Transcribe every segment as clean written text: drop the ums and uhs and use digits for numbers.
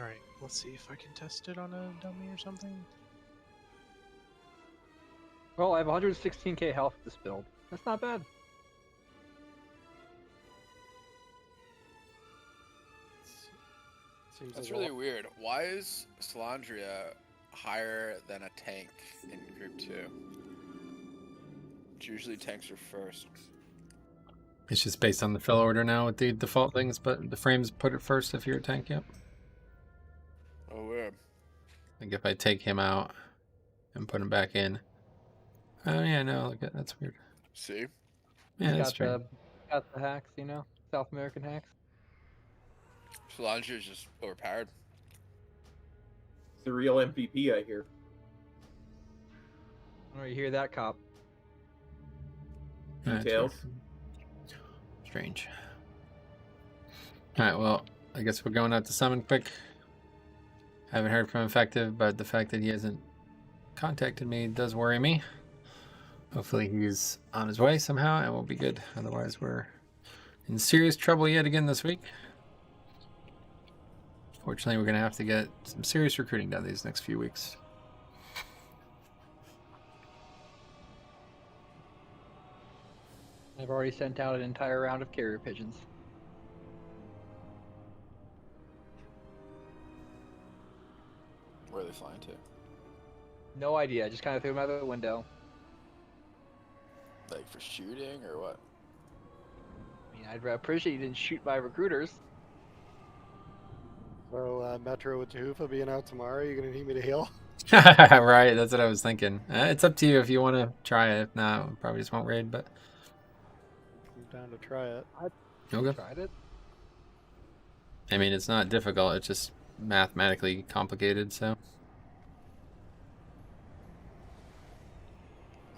Alright, let's see if I can test it on a dummy or something. Well, I have 116k health with this build. That's not bad. Seems That's like really weird. Why is Salandria higher than a tank in Group 2? It's usually tanks are first. It's just based on the fill order now with the default things, but the frames put it first if you're a tank, yep. Oh, weird. Like if I take him out and put him back in. Oh yeah, no, look at that's weird. See? Yeah, that's true. Got the hacks, you know, South American hacks. Salandria is just overpowered. It's the real MVP, I hear. Oh, you hear that, cop? Details. Strange. Alright, well, I guess we're going out to summon quick. Haven't heard from Effective, but the fact that he hasn't contacted me does worry me. Hopefully he's on his way somehow and we'll be good. Otherwise we're in serious trouble yet again this week. Fortunately, we're going to have to get some serious recruiting done these next few weeks. I've already sent out an entire round of carrier pigeons. Where are they flying to? No idea. I just kind of threw them out of the window. Like for shooting or what? I mean, I'd appreciate you didn't shoot my recruiters. So, Metro with Jehufa being out tomorrow, you're going to need me to heal? Right, that's what I was thinking. It's up to you if you want to try it. If not, we probably just won't raid, but... I'm down to try it. Okay. Tried it. I mean, it's not difficult. It's just mathematically complicated, so...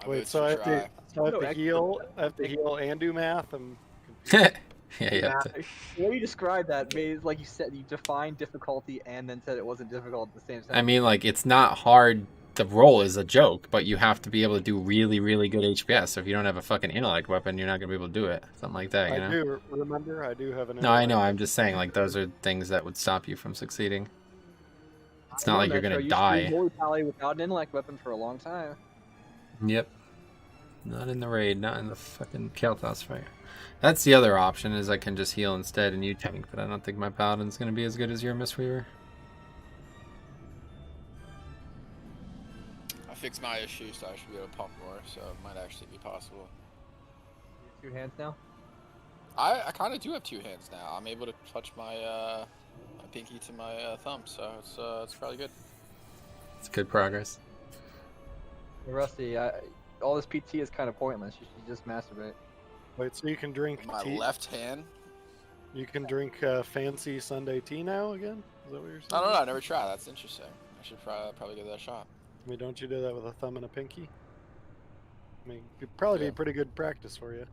Wait, so I have to heal. I have to heal and do math. I'm confused. Yeah, you have to... The way you described that made, like you said, you defined difficulty and then said it wasn't difficult at the same time. I mean, like, it's not hard. The roll is a joke, but you have to be able to do really, really good HPS. So if you don't have a fucking intellect weapon, you're not going to be able to do it. Something like that, you know? I do, remember? I do have an No, I know. I'm just saying, like, those are things that would stop you from succeeding. It's not like you're going to die. Holy Pally without an intellect weapon for a long time. Yep. Not in the raid, not in the fucking Kel'Thas fight. That's the other option, is I can just heal instead and you tank, but I don't think my Paladin's going to be as good as your Mistweaver. I fixed my issue, so I should be able to pump more, so it might actually be possible. 2 hands now? I kind of do have 2 hands now. I'm able to touch my, my pinky to my thumb, so it's probably good. It's good progress. Hey, Rusty, all this PT is kind of pointless. You should just masturbate. Wait, so you can drink My tea? left hand? You can drink fancy Sunday tea now again? Is that what you're saying? I don't know, I never tried. That's interesting. I should probably give that a shot. I mean, don't you do that with a thumb and a pinky? I mean, it'd probably be pretty good practice for you.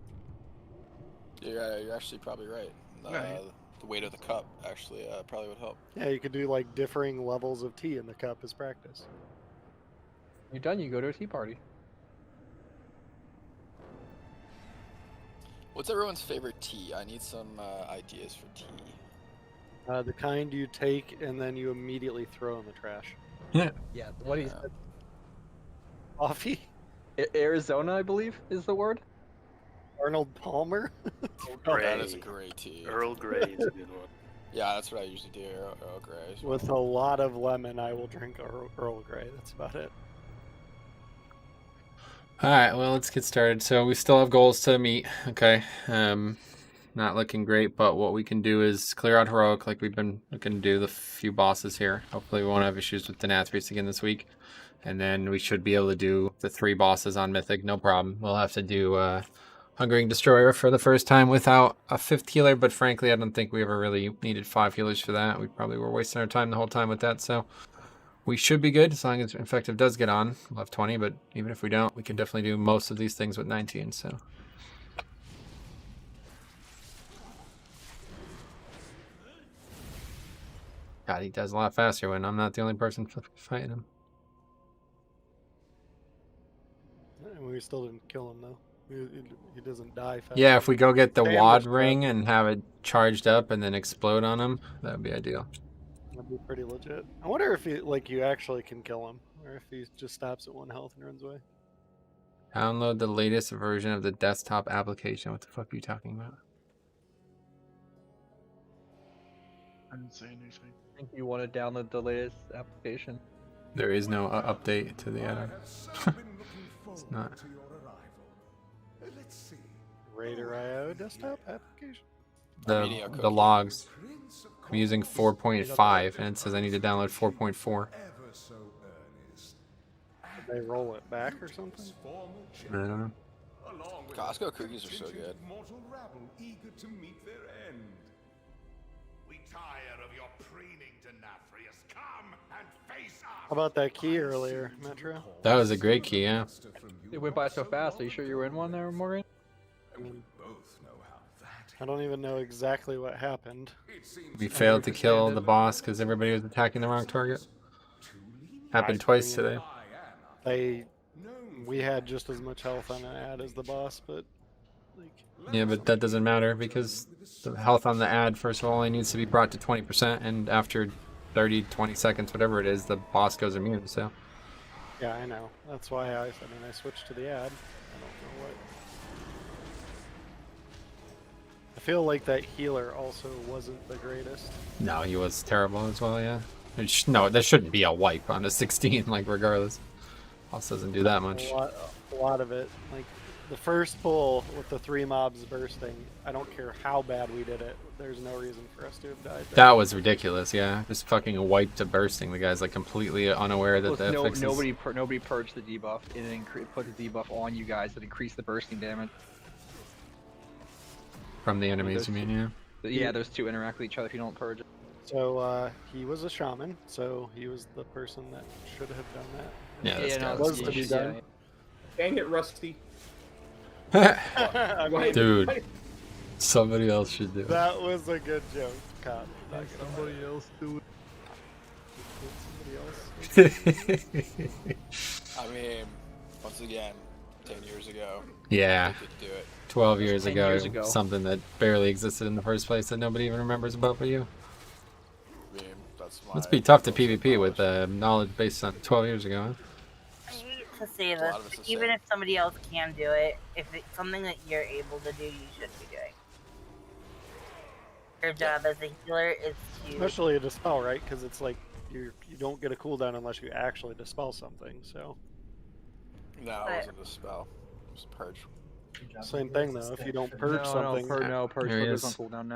You're actually probably right. The weight of the cup actually probably would help. Yeah, you could do like differing levels of tea in the cup as practice. When you're done, you go to a tea party. What's everyone's favorite tea? I need some ideas for tea. The kind you take and then you immediately throw in the trash. Yeah, what do you said? Coffee? Arizona, I believe, is the word. Arnold Palmer? That is a great tea. Earl Grey is a good one. Yeah, that's what I usually do. Earl Grey. With a lot of lemon, I will drink Earl Grey. That's about it. Alright, well, let's get started. So we still have goals to meet, okay? Not looking great, but what we can do is clear out Heroic like we've been looking to do the few bosses here. Hopefully we won't have issues with the Nathria again this week. And then we should be able to do the 3 bosses on Mythic, no problem. We'll have to do Hungering Destroyer for the first time without a 5th healer, but frankly I don't think we ever really needed 5 healers for that. We probably were wasting our time the whole time with that, so... We should be good as long as Infective does get on. We'll have 20, but even if we don't, we can definitely do most of these things with 19, so. God, he does a lot faster when I'm not the only person fighting him. And we still didn't kill him, though. He doesn't die fast. Yeah, if we go get the WAD ring and have it charged up and then explode on him, that would be ideal. That'd be pretty legit. I wonder if you actually can kill him, or if he just stops at 1 health and runs away. Download the latest version of the desktop application. What the fuck are you talking about? I didn't say anything. I think you want to download the latest application. There is no update to the add-on. It's not. Raider IO desktop application. The logs. I'm using 4.5 and it says I need to download 4.4. Did they roll it back or something? I don't know. Costco cookies are so good. How about that key earlier, Metro? That was a great key, yeah. It went by so fast. Are you sure you were in one there, Morgan? I don't even know exactly what happened. We failed to kill the boss because everybody was attacking the wrong target. Happened twice today. We had just as much health on an ad as the boss, but Yeah, but that doesn't matter because the health on the ad, first of all, only needs to be brought to 20%, and after 30, 20 seconds, whatever it is, the boss goes immune, so. yeah, I know. That's why I switched to the ad. I don't know what. I feel like that healer also wasn't the greatest. No, he was terrible as well, yeah. No, there shouldn't be a wipe on a 16, like, regardless. Boss doesn't do that much. A lot of it. Like, the first pull with the 3 mobs bursting, I don't care how bad we did it, there's no reason for us to have died there. That was ridiculous, yeah. Just fucking wiped to bursting. The guy's, like, completely unaware that the fixes... Nobody purged the debuff and put the debuff on you guys that increased the bursting damage. From the enemies, you mean, yeah? Yeah, those two interact with each other if you don't purge it. So, he was a shaman, so he was the person that should have done that. Yeah, this guy was to be done. Dang it, Rusty. Dude, somebody else should do it. That was a good joke, Cop. Somebody else do Somebody else. I mean, once again, 10 years ago, Yeah, I could do it. 12 years 10 ago, years ago. something that barely existed in the first place that nobody even remembers about but you. I mean, that's my Must be tough to personal PvP knowledge. with knowledge based on 12 years ago, huh? I hate to say A lot of this, it's the even same. if somebody else can do it, if it's something that you're able to do, you should be doing. Your job as a healer is to... Especially a dispel, right? Because it's like you don't get a cooldown unless you actually dispel something. So No, it wasn't a spell. It was a purge. same thing though. If you don't purge something, Purge Here he goes is. on cooldown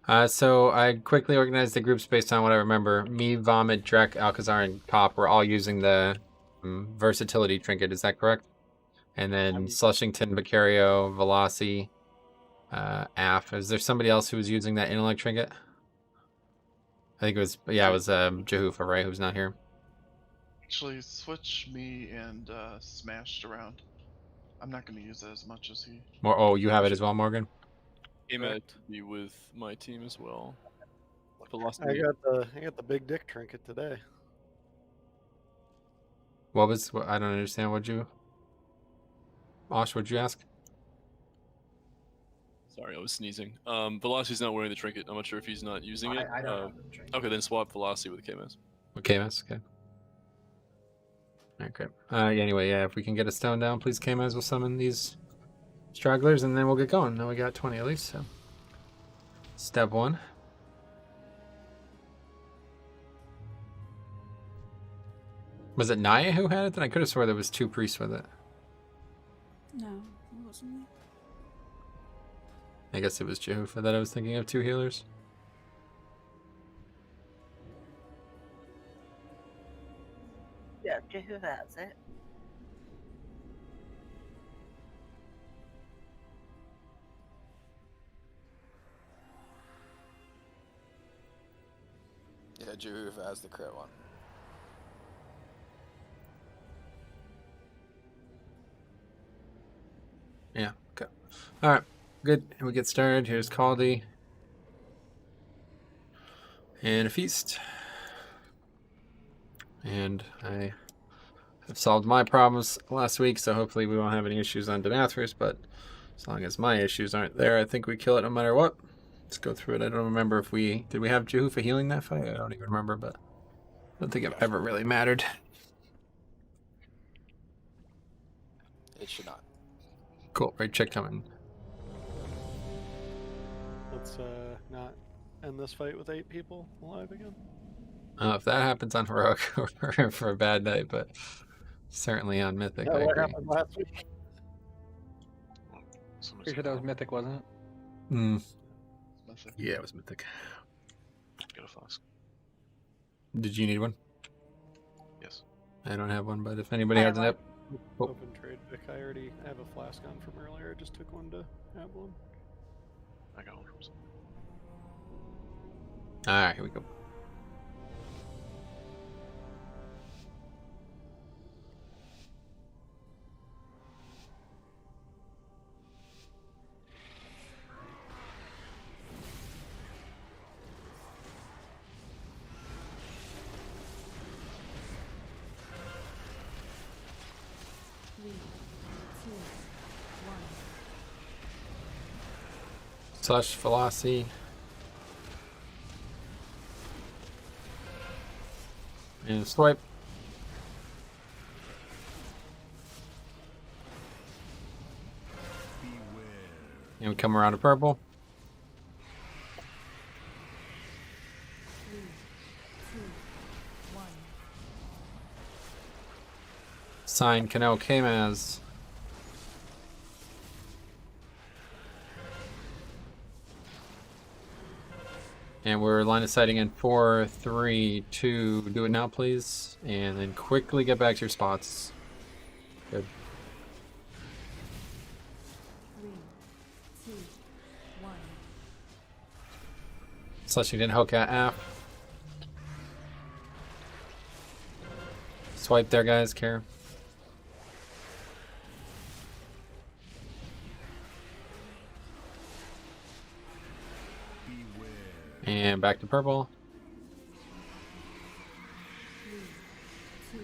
now. So I quickly organized the groups based on what I remember. Me, Vomit, Drek, Alcazar, and Cop were all using the versatility trinket. Is that correct? And then Slushington, Vicario, Velocity, Af. Is there somebody else who was using that intellect trinket? I think it was, yeah, it was Jehufa, right? Who's not here. Actually, Switch, me, and Smashed around. I'm not going to use it as much as he. Oh, you have it as well, Morgan? Came out to be with my team as well. I Philosophy. got the big dick trinket today. What I don't understand. Osh, what'd you ask? Sorry, I was sneezing. Velocity's not wearing the trinket. I'm not sure if he's not using it. I don't have the trinket. Okay, then swap Velocity with KMS. Okay, Maz, okay. Alright, great. Anyway, yeah, if we can get a stone down, please, K-Maz will summon these stragglers, and then we'll get going. Now we got 20 at least, so. Step 1. Was it Naya who had it? Then I could have swore there was 2 priests with it. No, it wasn't me. I guess it was Jehufa that I was thinking of 2 healers. Yeah, who has it? Yeah, Jehufa has the crit one. Yeah, okay. Alright, good. We get started. Here's Caldi. And a feast. And I have solved my problems last week, so hopefully we won't have any issues on Nathria's, but as long as my issues aren't there, I think we kill it no matter what. Let's go through it. I don't remember if we did we have Jehu for healing that fight. I don't even remember, but I don't think it ever really mattered. It should not. Cool. Right check coming. Let's not end this fight with 8 people alive again. If that happens on Heroic, we're for a bad night, but certainly on Mythic, Yeah, I what agree. happened last week? Pretty sure that was Mythic, wasn't it? Mythic. Yeah, it was Mythic. Get a flask. Did you need one? Yes. I don't have one, but if anybody has an up. Oh. Open trade, Vic. I already have a flask on from earlier. I just took one to have one. I got one from somewhere. Alright, here we go. Slush, Velocity. And swipe. And we come around to purple. Sign Canal Kamaz. And we're line of sighting in 4, 3, 2. Do it now, please. And then quickly get back to your spots. Good. 3, 2, 1. Slushing didn't hook at app. Swipe there, guys. Care. And back to purple. 3, 2,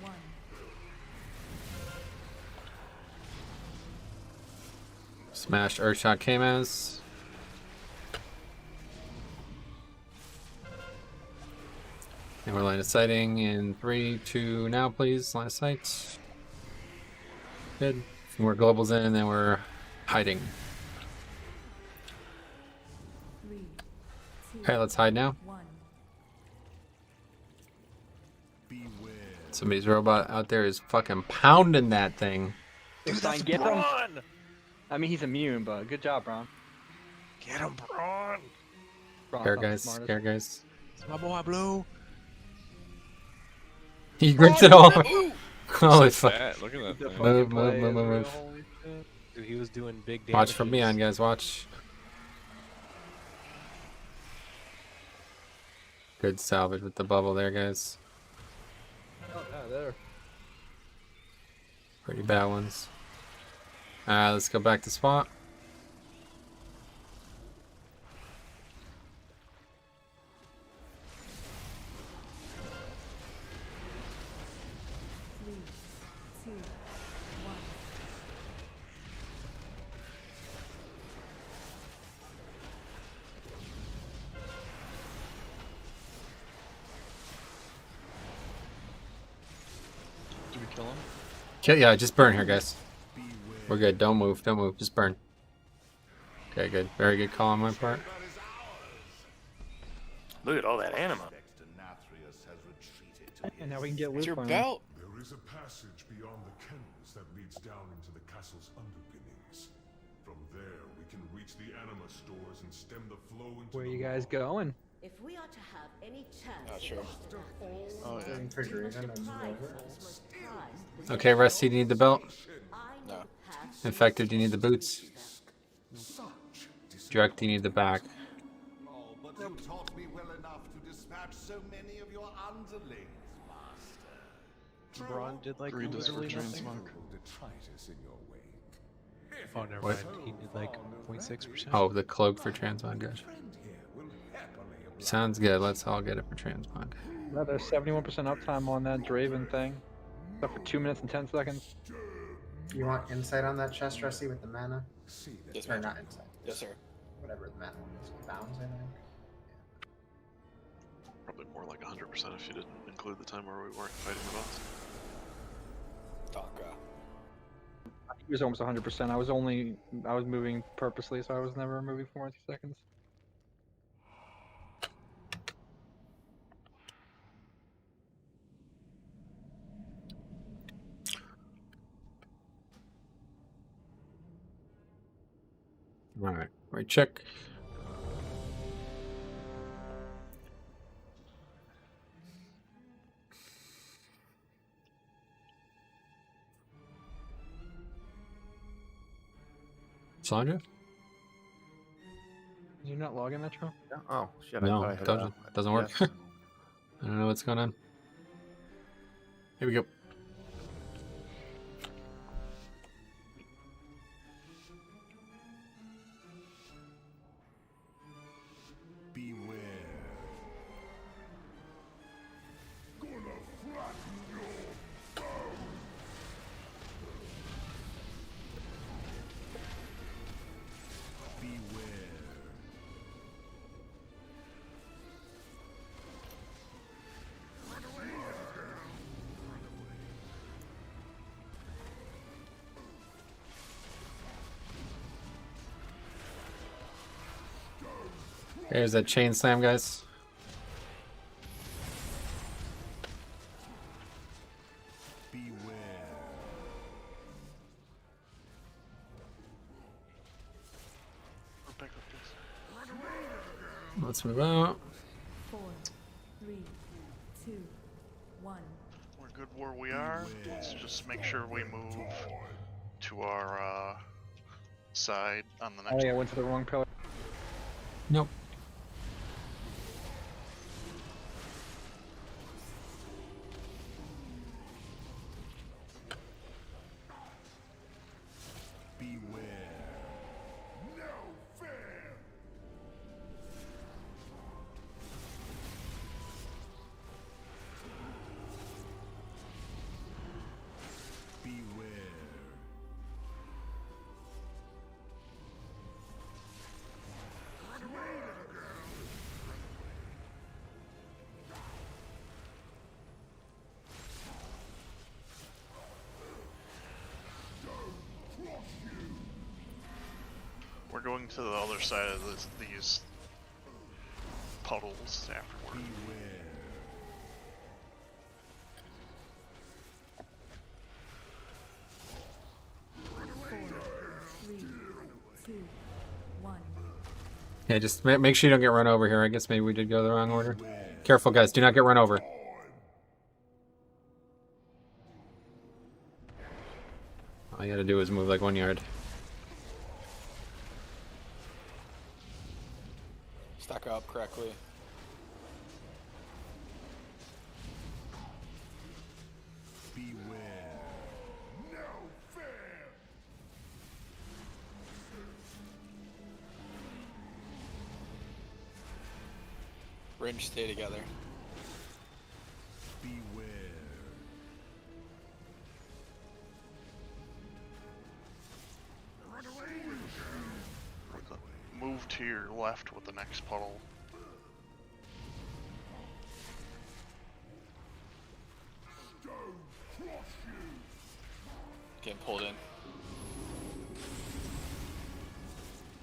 1. Smash Earthshot Kamaz. And we're line of sighting in 3, 2, now please. Line of sight. Good. More globals in, and then we're hiding. 3, 2, Okay, let's hide now. 1. Somebody's robot out there is fucking pounding that thing. Dude, that's get him. I mean, he's immune, but good job, Bron. Get him, Braun! Bron's Care not the guys, smartest. care guys. It's my boy, Blue. He ripped it off. Holy fuck. Look at that The thing. fucking Move, play move, move, is real. move. Holy shit. Dude, he was doing big damage. Watch from behind, guys. Watch. Good salvage with the bubble there, guys. Oh, yeah, there. Pretty bad ones. Alright, let's go back to spot. Three, two, one. Do we kill him? Yeah, just burn here, guys. We're good. Don't move. Don't move. Just burn. Okay, good. Very good call on my part. Look at all that anima. And now we can get loot It's your from him. belt. There is a passage beyond the kennels that leads down into the castle's underpinnings. From there, we can reach the anima stores and stem the flow into Where the you guys law. going? If we are to have any chance Not sure. Oh, yeah. Okay, Rusty, do you need the belt? No. Infected, do you need the boots? Drek, do you need the back? Oh, but you taught me well enough to dispatch so many of your underlings, master. Braun did like Greed is for literally nothing. transmog. Detritus in your wake. Oh, never What? mind. He did like 0.6%. Oh, the cloak for transmog, good. Sounds good. Let's all get it for transmog. No, there's 71% uptime on that Draven thing. Except for 2 minutes and 10 seconds. You want insight on that chest, Rusty, with the mana? Yes, Or ma'am. not insight? Yes, sir. whatever that one is. Bounds, I think. Probably more like 100% if you didn't include the time where we weren't fighting the boss. Taka. It was almost 100%. I was moving purposely, so I was never moving for more than 2 seconds. All right, check. Sandra? Did you not log in, Metro? Yeah. Oh shit! No, I thought I it had doesn't. It doesn't work. yes. I don't know what's going on. Here we go. Beware. Gonna flatten your bow. Beware. Run away. There's that chain slam, guys. Beware. Back up, please. Let's move out. 4, 3, 2, 1. We're good where we are. Let's just make sure we move to our side on the Oh next yeah, I one. went to the wrong pillar. Nope. Beware. No fair. Beware. Run away, little girl. Don't cross you. We're going to the other side of these puddles afterward. Beware. Three, two, 1. Yeah, just make sure you don't get run over here. I guess maybe we did go the wrong order. Careful, guys. Do not get run over. All you gotta do is move like 1 yard. Stack up correctly. Beware. No fair. Ringe, stay together. Beware. Run away, little girl. Move to your left with the next puddle. Don't cross you. Getting pulled in.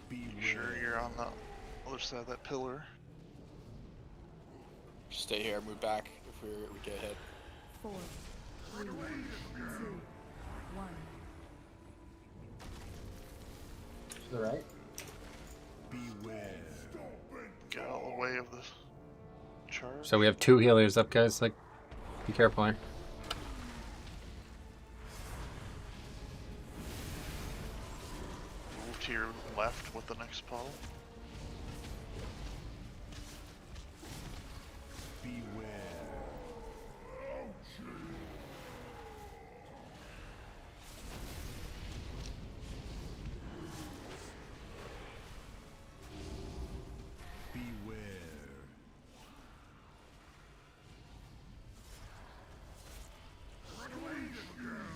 You sure you're on the other side of that pillar? Just stay here. Move back if we get hit. 4, 3, 2, 1. To the right. Beware. Get out of the way of the charge. So we have 2 healers up, guys. Like, be careful here. Move to your left with the next puddle. Beware. Beware. Run away, little girl.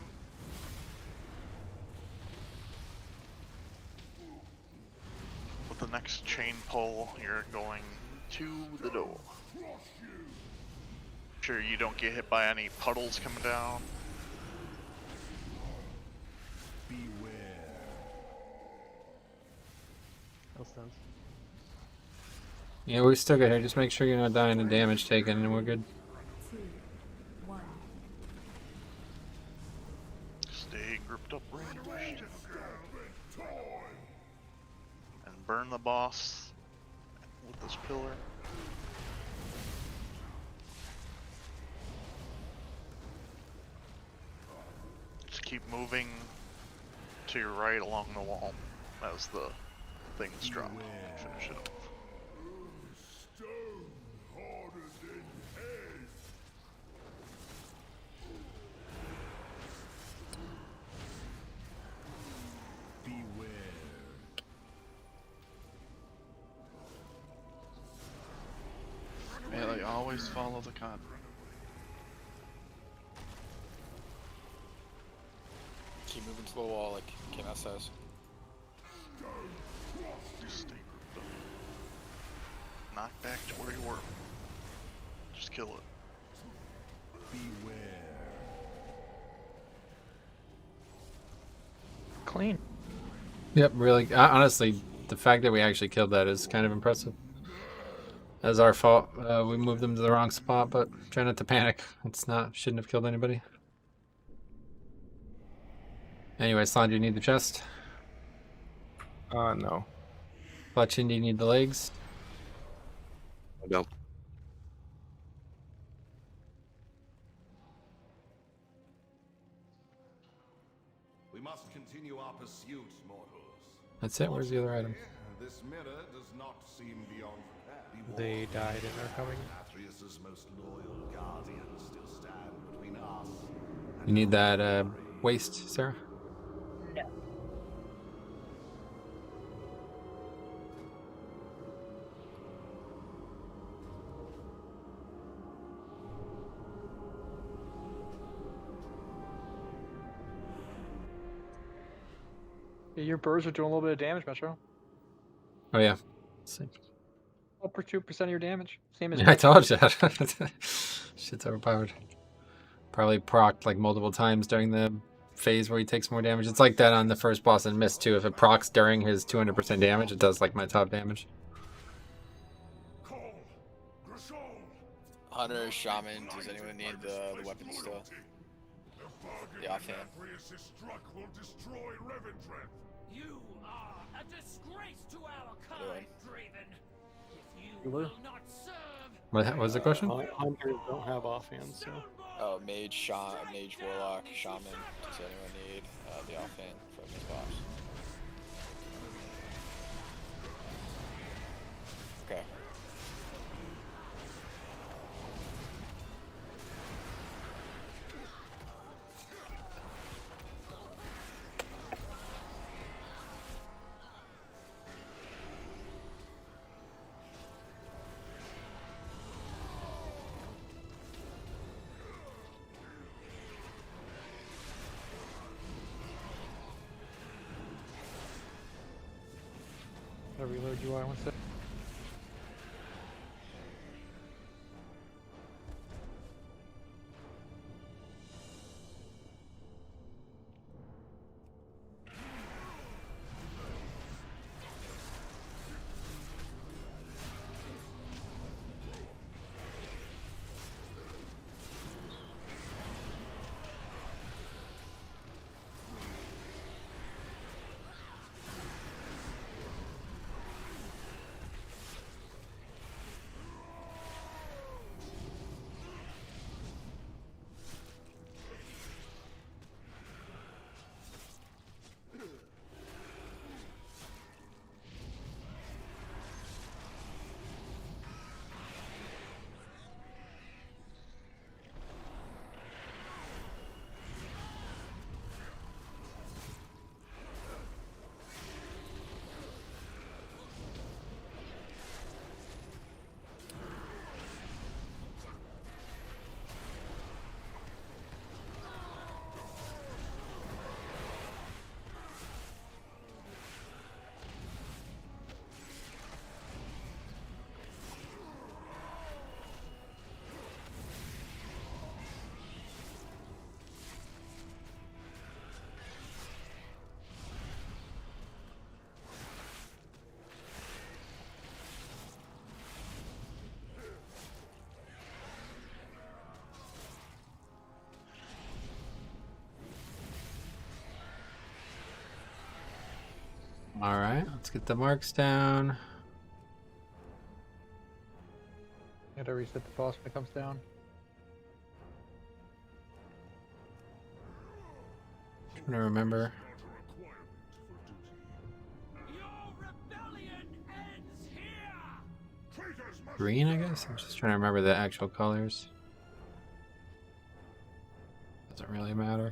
With the next next chain pull, you're going to the door. Sure you don't get hit by any puddles coming down. Yeah, we're still good here. Just make sure you're not dying to damage taken, and we're good. 2, 1. Stay grouped up ranged. And burn the boss with this pillar. Just keep moving to your right along the wall as the things drop. Finish it off. Melee, always follow the con. Keep moving to the wall, like Kenneth says. Just stay grouped up. Knock back to where you were. Just kill it. Clean. Yep, really. Honestly, the fact that we actually killed that is kind of impressive. That's our fault. We moved them to the wrong spot, but try not to panic. It's not. Shouldn't have killed anybody. Anyway, Slon, do you need the chest? No. Fletchin, do you need the legs? No. We must continue our pursuit, mortals. That's it. Where's the other item? This mirror does not seem beyond repair. They died and are coming. Nathria's most loyal guardians still stand between us. You need that waist, Sarah? No. Yeah, your birds are doing a little bit of damage, Metro. Oh yeah. Let's see. Up for 2% of your damage. Same as Yeah, I told you. Shit's overpowered. Probably procced like multiple times during the phase where he takes more damage. It's like that on the first boss in Mist too. If it procs during his 200% damage, it does like my top damage. Hunter, Shaman, does anyone need the weapon still? The offhand. You are a disgrace to our kind, Draven. If you Healer? will not serve, What was the question? Hunters don't have offhand, so. Oh, Mage, Mage, Warlock, Shaman. Does anyone need the offhand from this boss? Okay. I'll reload UI one sec. All right, let's get the marks down. Gotta reset the boss when it comes down. Trying to remember. Green, I guess? I'm just trying to remember the actual colors. Doesn't really matter.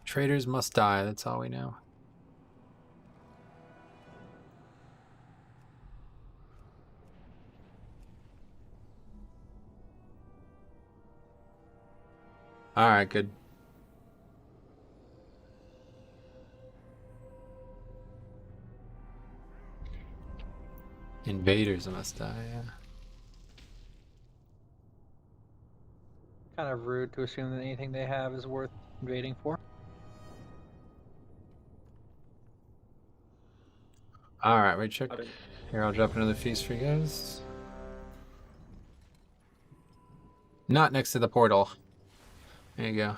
Traitors must die, that's all we know. Alright, good. Invaders must die, yeah. Kind of rude to assume that anything they have is worth invading for. Alright, wait, check. Here, I'll drop another feast for you guys. Not next to the portal. There you go.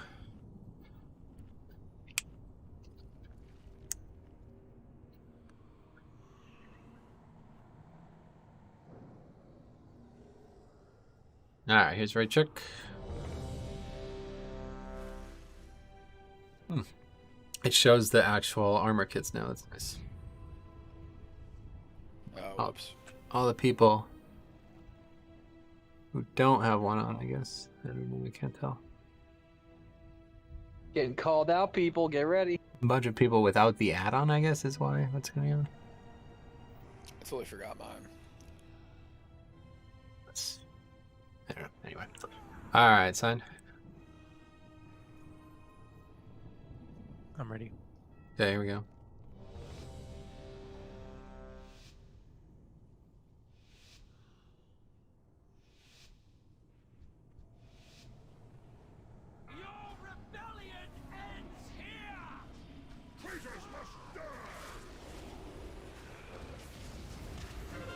Alright, here's right check. It shows the actual armor kits now, that's nice. Whoops. All the people who don't have one on, I guess. I don't know, we can't tell. Getting called out, people. Get ready. A bunch of people without the add-on, I guess, is why. What's going on? I totally forgot mine. I don't know. Anyway. Alright, son. I'm ready. Okay, here we go.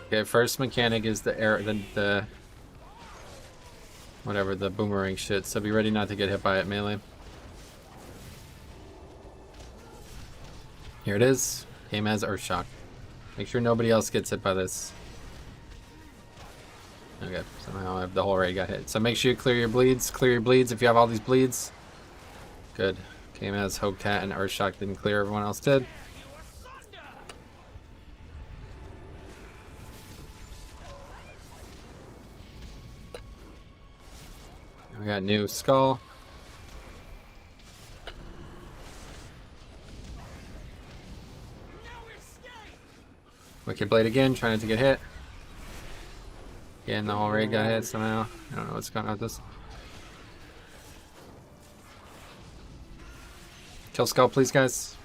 Okay, first mechanic is the air, the whatever, the boomerang shit. So be ready not to get hit by it melee. Here it is. Game has Earthshock. Make sure nobody else gets hit by this. Okay, somehow the whole raid got hit. So make sure you clear your bleeds. Clear your bleeds if you have all these bleeds. Good. Game has Hogat and Earthshock didn't clear. Everyone else did. We got new skull. Wicked Blade again, trying to get hit. Again, the whole raid got hit somehow. I don't know what's going on with this. Kill skull, please, guys.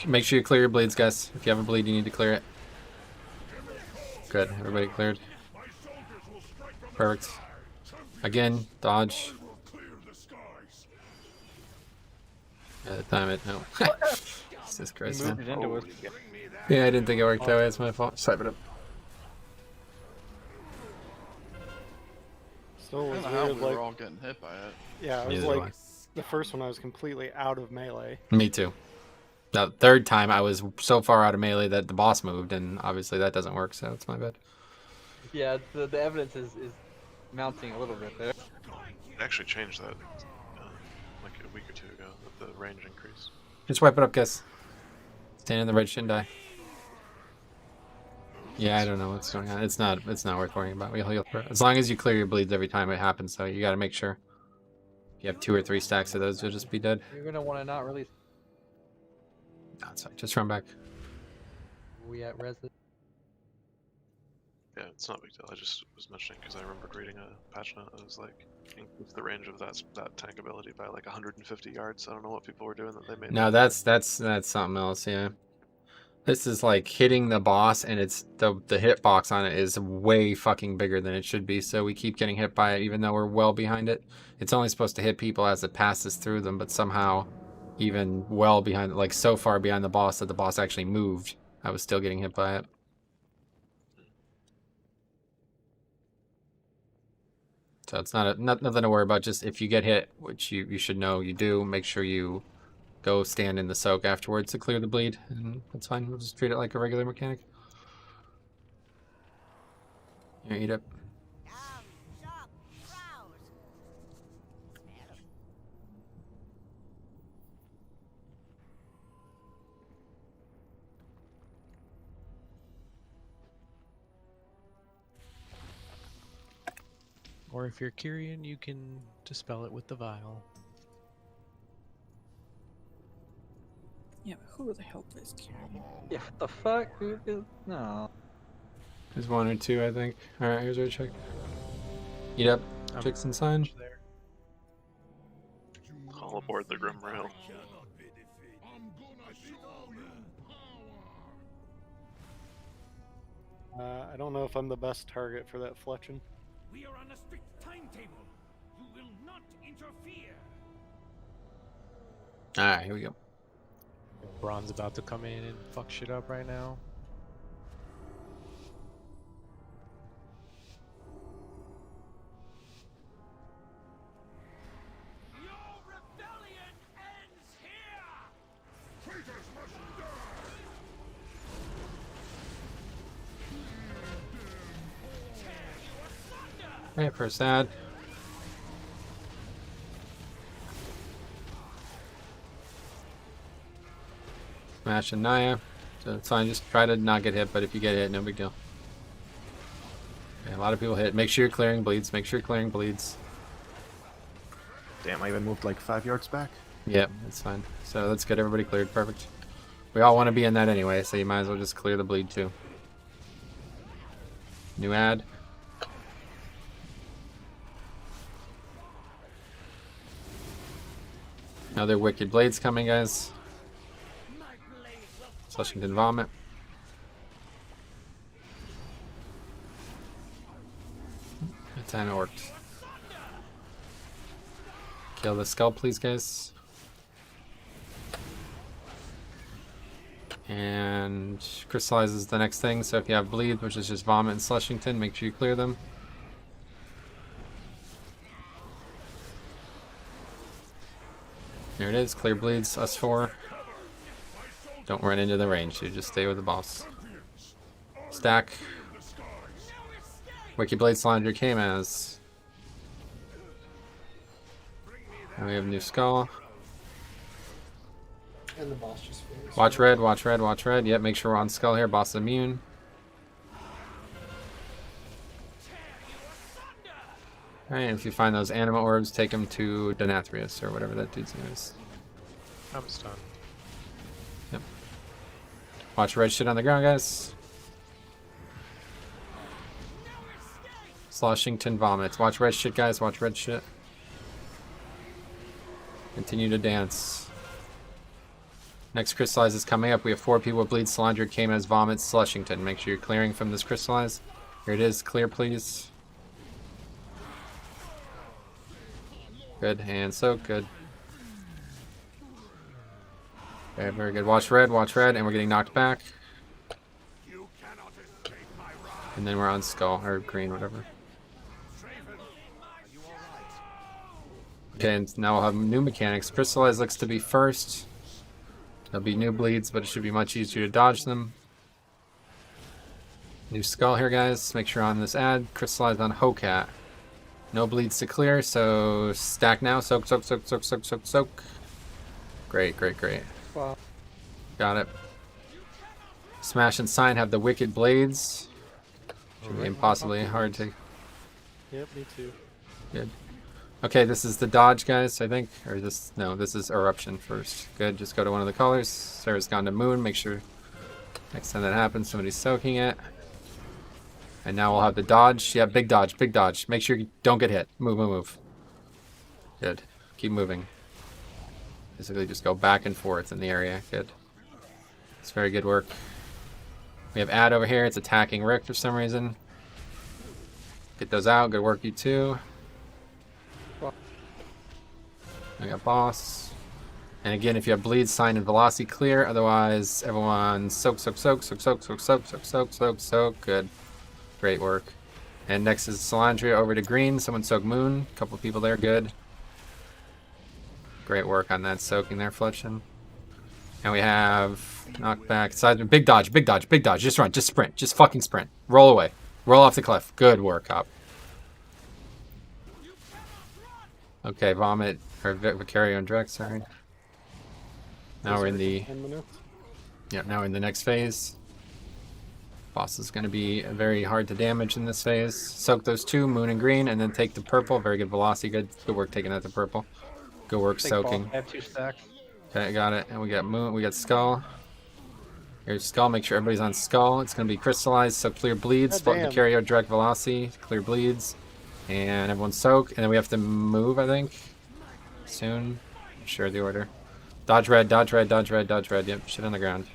Make sure you clear your bleeds, guys. If you have a bleed, you need to clear it. Good, everybody cleared. Perfect. Again, dodge. Yeah, time it. No. Jesus Christ, man. Yeah, I didn't think it worked that way. It's my fault. Swipe it up. Still was I don't know how weird, we like, were all getting hit by it. yeah, I was Neither do like, the first one I was completely out of melee. Me too. The third time I was so far out of melee that the boss moved, and obviously that doesn't work, so it's my bad. Yeah, the evidence is mounting a little bit there. It actually changed that like a week or two ago with the range increase. Just wipe it up, guys. Stand in the red shouldn't die. Yeah, I don't know what's going on. It's not worth worrying about. We'll heal through it. As long as you clear your bleeds every time it happens, so you gotta make sure. If you have 2 or 3 stacks of those, you'll just be dead. You're gonna want to not release. No, it's fine. Just run back. We at res. Yeah, it's not a big deal. I just was mentioning because I remembered reading a patch note that was like increase the range of that tank ability by like 150 yards. I don't know what people were doing that they made. No, that's something else. Yeah, this is like hitting the boss, and it's the hitbox on it is way fucking bigger than it should be. So we keep getting hit by it, even though we're well behind it. It's only supposed to hit people as it passes through them, but somehow even well behind, like so far behind the boss that the boss actually moved. I was still getting hit by it. So it's nothing to worry about. Just if you get hit, which you should know you do, make sure you go stand in the soak afterwards to clear the bleed, and that's fine. We'll just treat it like a regular mechanic. Here, eat up. Or if you're Kyrian, you can dispel it with the vial. Yeah, but who the hell plays Kyrian? Yeah, what the fuck? Who is... No. There's 1 or 2, I think. Alright, here's our check. Eat up. Chicks and sign. All aboard the Grim Rail. I don't know if I'm the best target for that fletching. We are on a strict timetable. You will not interfere. Alright, here we go. Braun's about to come in and fuck shit up right now. Your rebellion ends here. Traitors must die! Hey, first ad. Smash and Naya. So it's fine, just try to not get hit, but if you get hit, no big deal. Okay, a lot of people hit. Make sure you're clearing bleeds. Make sure you're clearing bleeds. Damn, I even moved like 5 yards back. Yep, that's fine. So let's get everybody cleared. Perfect. We all want to be in that anyway, so you might as well just clear the bleed too. New ad. Another Wicked Blades coming, guys. Slushington Vomit. That time it worked. Kill the skull, please, guys. And crystallize is the next thing, so if you have bleed, which is just vomit and Slushington, make sure you clear them. There it is, clear bleeds, us 4. Don't run into the range, so just stay with the boss. Stack. Wicked Blade Slander came as. And we have new skull. And the boss just finished. Watch red, watch red, watch red. Yep, make sure we're on skull here. Boss is immune. Alright, and if you find those anima orbs, take them to Nathria or whatever that dude's name is. I'm stunned. Yep. Watch red shit on the ground, guys. Slushington vomits. Watch red shit, guys. Watch red shit. Continue to dance. Next crystallize is coming up. We have 4 people with bleed. Salandra came as vomit. Slushington. Make sure you're clearing from this crystallize. Here it is. Clear, please. Good. And soak. Good. Okay, very good. Watch red, and we're getting knocked back. And then we're on skull, or green, whatever. Okay, and now we'll have new mechanics. Crystallize looks to be first. There'll be new bleeds, but it should be much easier to dodge them. New skull here, guys. Make sure on this ad. Crystallize on Hocat. No bleeds to clear, so stack now. Soak, soak, soak, soak, soak, soak, soak. Great, great, great. Wow. Got it. Smash and Sign have the Wicked Blades. Should be impossibly hard to... Yep, me too. Good. Okay, this is the dodge, guys, I think. Or this... No, this is Eruption first. Good, just go to one of the colors. Sarah's gone to Moon. Make sure next time that happens, somebody's soaking it. And now we'll have the dodge. Yeah, big dodge, big dodge. Make sure you don't get hit. Move, move, move. Good. Keep moving. Basically just go back and forth in the area. Good. It's very good work. We have Ad over here. It's attacking Rick for some reason. Get those out. Good work, you two. I got Boss. And again, if you have bleeds, sign and velocity clear. Otherwise, everyone soak, soak, soak, soak, soak, soak, soak, soak, soak, soak, soak. Good. Great work. And next is Salandria over to green. Someone soak moon. A couple people there. Good. Great work on that soaking there, Fletchin. And we have knockback. Seismic. Big dodge, big dodge, big dodge. Just run. Just sprint. Just fucking sprint. Roll away. Roll off the cliff. Good work, Hop. Okay, Vomit. Or Vicario and Drex, sorry. Now we're in the... 10 minutes. Yep, now we're in the next phase. Boss is going to be very hard to damage in this phase. Soak those two, moon and green, and then take the purple. Very good velocity. Good work taking out the purple. Good work soaking. I have 2 stacks. Okay, got it. And we got moon. We got skull. Here's skull. Make sure everybody's on skull. It's going to be crystallized. So clear bleeds. Vicario, direct velocity. Clear bleeds. And everyone soak. And then we have to move, I think. Soon. Sure the order. Dodge red, dodge red, dodge red, dodge red. Yep, shit on the ground.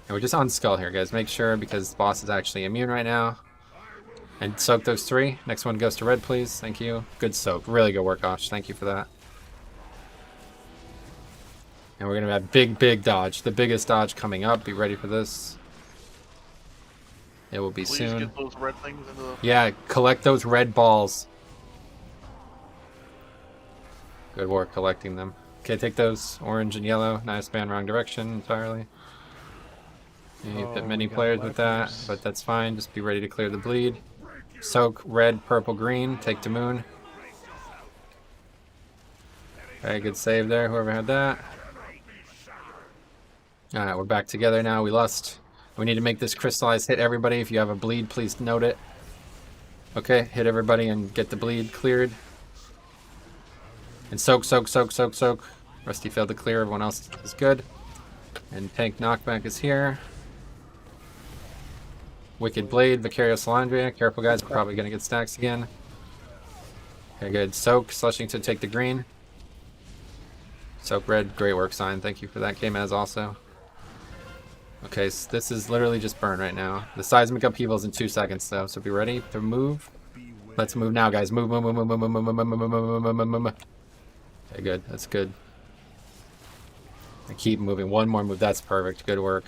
And we're just on skull here, guys. Make sure, because the boss is actually immune right now. And soak those 3. Next one goes to red, please. Thank you. Good soak. Really good work, Osh. Thank you for that. And we're going to have big dodge. The biggest dodge coming up. Be ready for this. It will be Please soon. get those red things into the... Yeah, collect those red balls. Good work collecting them. Okay, take those orange and yellow. Nice span wrong direction entirely. You hit many players with that, but that's fine. Just be ready to clear the bleed. Soak red, purple, green. Take to moon. Very good save there, whoever had that. Alright, we're back together now. We lost. We need to make this crystallized hit everybody. If you have a bleed, please note it. Okay, hit everybody and get the bleed cleared. And soak, soak, soak, soak, soak. Rusty failed to clear. Everyone else is good. And tank knockback is here. Wicked Blade, Vicario Salandria. Careful, guys. We're probably going to get stacks again. Okay, good. Soak. Slushing to take the green. Soak red. Great work, Sign. Thank you for that. K-Maz also. Okay, so this is literally just burn right now. The seismic upheaval is in 2 seconds, though, so be ready to move. Let's move now, guys. Move, move, move, move, move, move, move, move, move, move, move, move, move. Okay, good. That's good. I keep moving. One more move. That's perfect. Good work.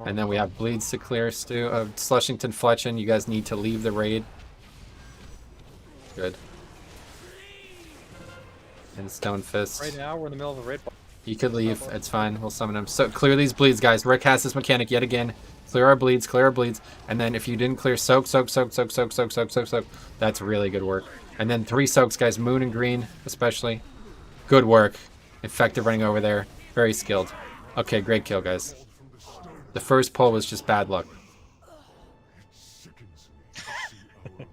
And then we have bleeds to clear. Slushington, Fletchin, you guys need to leave the raid. Good. And Stone Fist. Right now, we're in the middle of a raid. You could leave. It's fine. We'll summon him. So clear these bleeds, guys. Rick has this mechanic yet again. Clear our bleeds. Clear our bleeds. And then if you didn't clear, soak, soak, soak, soak, soak, soak, soak, soak, soak. That's really good work. And then 3 soaks, guys. Moon and green, especially. Good work. Effective running over there. Very skilled. Okay, great kill, guys. The first pull was just bad luck. I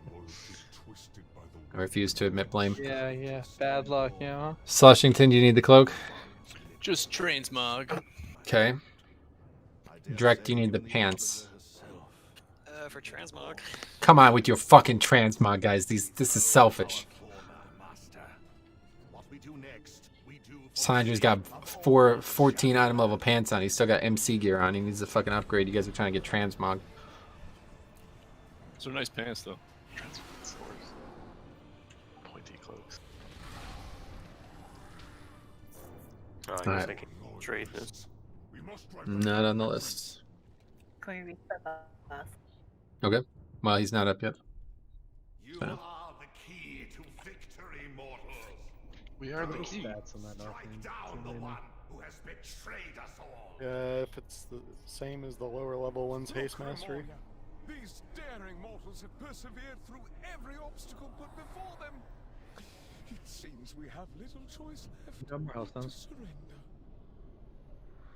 refuse to admit blame. Yeah. Bad luck, you know? Slushington, do you need the cloak? Just transmog. Okay. Drek, do you need the pants? For transmog. Come on with your fucking transmog, guys. This is selfish. Sandra's got 14 item level pants on. He's still got MC gear on. He needs a fucking upgrade. You guys are trying to get transmog. Those are nice pants, though. Pointy cloaks. Oh, All you're right. thinking trade this. Not on the list. Can we reset that? Okay. Well, he's not up yet. So. We are the key. If it's the same as the lower level one's haste mastery. These daring mortals have persevered through every obstacle put before them. It seems we have little choice left No more health to stones. surrender.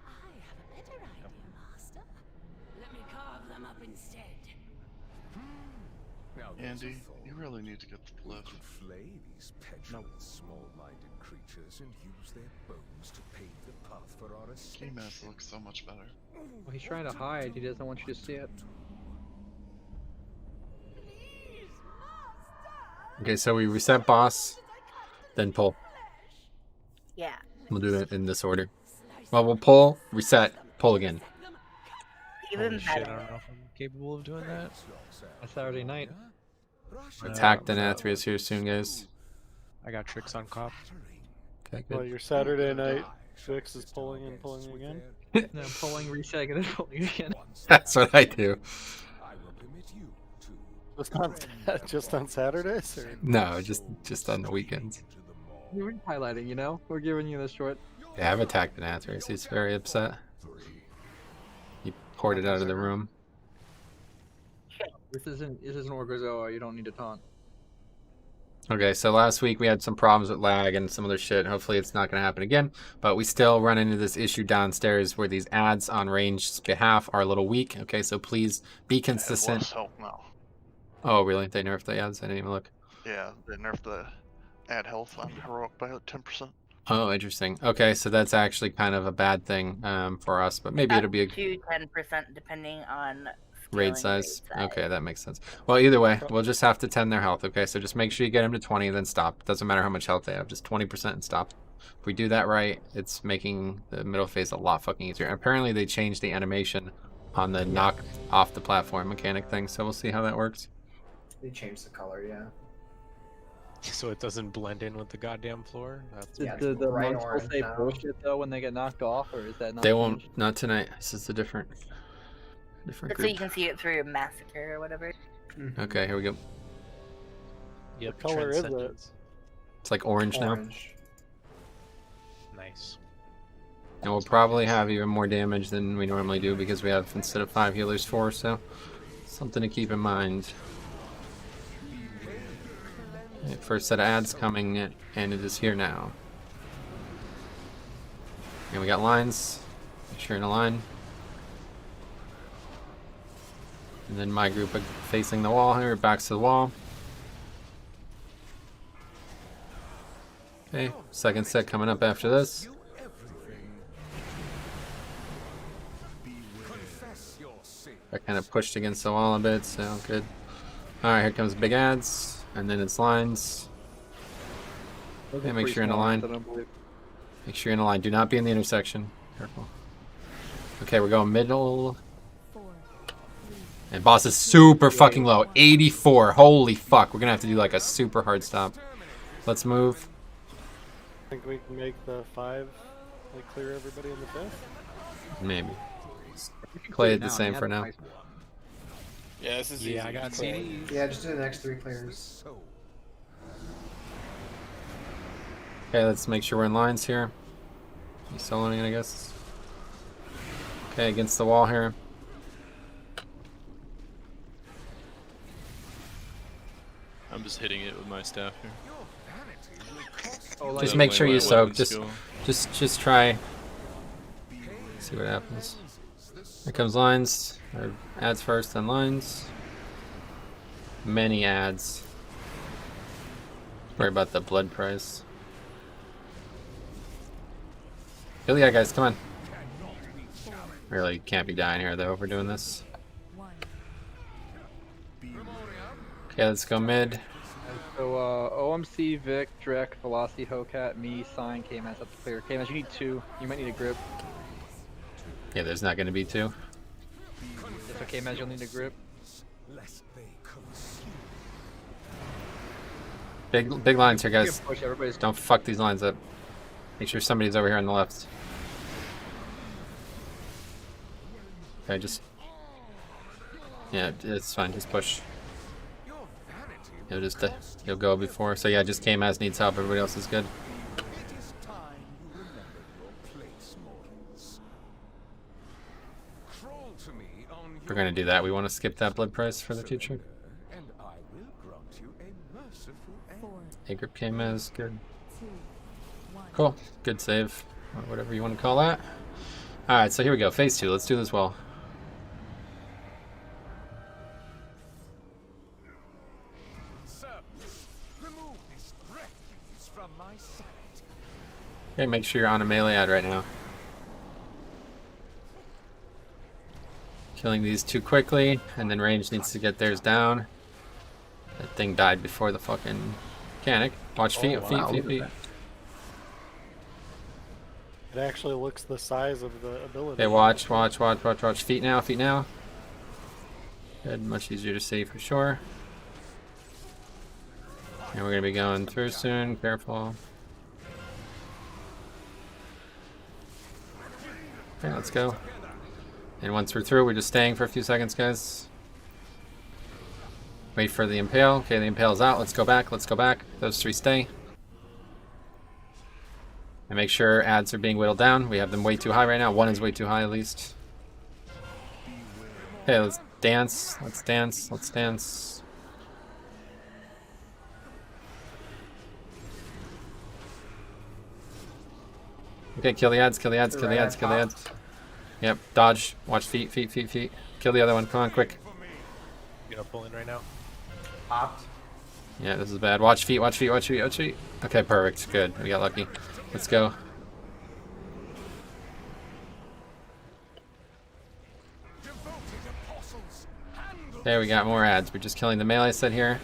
I have a better idea, Master. Let me carve them up instead. Andy, you really need to get the lift. Flay these petulant, small-minded creatures and use their bones to pave the path for our ascension. K-Maz looks so much better. Well, he's trying to hide. He doesn't want you to see it. Okay, so we reset boss, then pull. Yeah. We'll do it in this order. Well, we'll pull, reset, pull again. Even Holy shit, I better. don't know if I'm capable of doing that. On Saturday night. Attack the Nathria is here soon, guys. I got tricks on cop. Okay, Well, good. your Saturday night fix is pulling and pulling again. No, pulling, resetting, and then pulling again. That's what I do. Just on Saturdays, or No, just on the weekends. We're highlighting, you know? We're giving you the short. Yeah, I've attacked the Nathria. He's very upset. He poured it out of the room. This isn't Orgrizoa, you don't need to taunt. Okay, so last week we had some problems with lag and some other shit. Hopefully it's not going to happen again. But we still run into this issue downstairs where these ads on range's behalf are a little weak. Okay, so please be consistent. It was help now. Oh, really? They nerfed the ads? I didn't even look. Yeah, they nerfed the ad health on heroic by like 10%. Oh, interesting. Okay, so that's actually kind of a bad thing for us, but maybe it'll be a... to 10% depending on raid size. Okay, that makes sense. Well, either way, we'll just have to 10 their health. Okay, so just make sure you get them to 20, then stop. Doesn't matter how much health they have, just 20% and stop. If we do that right, it's making the middle phase a lot fucking easier. Apparently, they changed the animation on the knock off the platform mechanic thing, so we'll see how that works. They changed the color, yeah. So it doesn't blend in with the goddamn floor? That's Yeah, Did the bright monks will orange say now. bullshit though when they get knocked off, or is that not? They won't, changed? not tonight. This is a different That's so you group. can see it through Massacre or whatever. Okay, here we go. Yep, What color is it? Transcendence. It's like orange now. Nice. And we'll probably have even more damage than we normally do because we have, instead of 5 healers, 4, so something to keep in mind. Okay, first set of ads coming, and it is here now. And we got lines. Make sure you're in a line. And then my group facing the wall here, backs to the wall. Okay, second set coming up after this. I kind of pushed against the wall a bit, so good. Alright, here comes big ads, and then it's lines. Okay, make sure you're in a line. Make sure you're in a line. Do not be in the intersection. Careful. Okay, we're going middle. And boss is super fucking low. 84. Holy fuck. We're gonna have to do like a super hard stop. Let's move. think we can make the 5 like clear everybody in the 5th. Maybe. Play it the same for now. Yeah, this is Yeah, easy. I got CDs. Yeah, just do the next 3 clears. Okay, let's make sure we're in lines here. He's soloing it, I guess. Okay, against the wall here. I'm just hitting it with my staff here. Just make sure you soak. Just try. See what happens. Here comes lines. Or ads first, then lines. Many ads. Worry about the blood price. Hell yeah, guys, come on. Really can't be dying here though if we're doing this. Okay, let's go mid. So OMC, Vic, Drek, Velocity, Hokat, me, Sign, KMS up to clear. KMS, you need 2. You might need a grip. Yeah, there's not going to be 2. It's okay, KMS, you'll need a grip. Big lines here, guys. Push, everybody's... Don't fuck these lines up. Make sure somebody's over here on the left. Okay, just... Yeah, it's fine. Just push. You'll go before. So yeah, just KMS needs help. Everybody else is good. We're gonna do that. We want to skip that blood price for the future. A grip KMS, good. Cool. Good save. Or whatever you want to call that. Alright, so here we go. Phase 2. Let's do this well. Okay, make sure you're on a melee ad right now. Killing these too quickly, and then range needs to get theirs down. That thing died before the fucking mechanic. Watch feet, feet. It actually looks the size of the ability. Okay, watch. Feet now. Good, much easier to see for sure. And we're gonna be going through soon, careful. Okay, let's go. And once we're through, we're just staying for a few seconds, guys. Wait for the impale. Okay, the impale's out. Let's go back. Let's go back. Those three stay. And make sure ads are being whittled down. We have them way too high right now. One is way too high, at least. Okay, let's dance. Let's dance. Let's dance. Okay, kill the ads. Kill the ads. Kill the ads. Kill the ads. Yep, dodge. Watch feet, feet, feet, feet. Kill the other one. Come on, quick. You gonna pull in right now? Popped. Yeah, this is bad. Watch feet, watch feet, watch feet, watch feet. Okay, perfect. Good. We got lucky. Let's go. There, we got more ads. We're just killing the melee set here.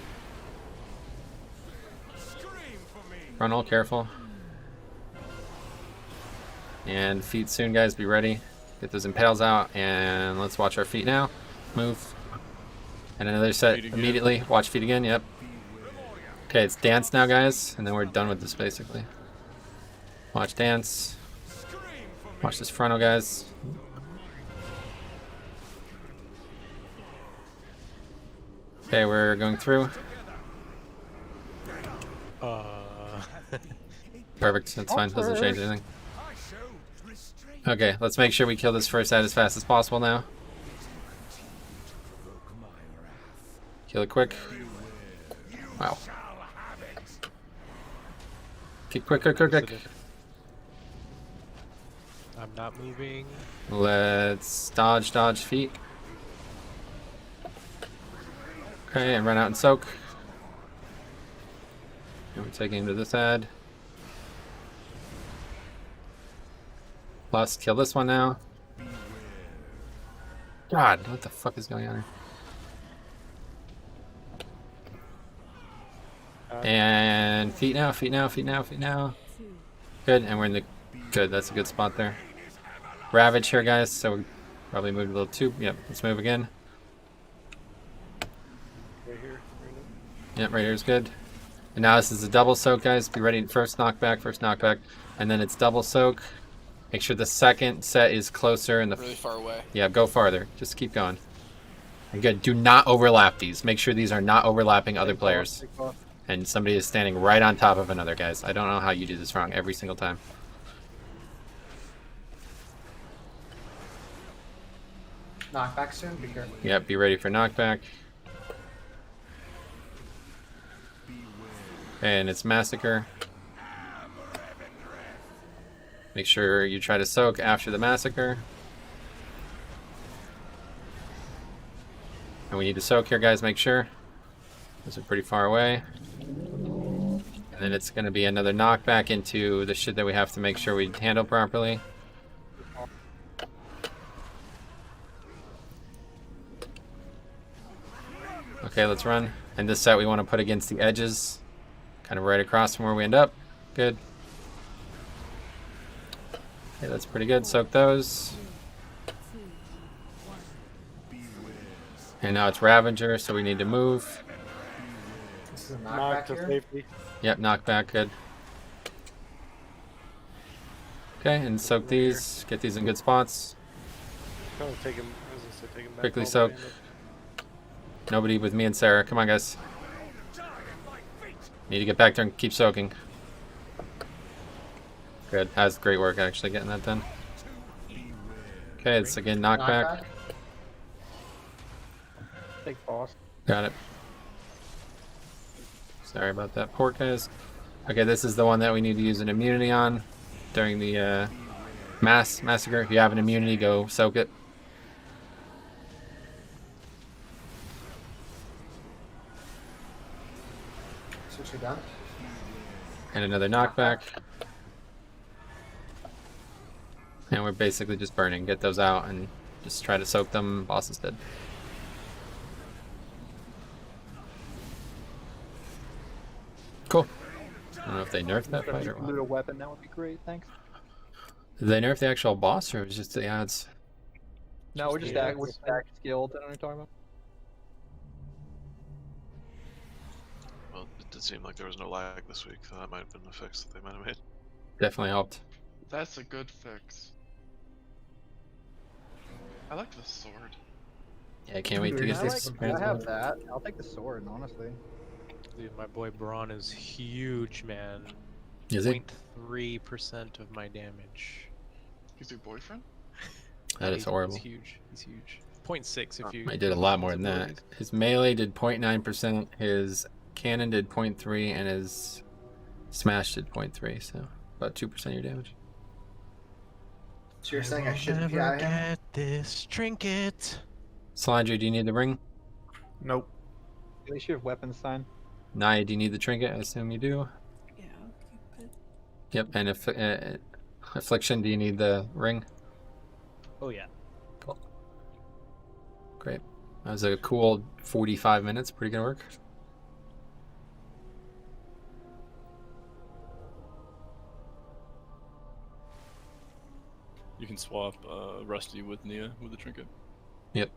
Frontal, careful. And feet soon, guys. Be ready. Get those impales out, and let's watch our feet now. Move. And another set immediately. Watch feet again. Yep. Okay, it's dance now, guys, and then we're done with this basically. Watch dance. Watch this frontal, guys. Okay, we're going through. Perfect. That's fine. Doesn't change anything. Okay, let's make sure we kill this first ad as fast as possible now. Kill it quick. Wow. Keep quick, quick, quick, quick. I'm not moving. Let's dodge, dodge feet. Okay, and run out and soak. And we're taking him to this ad. Plus, kill this one now. God, what the fuck is going on here? And feet now, feet now, feet now, feet now. Good, and we're in the... Good, that's a good spot there. Ravage here, guys, so we probably moved a little too... Yep, let's move again. Right here. Yep, right here is good. And now this is a double soak, guys. Be ready. First knockback, and then it's double soak. Make sure the second set is closer and the... Really far away. Yeah, go farther. Just keep going. And good, do not overlap these. Make sure these are not overlapping other players. And somebody is standing right on top of another, guys. I don't know how you do this wrong every single time. Knockback soon, be careful. Yep, be ready for knockback. And it's Massacre. Make sure you try to soak after the Massacre. And we need to soak here, guys, make sure. Those are pretty far away. And then it's going to be another knockback into the shit that we have to make sure we handle properly. Okay, let's run. And this set we want to put against the edges. Kind of right across from where we end up. Good. Okay, that's pretty good. Soak those. And now it's Ravager, so we need to move. This is a knockback here. Safety. Yep, knockback, good. Okay, and soak these. Get these in good spots. Take him, take him back Quickly all the soak. way in. Nobody with me and Sarah. Come on, guys. Need to get back there and keep soaking. Good. That's great work, actually, getting that done. Okay, it's again knockback. Take boss. Got it. Sorry about that port, guys. Okay, this is the one that we need to use an immunity on during the massacre. If you have an immunity, go soak it. Switch it down. And another knockback. And we're basically just burning. Get those out and just try to soak them. Boss is dead. Cool. I don't know if they nerfed that fight or Loot what. a weapon, that would be great, thanks. Did they nerf the actual boss or was it just the ads? No, we're just the stack, ads. we're stack skilled, I don't know what you're talking about. Well, it did seem like there was no lag this week, so that might have been the fix that they might have made. Definitely helped. That's a good fix. I like the sword. Yeah, I can't wait to I, get like, this. I have that. I'll take the sword, honestly. Dude, my boy Braun is huge, man. Is he? 0.3% of my damage. He's your boyfriend? That is horrible. He's huge. He's huge. 0.6 if you. I did a lot more than that. abilities. His melee did 0.9%, his cannon did 0.3, and his smash did 0.3. So about 2% of your damage. So you're saying I shouldn't never PI him? get this trinket. Salandra, do you need the ring? Nope. At least you have weapons sign. Naya, do you need the trinket? I assume you do. Yeah, I'll keep it. Yep, and if Affliction, do you need the ring? Oh yeah. Cool. Great. That was a cool 45 minutes. Pretty good work. You can swap Rusty with Nia with the trinket. Yep.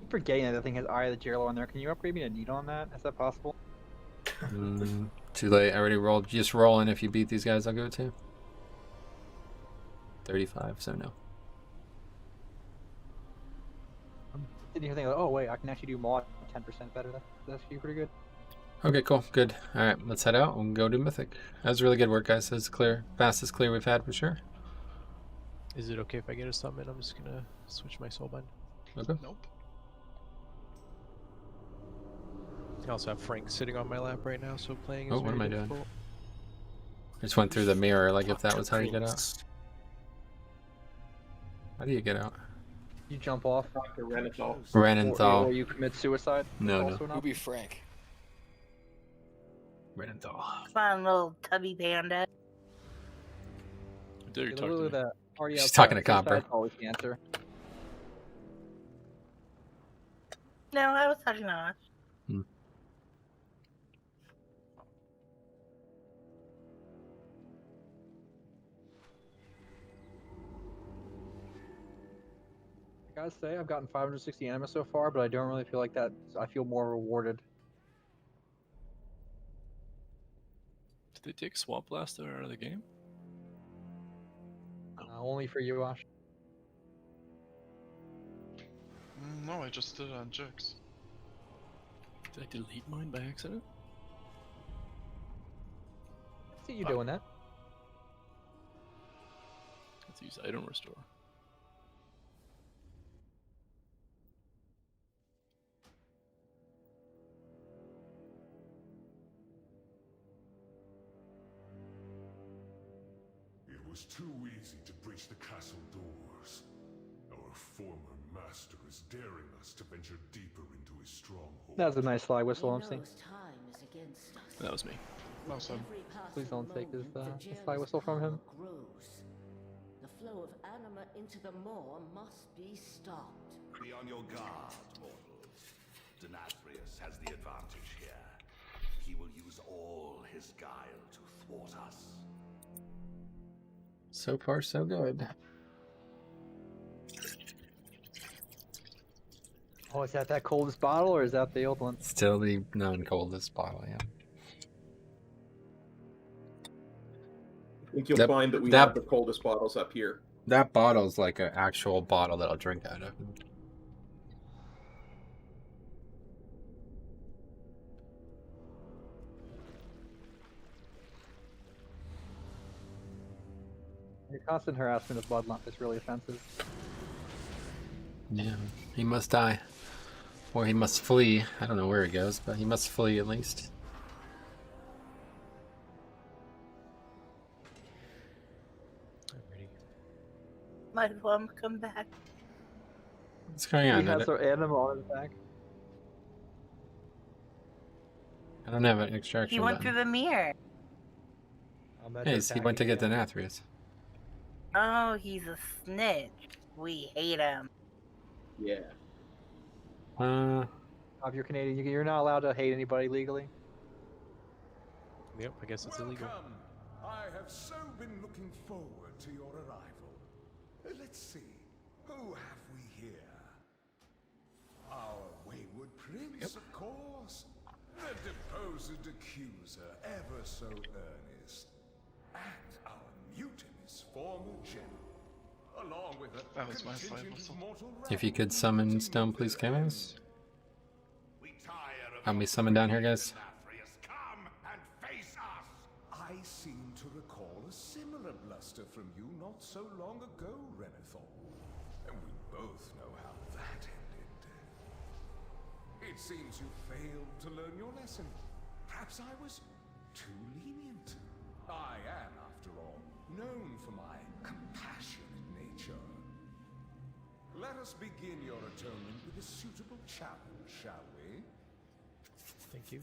I'm forgetting that thing has Eye of the Jailor on there. Can you upgrade me a needle on that? Is that possible? Too late. I already rolled. Just roll, and if you beat these guys, I'll go too. 35, so no. Didn't even think, oh wait, I can actually do mod 10% better. That's actually pretty good. Okay, cool. Good. All right, let's head out and go to Mythic. That was really good work, guys. That's clear. Fastest clear we've had for sure. Is it okay if I get a summon? I'm just gonna switch my soul bind. Okay. Nope. I also have Frank sitting on my lap right now, so playing is Oh, what am I very doing? difficult. I just went through the mirror, like if that was how you get out. How do you get out? You jump off. Dr. Renethal. Renethal. Or you commit suicide. No, Also no. an Who be Frank? Renethal. Come on, little tubby panda. I dare you talk literally to me. that party She's outside, talking to Copper. suicide's always the answer. No, I was talking to us. I gotta say, I've gotten 560 anima so far, but I don't really feel like that. I feel more rewarded. Did they take Swamp Blaster out of the game? Only for you, Ash. No, I just did it on Jix. Did I delete mine by accident? I see you doing that. Let's use item restore. It was too easy to breach the castle doors. Our former master is daring us to venture deeper into his stronghold. That was a nice slide whistle, I'm seeing. That was me. No, son. Please don't take his slide whistle from him. Grows. The flow of anima into the maw must be stopped. Be on your guard, mortals. Nathria has the advantage here. He will use all his guile to thwart us. So far, so good. Oh, is that coldest bottle, or is that the old one? Still the non-coldest bottle, yeah. I think you'll find that we have the coldest bottles up here. That bottle's like an actual bottle that I'll drink out of. Your constant harassment of Bloodlump is really offensive. Yeah, he must die. Or he must flee. I don't know where he goes, but he must flee at least. My mom come back. What's going on? He has our anima on his back. I don't have an extraction He went button. through the mirror. Hey, he went to get the Nathrias. Oh, he's a snitch. We hate him. Yeah. If you're Canadian, you're not allowed to hate anybody legally. Yep, I guess it's illegal. Welcome. I have so been looking forward to your arrival. Let's see, who have we here? Our wayward prince, of course. The deposed accuser, ever so earnest. And our mutinous former general. along with a That was my contingent fight, of mortal If you could summon stone, please, Camus. We tire of Help me your summon down here, guys. Nathrias. Come and face us! I seem to recall a similar bluster from you not so long ago, Renethor. And we both know how that ended. It seems you failed to learn your lesson. Perhaps I was too lenient. I am, after all, known for my compassionate nature. Let us begin your atonement with a suitable challenge, shall we? Thank you.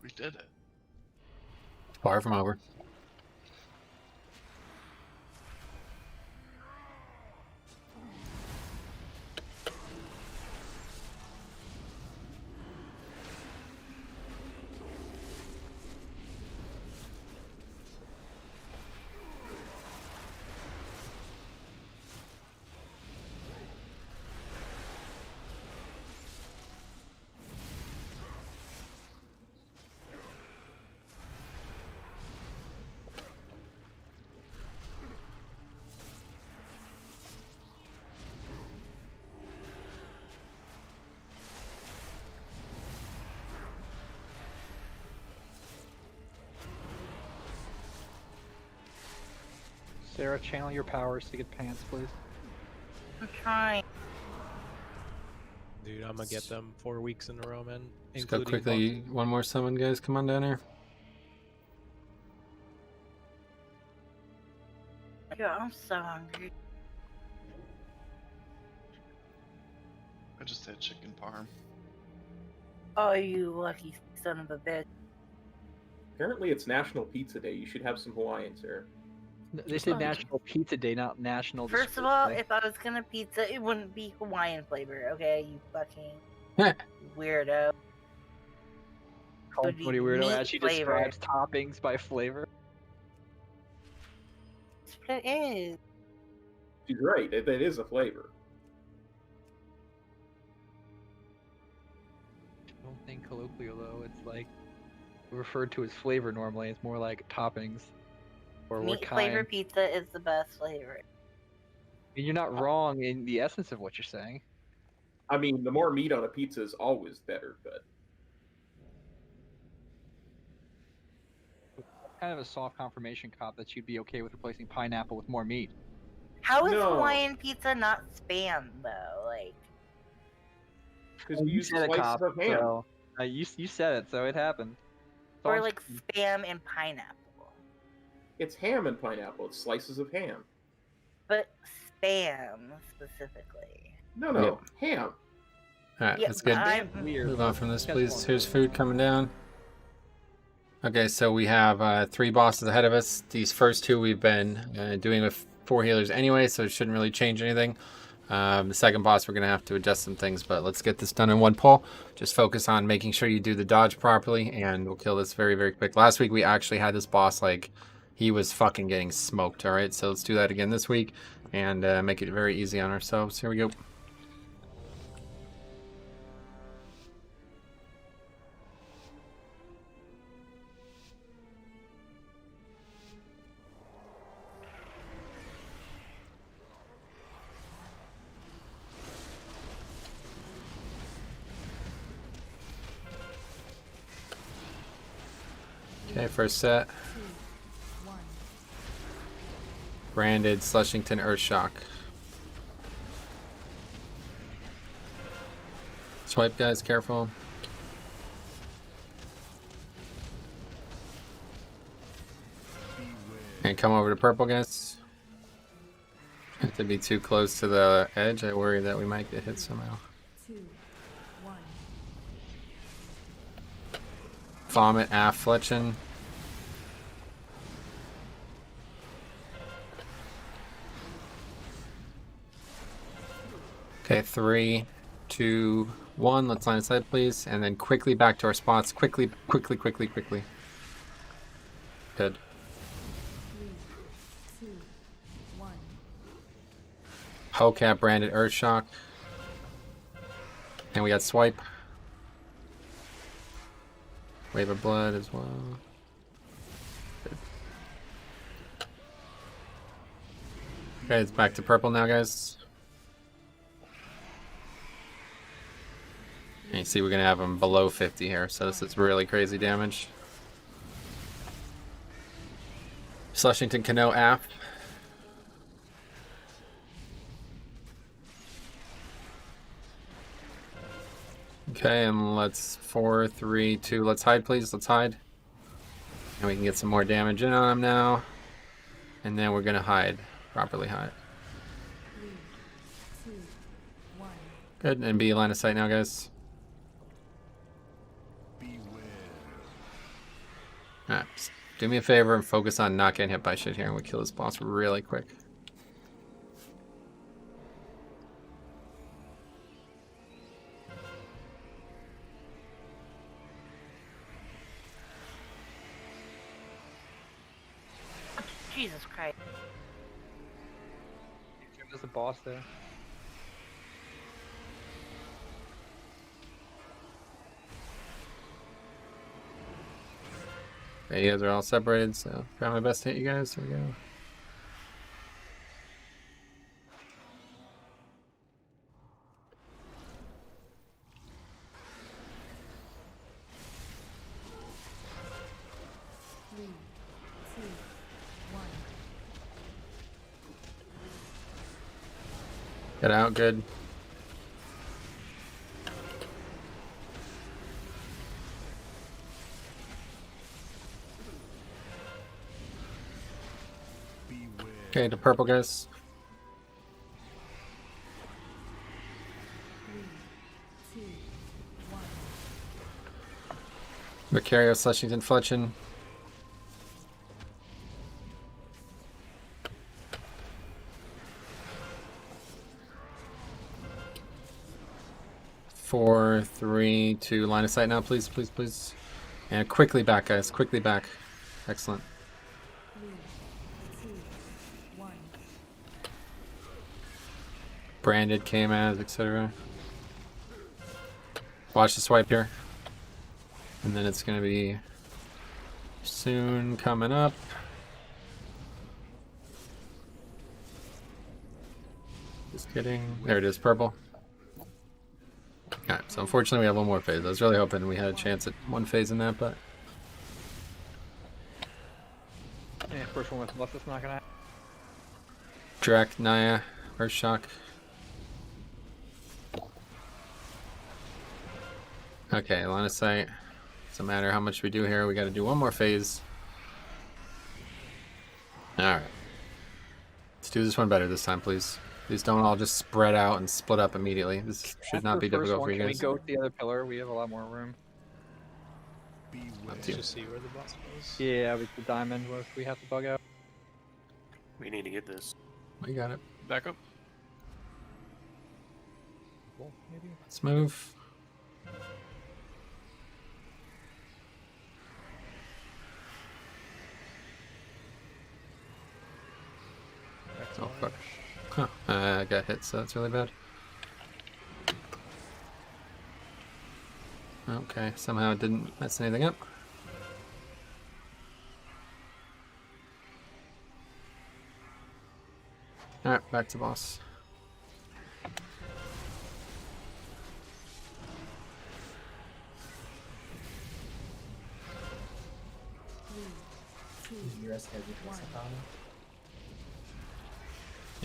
We did it. Far from over. Sarah, channel your powers to get pants, please. I'm trying. Dude, I'm gonna get them 4 weeks in a row, man. Just go including quickly. One more summon, guys. Come on down here. Yeah, I'm so hungry. I just had chicken parm. Oh, you lucky son of a bitch. Apparently, it's National Pizza Day. You should have some Hawaiian, sir. They said National Pizza Day, not National. First of all, if I was gonna pizza, it wouldn't be Hawaiian flavor, okay? You fucking weirdo. Call Would be somebody weirdo meat as she flavor. describes toppings by flavor. That's what it is. She's right. It is a flavor. I don't think colloquial though. It's like referred to as flavor normally. It's more like toppings. Or what Meat kind. flavor pizza is the best flavor. And you're not wrong in the essence of what you're saying. I mean, the more meat on a pizza is always better, but Kind of a soft confirmation cop that you'd be okay with replacing pineapple with more meat. How is No. Hawaiian pizza not spam though? Like, because you use said it, slices cop. of ham. So, you said it, so it happened. or like spam and pineapple. It's ham and pineapple. It's slices of ham. But spam specifically. No, ham. Alright, Yeah, let's get I'm- move on from this, please. Here's food coming down. Okay, so we have 3 bosses ahead of us. These first 2 we've been doing with 4 healers anyway, so it shouldn't really change anything. The second boss, we're going to have to adjust some things, but let's get this done in one pull. Just focus on making sure you do the dodge properly, and we'll kill this very, very quick. Last week, we actually had this boss, like, he was fucking getting smoked, alright? So let's do that again this week, and make it very easy on ourselves. Here we go. Okay, first set. Branded, Slushington, Earthshock. Swipe, guys, careful. And come over to purple, guys. Have to be too close to the edge. I worry that we might get hit somehow. 2, 1. Vomit, Fletchin. Okay, 3, 2, 1. Let's line of sight, please. And then quickly back to our spots. Quickly. Good. 3, 2, 1. Hellcat, Branded, Earthshock. And we got Swipe. Wave of Blood as well. Good. Okay, it's back to purple now, guys. And you see we're going to have them below 50 here, so this is really crazy damage. Slushington, Cano, App. Okay, and let's 4, 3, 2. Let's hide, please. Let's hide. And we can get some more damage in on him now. And then we're going to hide. Properly hide. 3, 2, 1. Good, and be line of sight now, guys. Alright, do me a favor and focus on not getting hit by shit here, and we kill this boss really quick. Jesus Christ. There's a boss there. Okay, you guys are all separated, so try my best to hit you guys. Here we go. Three, 2, 1. Get out, good. Okay, to purple, guys. 3, 2, 1. Mercurio, Slushington, Fletchin. Four, 3, 2. Line of sight now, please, please, please. And quickly back, guys. Quickly back. Excellent. 3, 2, 1. Branded, KMAS, etc. Watch the swipe here. And then it's going to be soon coming up. Just kidding. There it is, purple. Alright, so unfortunately we have one more phase. I was really hoping we had a chance at one phase in that, but... Yeah, first one with plus it's not gonna happen. Drac, Naya, Earthshock. Okay, line of sight. Doesn't matter how much we do here, we gotta do one more phase. Alright. Let's do this one better this time, please. Please don't all just spread out and split up immediately. This should not be difficult for you Can guys. we go to the other pillar? We have a lot more room. Up to you. Just see where the boss was. Yeah, with the diamond, if we have to bug out. We need to get this. We got it. Back up. Cool, maybe. Let's move. Oh fuck. Huh. I got hit, so that's really bad. Okay, somehow it didn't mess anything up. Alright, back to boss.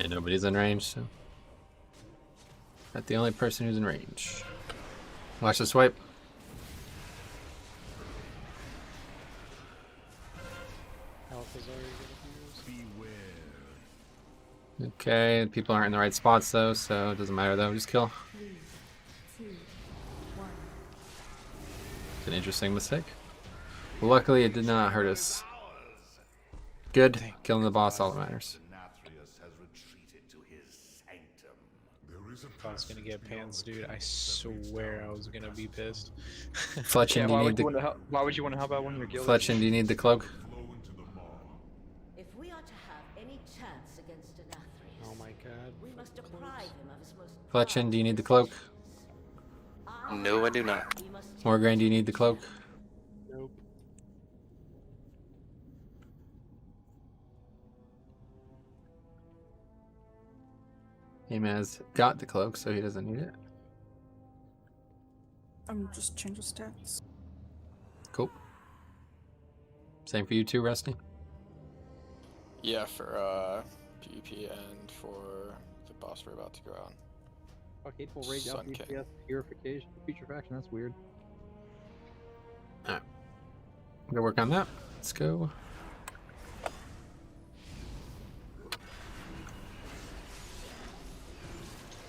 Yeah, nobody's in range, so. Not the only person who's in range. Watch the swipe. Okay, people aren't in the right spots though, so it doesn't matter though. Just kill. 3, 2, 1. It's an interesting mistake. Luckily, it did not hurt us. Good. Killing the boss, all that matters. If I was gonna get pants, dude, I swear I was gonna be pissed. Fletchin, do you need the... Why would you want to help out one of your guilds? Fletchin, do you need the cloak? If we are to have any chance against Nathria, Oh my god. we must deprive him of his most Fletchin, do you need the cloak? No, I do not. Morgan, do you need the cloak? Nope. Himaz got the cloak, so he doesn't need it. I'm just changing stats. Cool. Same for you too, Rusty? Yeah, for PvP and for the boss we're about to go on. Fuck, hateful rage out Sun King. DPS purification, putrefaction. That's weird. Alright. Go work on that. Let's go.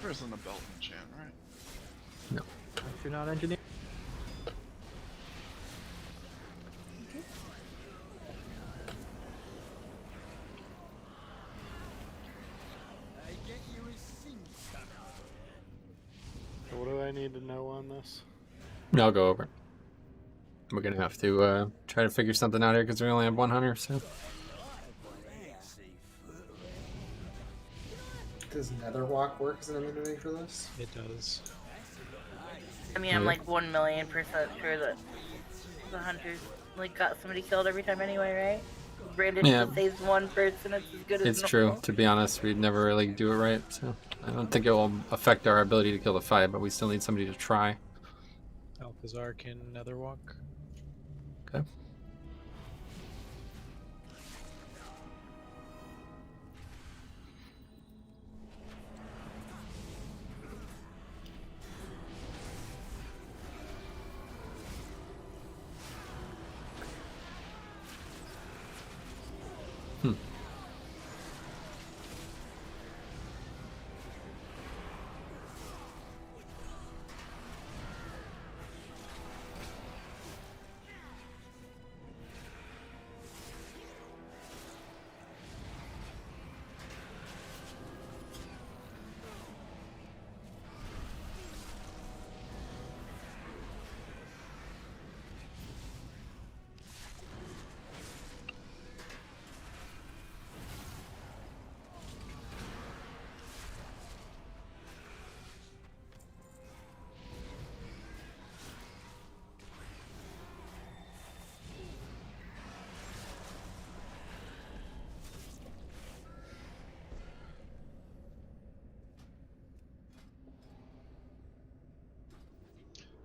There isn't a belt enchant, right? No. If you're not engineer. So what do I need to know on this? I'll go over. We're gonna have to try to figure something out here because we only have one hunter, so. Does Netherwalk work as an immunity for this? It does. I mean, I'm like 1,000,000% sure that the hunters like got somebody killed every time anyway, right? Brandon just saves one person, it's as good as It's true. normal. To be honest, we'd never really do it right, so I don't think it will affect our ability to kill the fight, but we still need somebody to try. Alcazar can Netherwalk. Okay.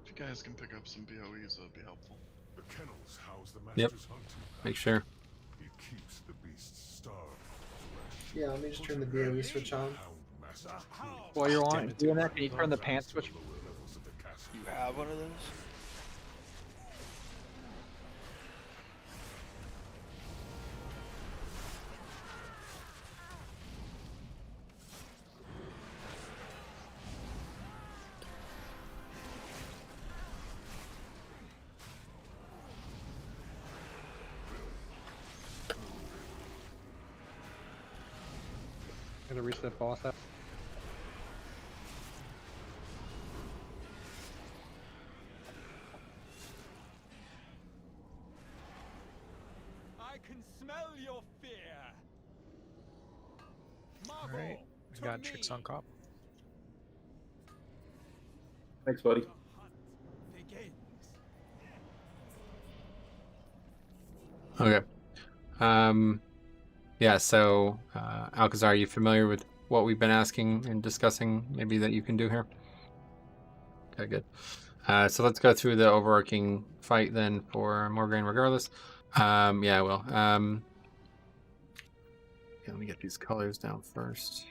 If you guys can pick up some BOEs, that'd be helpful. The kennels house the Yep. master's hunting. Make sure. It keeps the beasts starved. Yeah, let me just turn the BOE switch on. While you're on doing that, can you turn the pants switch? You have one of those? Gotta reach that boss out. I can smell your fear. Alright, we got tricks on cop. Thanks, buddy. Okay. Yeah, so, Alcazar, are you familiar with what we've been asking and discussing maybe that you can do here? Okay, good. So let's go through the overarching fight then for Morgraine regardless. Yeah, I will. Yeah, let me get these colors down first.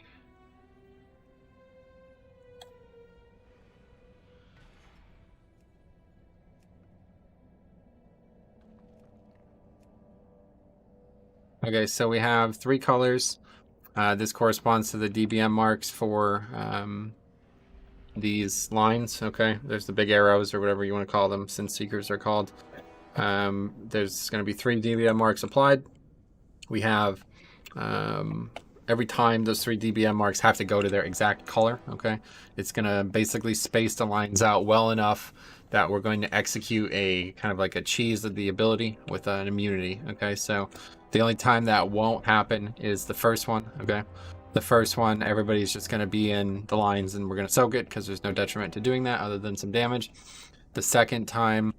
Okay, so we have 3 colors. This corresponds to the DBM marks for these lines. Okay, there's the big arrows or whatever you want to call them, since seekers are called. There's going to be 3 DBM marks applied. We have every time those 3 DBM marks have to go to their exact color. Okay, it's going to basically space the lines out well enough that we're going to execute a kind of like a cheese of the ability with an immunity. Okay, so the only time that won't happen is the first one. Okay, the first one, everybody's just going to be in the lines and we're going to soak it because there's no detriment to doing that other than some damage. The second time,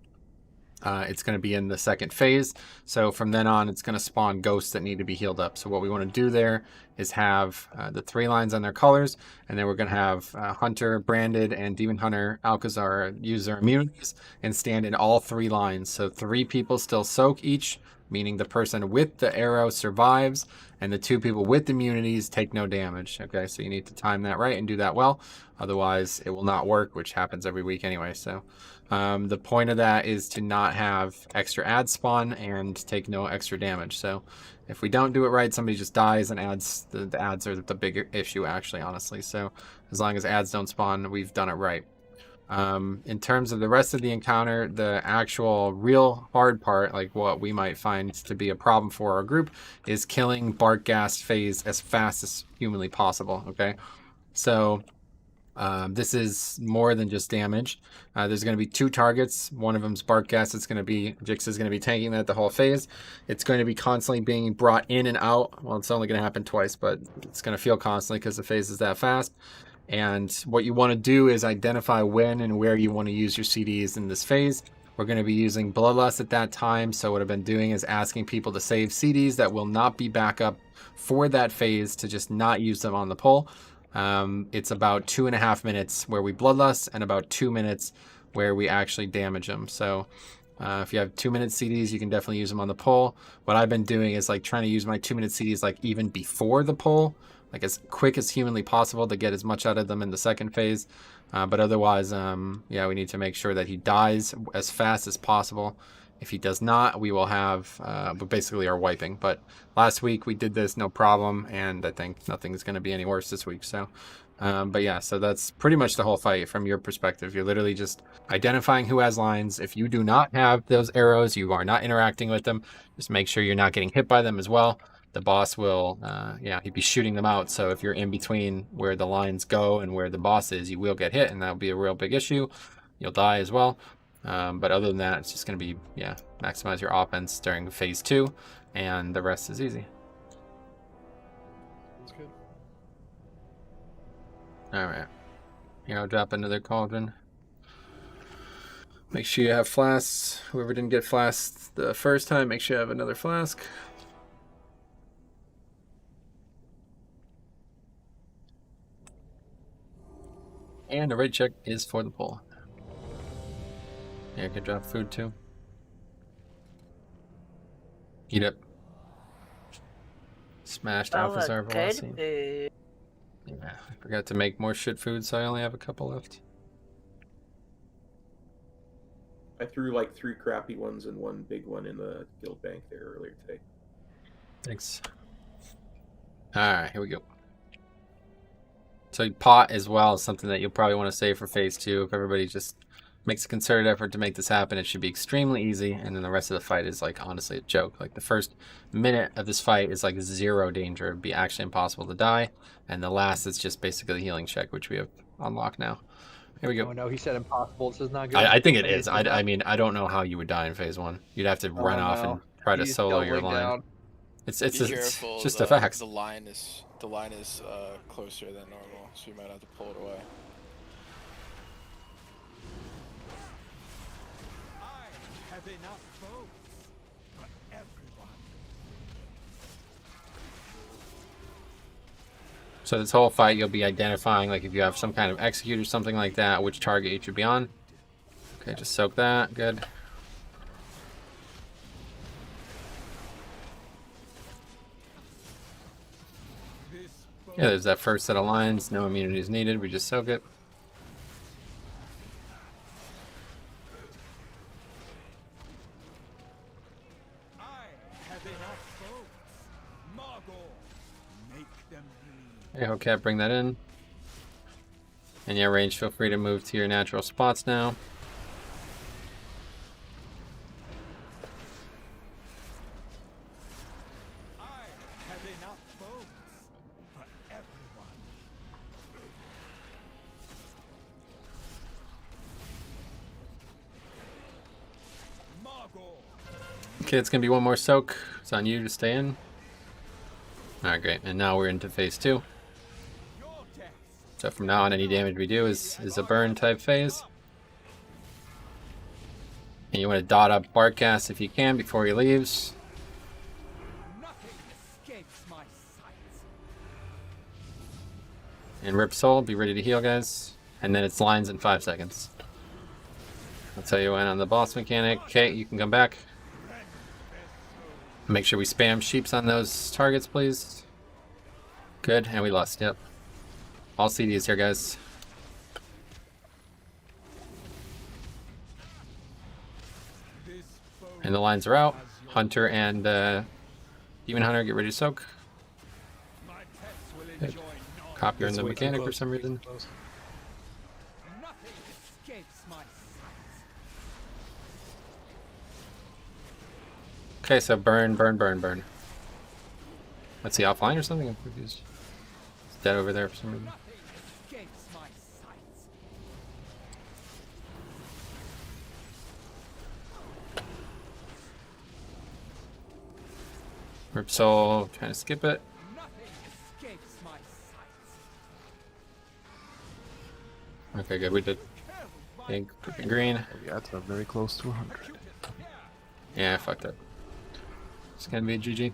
it's going to be in the second phase. So from then on, it's going to spawn ghosts that need to be healed up. So what we want to do there is have the 3 lines on their colors, and then we're going to have Hunter, Branded, and Demon Hunter Alcazar use their immunities and stand in all 3 lines. So 3 people still soak each, meaning the person with the arrow survives, and the 2 people with immunities take no damage. Okay, so you need to time that right and do that well. Otherwise, it will not work, which happens every week anyway. So the point of that is to not have extra ads spawn and take no extra damage. So if we don't do it right, somebody just dies, and the ads are the bigger issue, actually, honestly. So as long as ads don't spawn, we've done it right. In terms of the rest of the encounter, the actual real hard part, like what we might find to be a problem for our group, is killing Bark Ghast phase as fast as humanly possible. Okay, so this is more than just damage. There's going to be 2 targets. One of them's Bark Ghast. It's going to be Jix is going to be tanking that the whole phase. It's going to be constantly being brought in and out. Well, it's only going to happen twice, but it's going to feel constantly because the phase is that fast. And what you want to do is identify when and where you want to use your CDs in this phase. We're going to be using Bloodlust at that time. So what I've been doing is asking people to save CDs that will not be backup for that phase, to just not use them on the pull. It's about 2.5 minutes where we Bloodlust and about 2 minutes where we actually damage them. So if you have 2-minute CDs, you can definitely use them on the pull. What I've been doing is like trying to use my 2-minute CDs like even before the pull, like as quick as humanly possible to get as much out of them in the second phase. But otherwise, yeah, we need to make sure that he dies as fast as possible. If he does not, we will have, but basically are wiping. But last week we did this no problem, and I think nothing's going to be any worse this week. So, but yeah, so that's pretty much the whole fight from your perspective. You're literally just identifying who has lines. If you do not have those arrows, you are not interacting with them. Just make sure you're not getting hit by them as well. The boss will, yeah, he'd be shooting them out. So if you're in between where the lines go and where the boss is, you will get hit, and that'll be a real big issue. You'll die as well. But other than that, it's just going to be, yeah, maximize your offense during phase 2, and the rest is easy. That's good. Alright. Here, I'll drop another cauldron. Make sure you have flasks. Whoever didn't get flasks the first time, make sure you have another flask. And the raid check is for the pull. Yeah, I could drop food too. Eat it. Smashed Alphazar Velocity. Yeah, I forgot to make more shit food, so I only have a couple left. I threw like 3 crappy ones and 1 big one in the guild bank there earlier today. Thanks. Alright, here we go. So pot as well is something that you'll probably want to save for phase 2. If everybody just makes a concerted effort to make this happen, it should be extremely easy, and then the rest of the fight is like honestly a joke. Like the first minute of this fight is like 0 danger. It'd be actually impossible to die, and the last is just basically the healing check, which we have unlocked now. Here we go. Oh no, he said impossible. This is not good. I think it is. I mean, I don't know how you would die in phase 1. You'd have to run off and try to solo your line. Down. It's just a fact. The line is closer than normal, so you might have to pull it away. I have enough food for everyone. So this whole fight, you'll be identifying, like if you have some kind of execute or something like that, which target you should be on. Okay, just soak that. Good. Yeah, there's that first set of lines. No immunities needed. We just soak it. Okay, Hellcat, bring that in. And yeah, range, feel free to move to your natural spots now. Okay, it's gonna be one more soak. It's on you to stay in. Alright, great. And now we're into phase 2. So from now on, any damage we do is a burn type phase. And you want to dot up Barkcast if you can before he leaves. And Rip Soul, be ready to heal, guys. And then it's lines in 5 seconds. I'll tell you when on the boss mechanic. Okay, you can come back. Make sure we spam sheeps on those targets, please. Good, and we lost, yep. All CDs here, guys. And the lines are out. Hunter and Demon Hunter, get ready to soak. Good. Cop, you're in the mechanic for some reason. Okay, so burn, burn, burn, burn. Let's see, offline or something? I'm confused. It's dead over there for some reason. Rip Soul, trying to skip it. Okay, good, we did. Pink, green. Yeah, it's very close to 100. Yeah, I fucked up. It's gonna be a GG.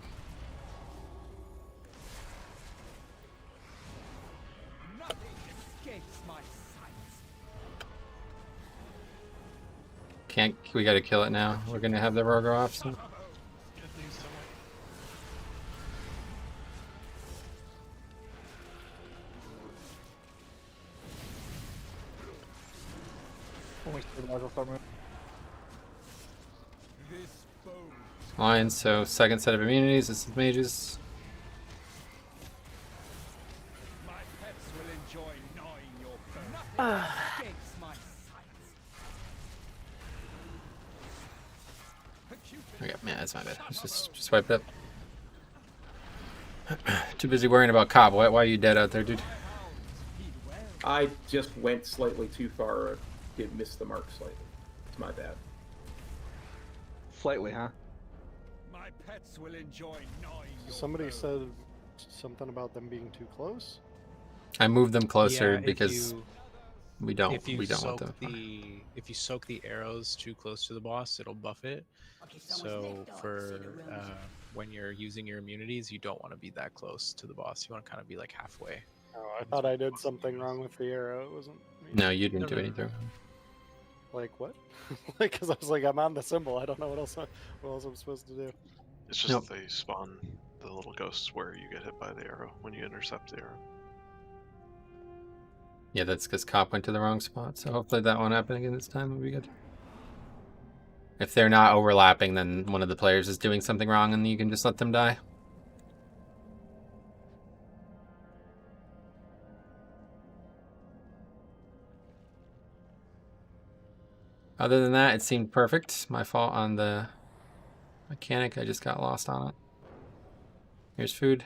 Can't, we gotta kill it now. We're gonna have the rogue off soon. Lions, so second set of immunities, this is mages. Okay, man, that's my bad. Let's just wiped up. Too busy worrying about Cobb. Why are you dead out there, dude? I just went slightly too far. Did miss the mark slightly. It's my bad. Slightly, huh? My pets will enjoy gnawing your Somebody bones. said something about them being too close. I moved them closer Yeah, because we don't want soak them. if you soak the arrows too close to the boss, it'll buff it. So for when you're using your immunities, you don't want to be that close to the boss. You want to kind of be like halfway. Oh, I thought I did something wrong with the arrow. It wasn't me. No, you didn't do anything. Like what? Like, because I was like, I'm on the symbol. I don't know what else I'm supposed to do. It's just that they spawn the little ghosts where you get hit by the arrow when you intercept the arrow. Yeah, that's because Cop went to the wrong spot. So hopefully that won't happen again this time. Will be good. If they're not overlapping, then one of the players is doing something wrong, and you can just let them die. Other than that, it seemed perfect. My fault on the mechanic. I just got lost on it. Here's food.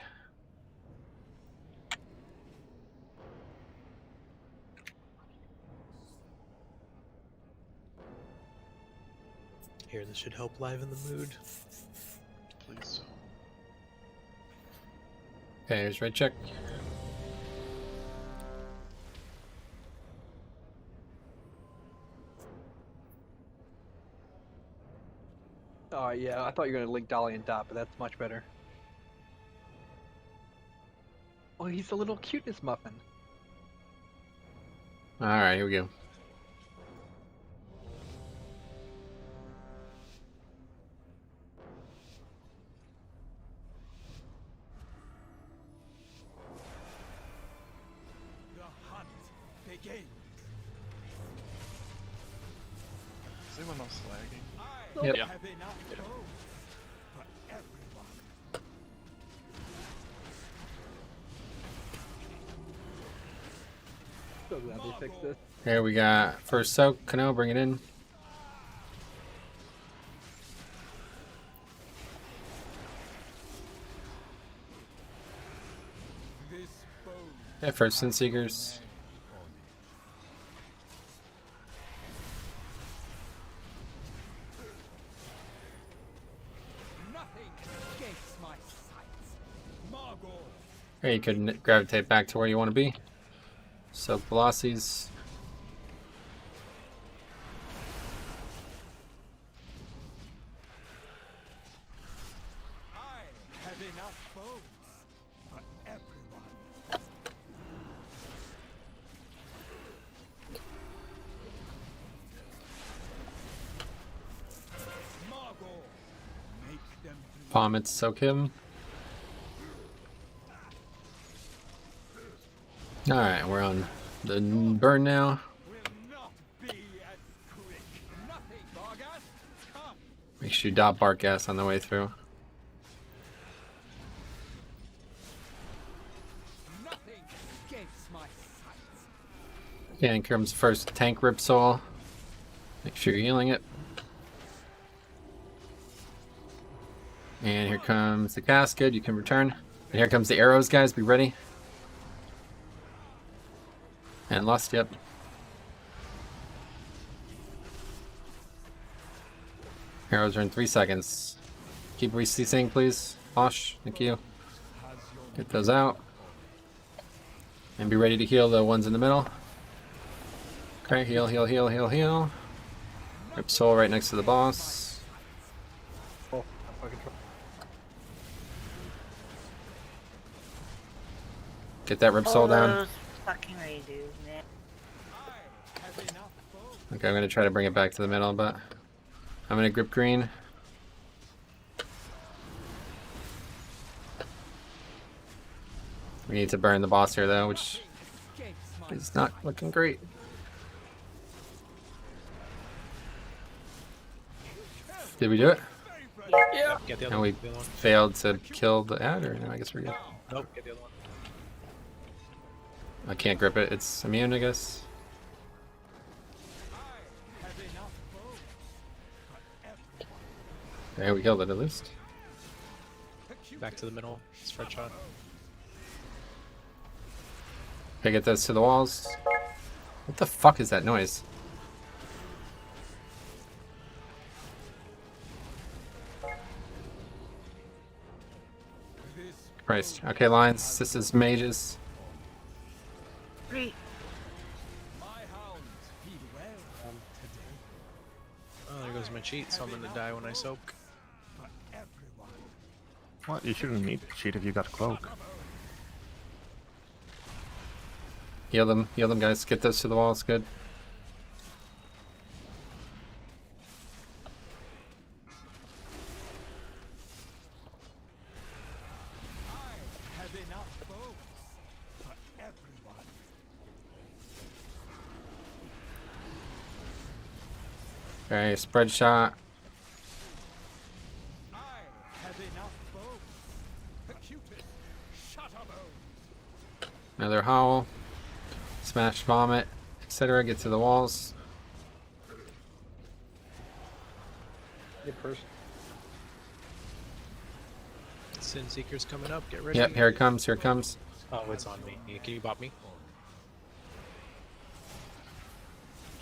Here, this should help liven the mood. Please. Okay, here's red check. Oh yeah, I thought you were gonna link Dolly and Dot, but that's much better. Oh, he's a little cuteness muffin. Alright, here we go. The hunt begins. Is anyone else lagging? Yep. I have enough food for everyone. So glad they fixed this. Here we got first soak. Kano, bring it in. Yeah, first Sin Seekers. Here you can gravitate back to where you want to be. So velocities. Vomit, soak him. Alright, we're on the burn now. Make sure you dot bark gas on the way through. Yeah, and comes first tank rip soul. Make sure you're healing it. And here comes the cast. Good, you can return. And here comes the arrows, guys. Be ready. And lust, yep. Arrows are in 3 seconds. Keep re-CCing, please. Osh, thank you. Get those out. And be ready to heal the ones in the middle. Okay, heal, heal, heal, heal, heal. Rip soul right next to the boss. Oh, Get that rip soul down. Those fucking redos, man. Okay, I'm gonna try to bring it back to the middle, but I'm gonna grip green. We need to burn the boss here though, which is not looking great. Did we do it? Yeah. Get the other And we one, the other one. failed to kill the ad, or no, I guess we're good. Nope, get the other one. I can't grip it, it's immune, I guess. Okay, we killed it at least. Back to the middle. Spread shot. Okay, get those to the walls. What the fuck is that noise? Christ. Okay, lines. This is mages. Three. Oh, there goes my cheat, so I'm gonna die when I soak. What? You shouldn't need to cheat if you got a cloak. Heal them, guys. Get those to the walls. Good. Okay, spread shot. Another howl. Smash, vomit, etc. Get to the walls. Get first. Sin Seeker's coming up. Get ready. Yep, here it comes. Here it comes. Oh, it's on me. Can you bop me?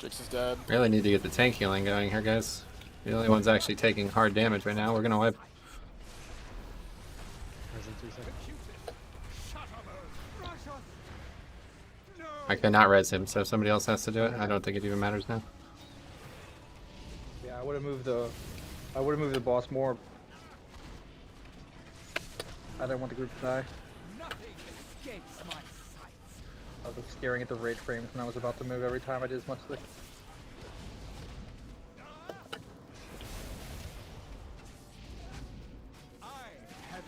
Jix is dead. Really need to get the tank healing going here, guys. The only one's actually taking hard damage right now. We're gonna wipe. I cannot res him, so somebody else has to do it. I don't think it even matters now. Yeah, I would have moved the boss more. I didn't want the group to die. I was staring at the rage frames when I was about to move every time I did as much as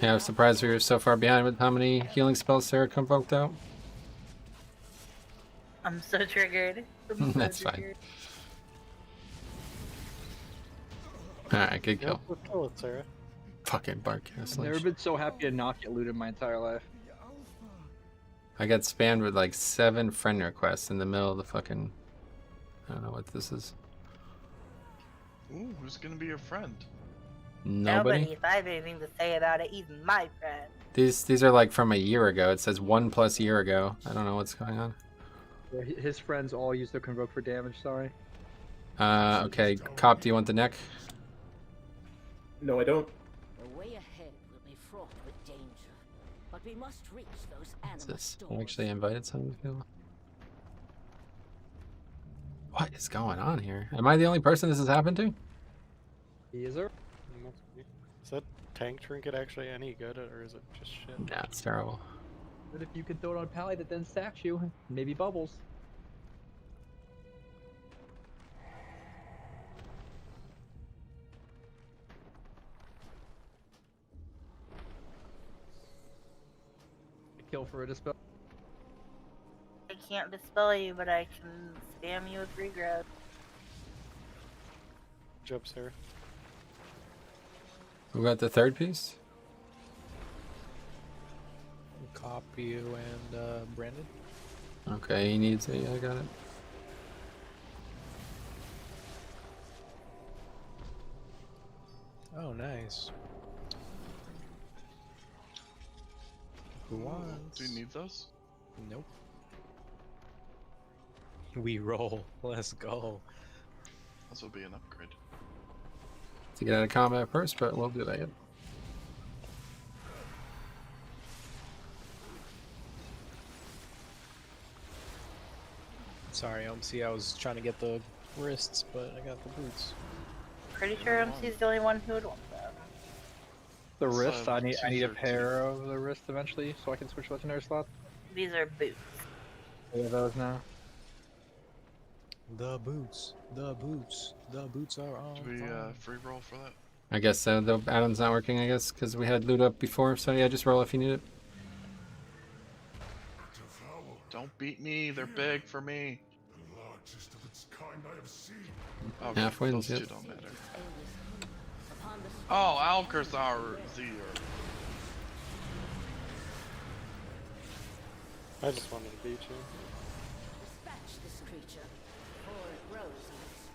Yeah, I was surprised we were so far behind with how many healing spells Sarah convoked out. I'm so triggered. I'm so That's triggered. fine. Alright, good kill. Yep, we'll kill it, Sarah. Fucking bark. I've never been so happy to not get looted in my entire life. I got spammed with like 7 friend requests in the middle of the fucking... I don't know what this is. Ooh, who's gonna be your friend? Nobody? If I have anything to say about it, even my friend. These are like from a year ago. It says 1+ year ago. I don't know what's going on. Yeah, his friends all use their convoke for damage, sorry. Okay, Cop, do you want the neck? No, I don't. The way ahead will be fraught with danger, but we must reach those What's anima this? I stores. actually invited some people. What is going on here? Am I the only person this has happened to? Is there? Is that tank trinket actually any good, or is it just shit? Nah, it's terrible. But if you could throw it on Pally that then stacks you, maybe bubbles. A kill for a dispel. I can't dispel you, but I can spam you with regrowth. Job, sir. Who got the third piece? Cop, you, and Brandon. Okay, he needs it. Yeah, I got it. Oh, nice. Who wants? Do you need those? Nope. We roll. Let's go. This will be an upgrade. To get out of combat first, but we'll do that. Sorry, OMC, I was trying to get the wrists, but I got the boots. Pretty sure MC's the only one who would want them. The wrist, I need a pair of the wrist eventually, so I can switch legendary slots. These are boots. I have those now. The boots. The boots. The boots are on. Do we free roll for that? I guess so. The add-on's not working, I guess, because we had loot up before. So yeah, just roll if you need it. Don't beat me. They're big for me. The largest of its kind I have seen. Okay, Half wins, those yep. two don't matter. Oh, Alcazar Zir. I just wanted to beat you. Dispatch this creature, for it grows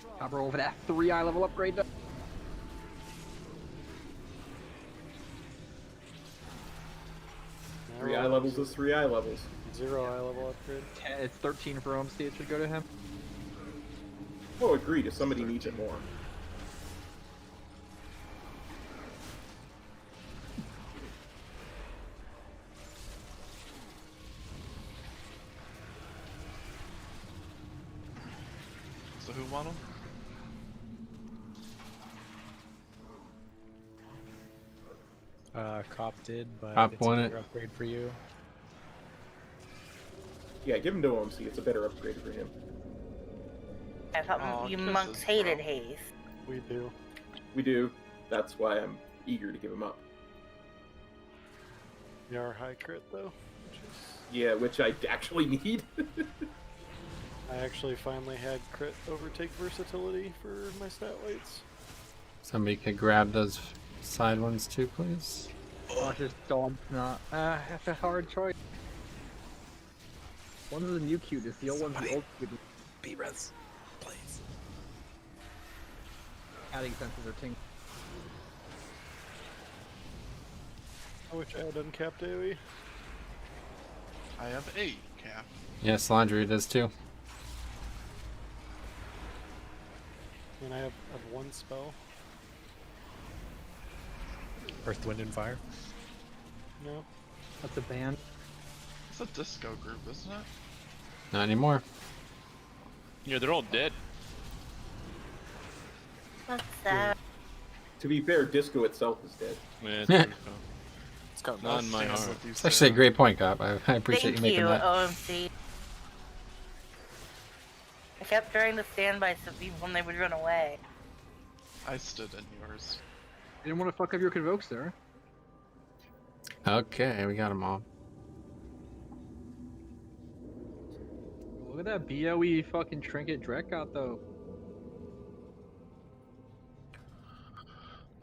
and I'll roll over that 3 eye level upgrade. 3 eye levels is 3 eye levels. 0 eye level upgrade. It's 13 for OMC, it should go to him. Oh, agreed, if somebody needs it more. So who won them? Cop did, but Cop it's a won better it. upgrade for you. Yeah, give him to OMC, it's a better upgrade for him. I thought you monks hated haste. We do. We do. That's why I'm eager to give him up. You are high crit though. Yeah, which I actually need. I actually finally had crit overtake versatility for my stat weights. Somebody could grab those side ones too, please. Oh, just don't. Not. That's a hard choice. One's the new cuteness, the old one's the old cuteness. B-res, please. Adding senses are ting. I wish I had uncapped AoE. I have 8 cap. Yes, Laundry does too. And I have one spell. Earth, Wind, and Fire. No. That's a band. It's a disco group, isn't it? Not anymore. Yeah, they're all dead. That's sad. To be fair, disco itself is dead. Yeah, it's got not in my heart. It's actually a great point, Cop. I appreciate Thank you making you, that. OMC. I kept trying to stand by some people when they would run away. I stood in yours. You didn't want to fuck up your convokes there. Okay, we got them all. Look at that BOE fucking trinket Drek got though.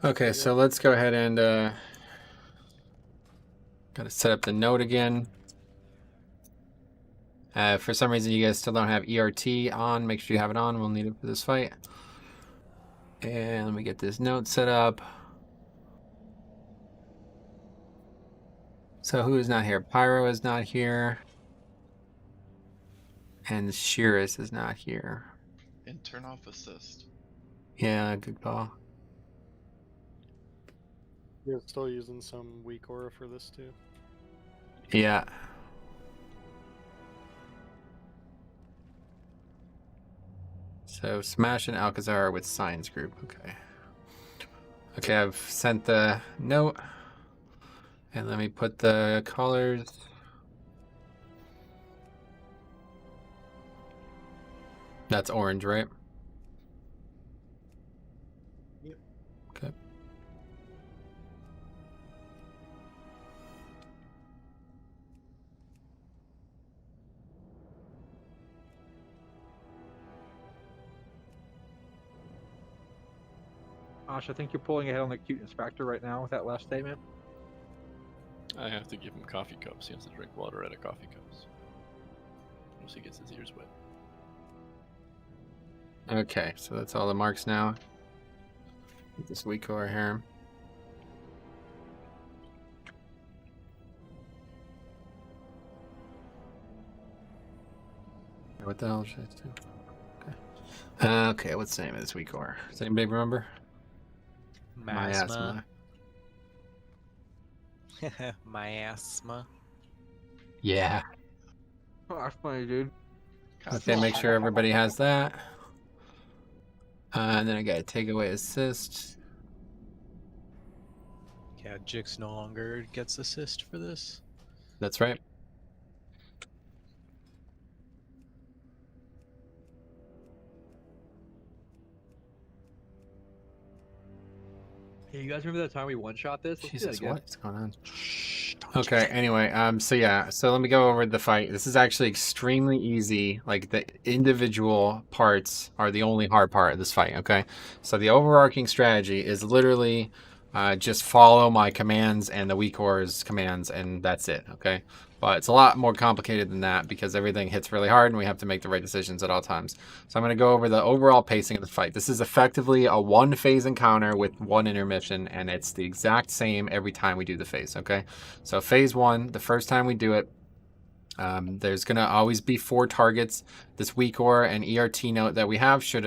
Okay, so let's go ahead and gotta set up the node again. For some reason, you guys still don't have ERT on. Make sure you have it on. We'll need it for this fight. And let me get this note set up. So who is not here? Pyro is not here. And Shiris is not here. And turn off assist. Yeah, good call. You're still using some weak aura for this too. Yeah. So Smash and Alcazar with Science Group. Okay. Okay, I've sent the note. And let me put the colors. That's orange, right? Yep. Okay. Ash, I think you're pulling ahead on the cuteness factor right now with that last statement. I have to give him coffee cups. He has to drink water out of coffee cups. Once he gets his ears wet. Okay, so that's all the marks now. Get this weak core here. What the hell should I do? Okay. Okay, what's the name of this weak core? Does anybody remember? Miasma. Miasma. Yeah. Oh, that's funny, dude. Okay, make sure everybody has that. And then I gotta take away assist. Yeah, Jix no longer gets assist for this. That's right. Hey, you guys remember that time we one-shot this? Let's do that Jesus, again. what is going on? Okay, anyway, so yeah, so let me go over the fight. This is actually extremely easy. Like, the individual parts are the only hard part of this fight, okay? So the overarching strategy is literally just follow my commands and the weak core's commands, and that's it, okay? But it's a lot more complicated than that because everything hits really hard and we have to make the right decisions at all times. So I'm going to go over the overall pacing of the fight. This is effectively a one-phase encounter with one intermission, and it's the exact same every time we do the phase, okay? So phase one, the first time we do it, there's going to always be 4 targets. This weak core and ERT note that we have should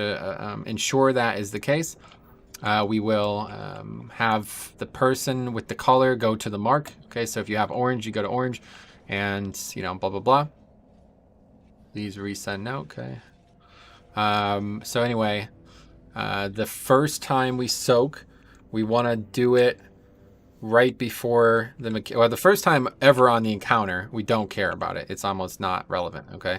ensure that is the case. We will have the person with the color go to the mark. Okay, so if you have orange, you go to orange, and you know, blah blah blah. Please resend note. Okay. So anyway, the first time we soak, we want to do it right before the first time ever on the encounter. We don't care about it. It's almost not relevant. Okay.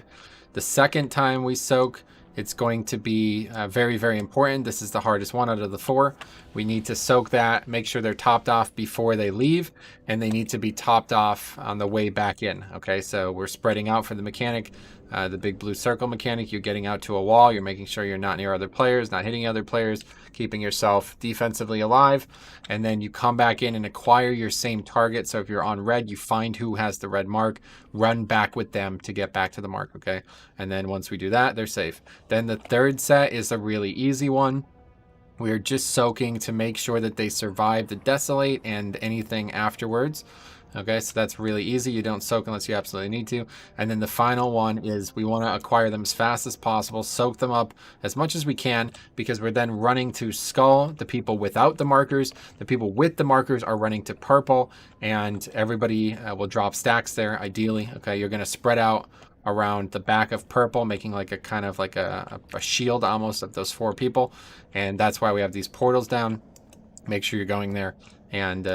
The second time we soak, it's going to be very, very important. This is the hardest one out of the 4. We need to soak that, make sure they're topped off before they leave, and they need to be topped off on the way back in. Okay, so we're spreading out for the mechanic, the big blue circle mechanic. You're getting out to a wall. You're making sure you're not near other players, not hitting other players, keeping yourself defensively alive, and then you come back in and acquire your same target. So if you're on red, you find who has the red mark, run back with them to get back to the mark, okay? And then once we do that, they're safe. Then the third set is a really easy one. We're just soaking to make sure that they survive the desolate and anything afterwards. Okay, so that's really easy. You don't soak unless you absolutely need to. And then the final one is we want to acquire them as fast as possible, soak them up as much as we can, because we're then running to skull the people without the markers. The people with the markers are running to purple, and everybody will drop stacks there, ideally. Okay, you're going to spread out around the back of purple, making like a kind of like a shield almost of those 4 people. And that's why we have these portals down. Make sure you're going there. And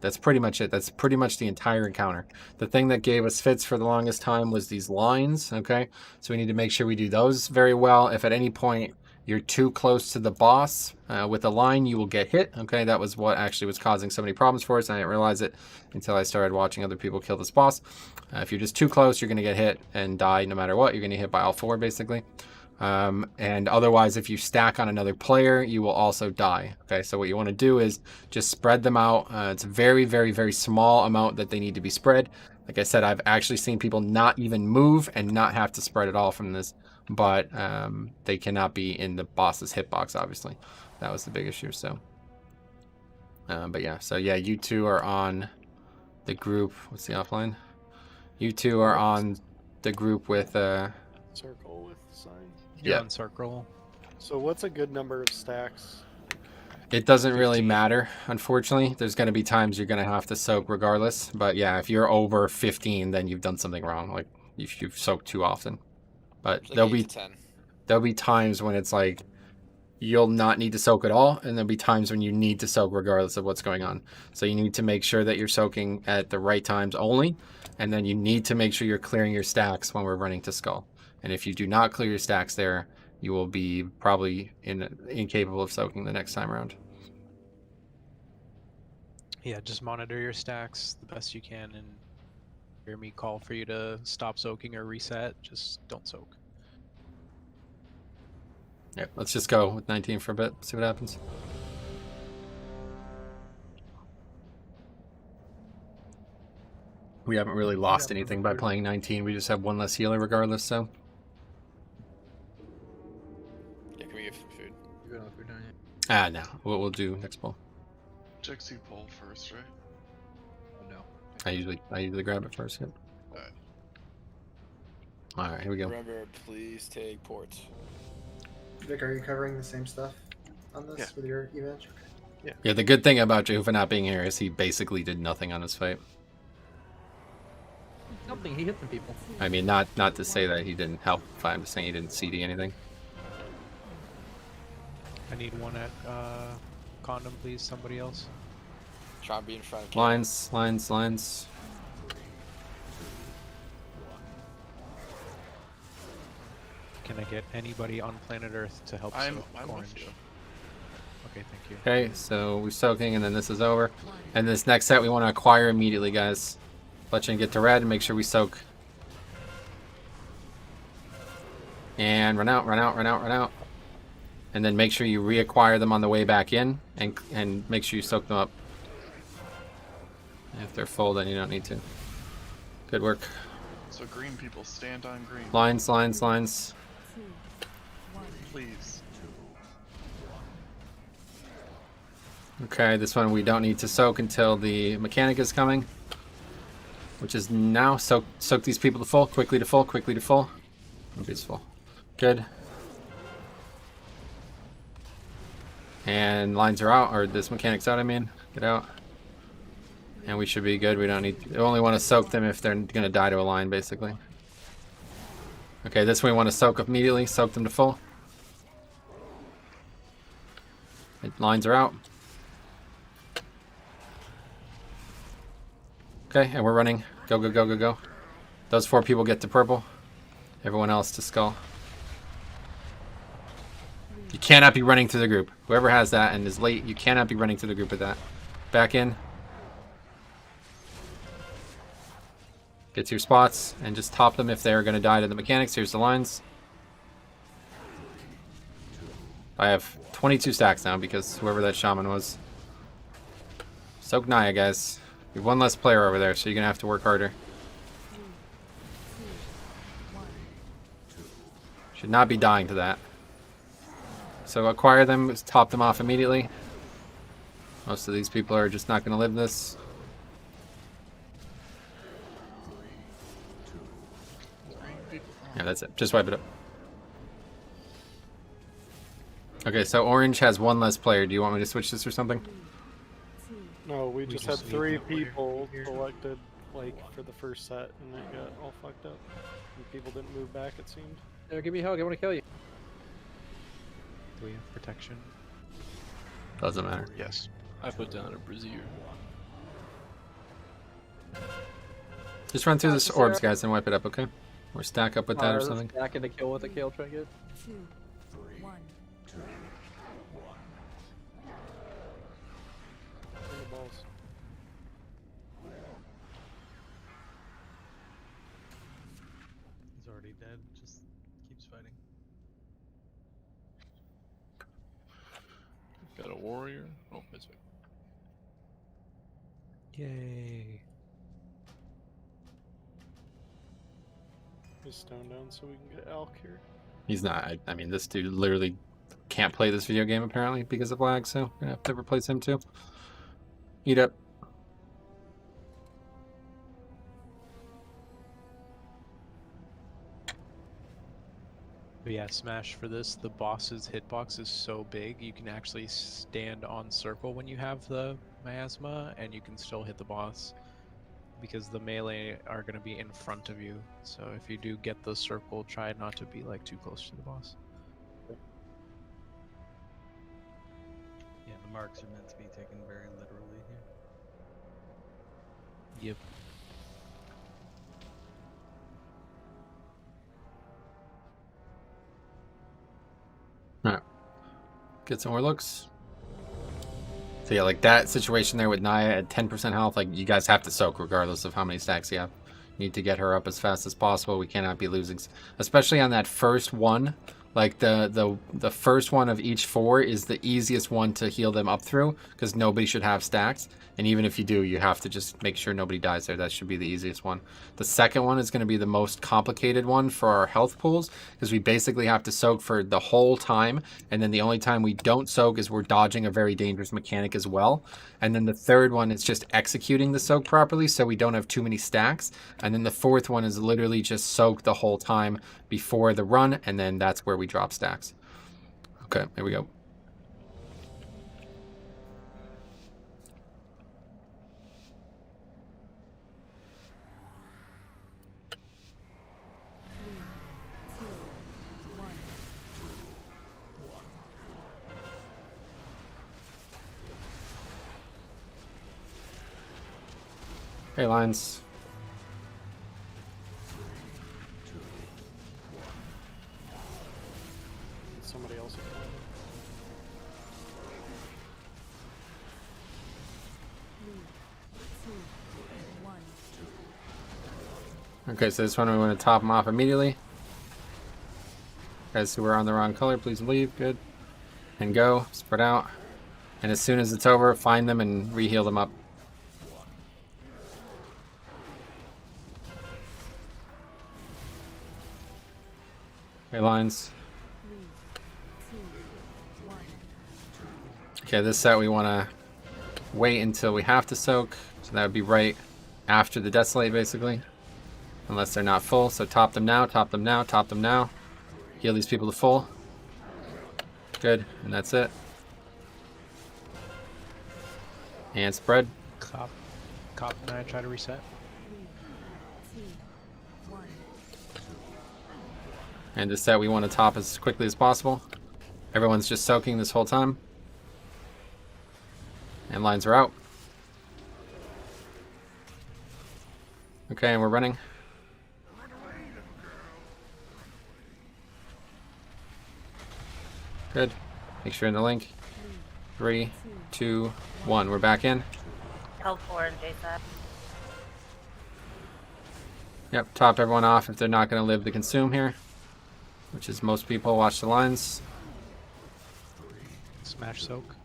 that's pretty much it. That's pretty much the entire encounter. The thing that gave us fits for the longest time was these lines, okay? So we need to make sure we do those very well. If at any point you're too close to the boss with a line, you will get hit, okay? That was what actually was causing so many problems for us. I didn't realize it until I started watching other people kill this boss. If you're just too close, you're going to get hit and die no matter what. You're going to get hit by all 4, basically. And otherwise, if you stack on another player, you will also die. Okay, so what you want to do is just spread them out. It's a very, very, very small amount that they need to be spread. Like I said, I've actually seen people not even move and not have to spread at all from this, but they cannot be in the boss's hitbox, obviously. That was the big issue, so. But yeah, so yeah, you two are on the group. What's the offline? You two are on the group with... Circle with sign. You're Yeah. on circle. So what's a good number of stacks? It doesn't really matter, unfortunately. There's going to be times you're going to have to soak regardless. But yeah, if you're over 15, then you've done something wrong. Like, you've soaked too often. But Like there'll 8 be to 10. there'll be times when it's like, you'll not need to soak at all. And there'll be times when you need to soak regardless of what's going on. So you need to make sure that you're soaking at the right times only. And then you need to make sure you're clearing your stacks when we're running to Skull. And if you do not clear your stacks there, you will be probably incapable of soaking the next time around. Yeah, just monitor your stacks the best you can, and hear me call for you to stop soaking or reset. Just don't soak. Yep, let's just go with 19 for a bit, see what happens. We haven't really lost anything by playing 19. We just have one less healer regardless, so. Yeah, can we get food? You got food down yet? Ah, no. We'll do next pull. Jixie pull first, right? Oh, no. I usually grab it first. Yep. Alright. Alright, here we go. Remember, please take ports. Vic, are you covering the same stuff on this with your event? Yeah. Yeah, the good thing about Jehufa not being here is he basically did nothing on his fight. Something, he hit some people. I mean, not to say that he didn't help, but I'm just saying he didn't CD anything. I need one at condom, please. Somebody else. Try and be in front of Lines. Can I get anybody on planet Earth to help I'm soak with orange? you. Okay, thank you. Okay, so we're soaking and then this is over. And this next set we want to acquire immediately, guys. Let you get to red and make sure we soak. And run out. And then make sure you reacquire them on the way back in and make sure you soak them up. If they're full, then you don't need to. Good work. So green people, stand on green. Lines. Please. Okay, this one we don't need to soak until the mechanic is coming. Which is now. Soak these people to full. Quickly to full. Okay, it's full. Good. And lines are out, or this mechanic's out, I mean. Get out. And we should be good. We don't need... We only want to soak them if they're going to die to a line, basically. Okay, this one we want to soak immediately. Soak them to full. Lines are out. Okay, and we're running. Go. Those 4 people get to purple. Everyone else to skull. You cannot be running through the group. Whoever has that and is late, you cannot be running through the group with that. Back in. Get to your spots and just top them if they're going to die to the mechanics. Here's the lines. I have 22 stacks now because whoever that shaman was. Soak Naya, guys. We have one less player over there, so you're going to have to work harder. Should not be dying to that. So acquire them, top them off immediately. Most of these people are just not going to live this. Yeah, that's it. Just wipe it up. Okay, so orange has one less player. Do you want me to switch this or something? No, we just had just 3 need people selected, like, for the first set, and it got all fucked up. And people didn't move back, it seemed. Yeah, give me a hug. I want to kill you. Do we have protection? Doesn't matter. Yes. I put down a brazier. Just run through the orbs, guys, and wipe it up, okay? Or stack up with that or something. Stack in the kill with a kill trinket. 2, 1. The balls. He's already dead. Just keeps fighting. that a warrior? Oh, it's me. Yay. Just stone down so we can get Elk here. He's not. I mean, this dude literally can't play this video game apparently because of lag, so we're gonna have to replace him too. Eat up. But yeah, Smash for this, the boss's hitbox is so big, you can actually stand on circle when you have the miasma, and you can still hit the boss, because the melee are going to be in front of you. So if you do get the circle, try not to be like too close to the boss. Yeah, the marks are meant to be taken very literally here. Yep. Alright. Get some more looks. So yeah, like that situation there with Naya at 10% health, like you guys have to soak regardless of how many stacks you have. You need to get her up as fast as possible. We cannot be losing. Especially on that first one. Like the first one of each 4 is the easiest one to heal them up through, because nobody should have stacks. And even if you do, you have to just make sure nobody dies there. That should be the easiest one. The second one is going to be the most complicated one for our health pools, because we basically have to soak for the whole time. And then the only time we don't soak is we're dodging a very dangerous mechanic as well. And then the third one is just executing the soak properly so we don't have too many stacks. And then the fourth one is literally just soak the whole time before the run, and then that's where we drop stacks. Okay, here we go. Hey, lines. Somebody else. Okay, so this one we want to top them off immediately. Guys who are on the wrong color, please leave. Good. And go. Spread out. And as soon as it's over, find them and re-heal them up. Okay, lines. Okay, this set we want to wait until we have to soak. So that would be right after the Desolate, basically. Unless they're not full. So top them now, top them now, top them now. Heal these people to full. Good, and that's it. And spread. Cop and I try to reset. And this set we want to top as quickly as possible. Everyone's just soaking this whole time. And lines are out. Okay, and we're running. Good. Make sure you're in the link. 3, 2, 1. We're back in. L4 and JSAT. Yep, top everyone off if they're not going to live to consume here. Which is most people. Watch the lines. Smash soak.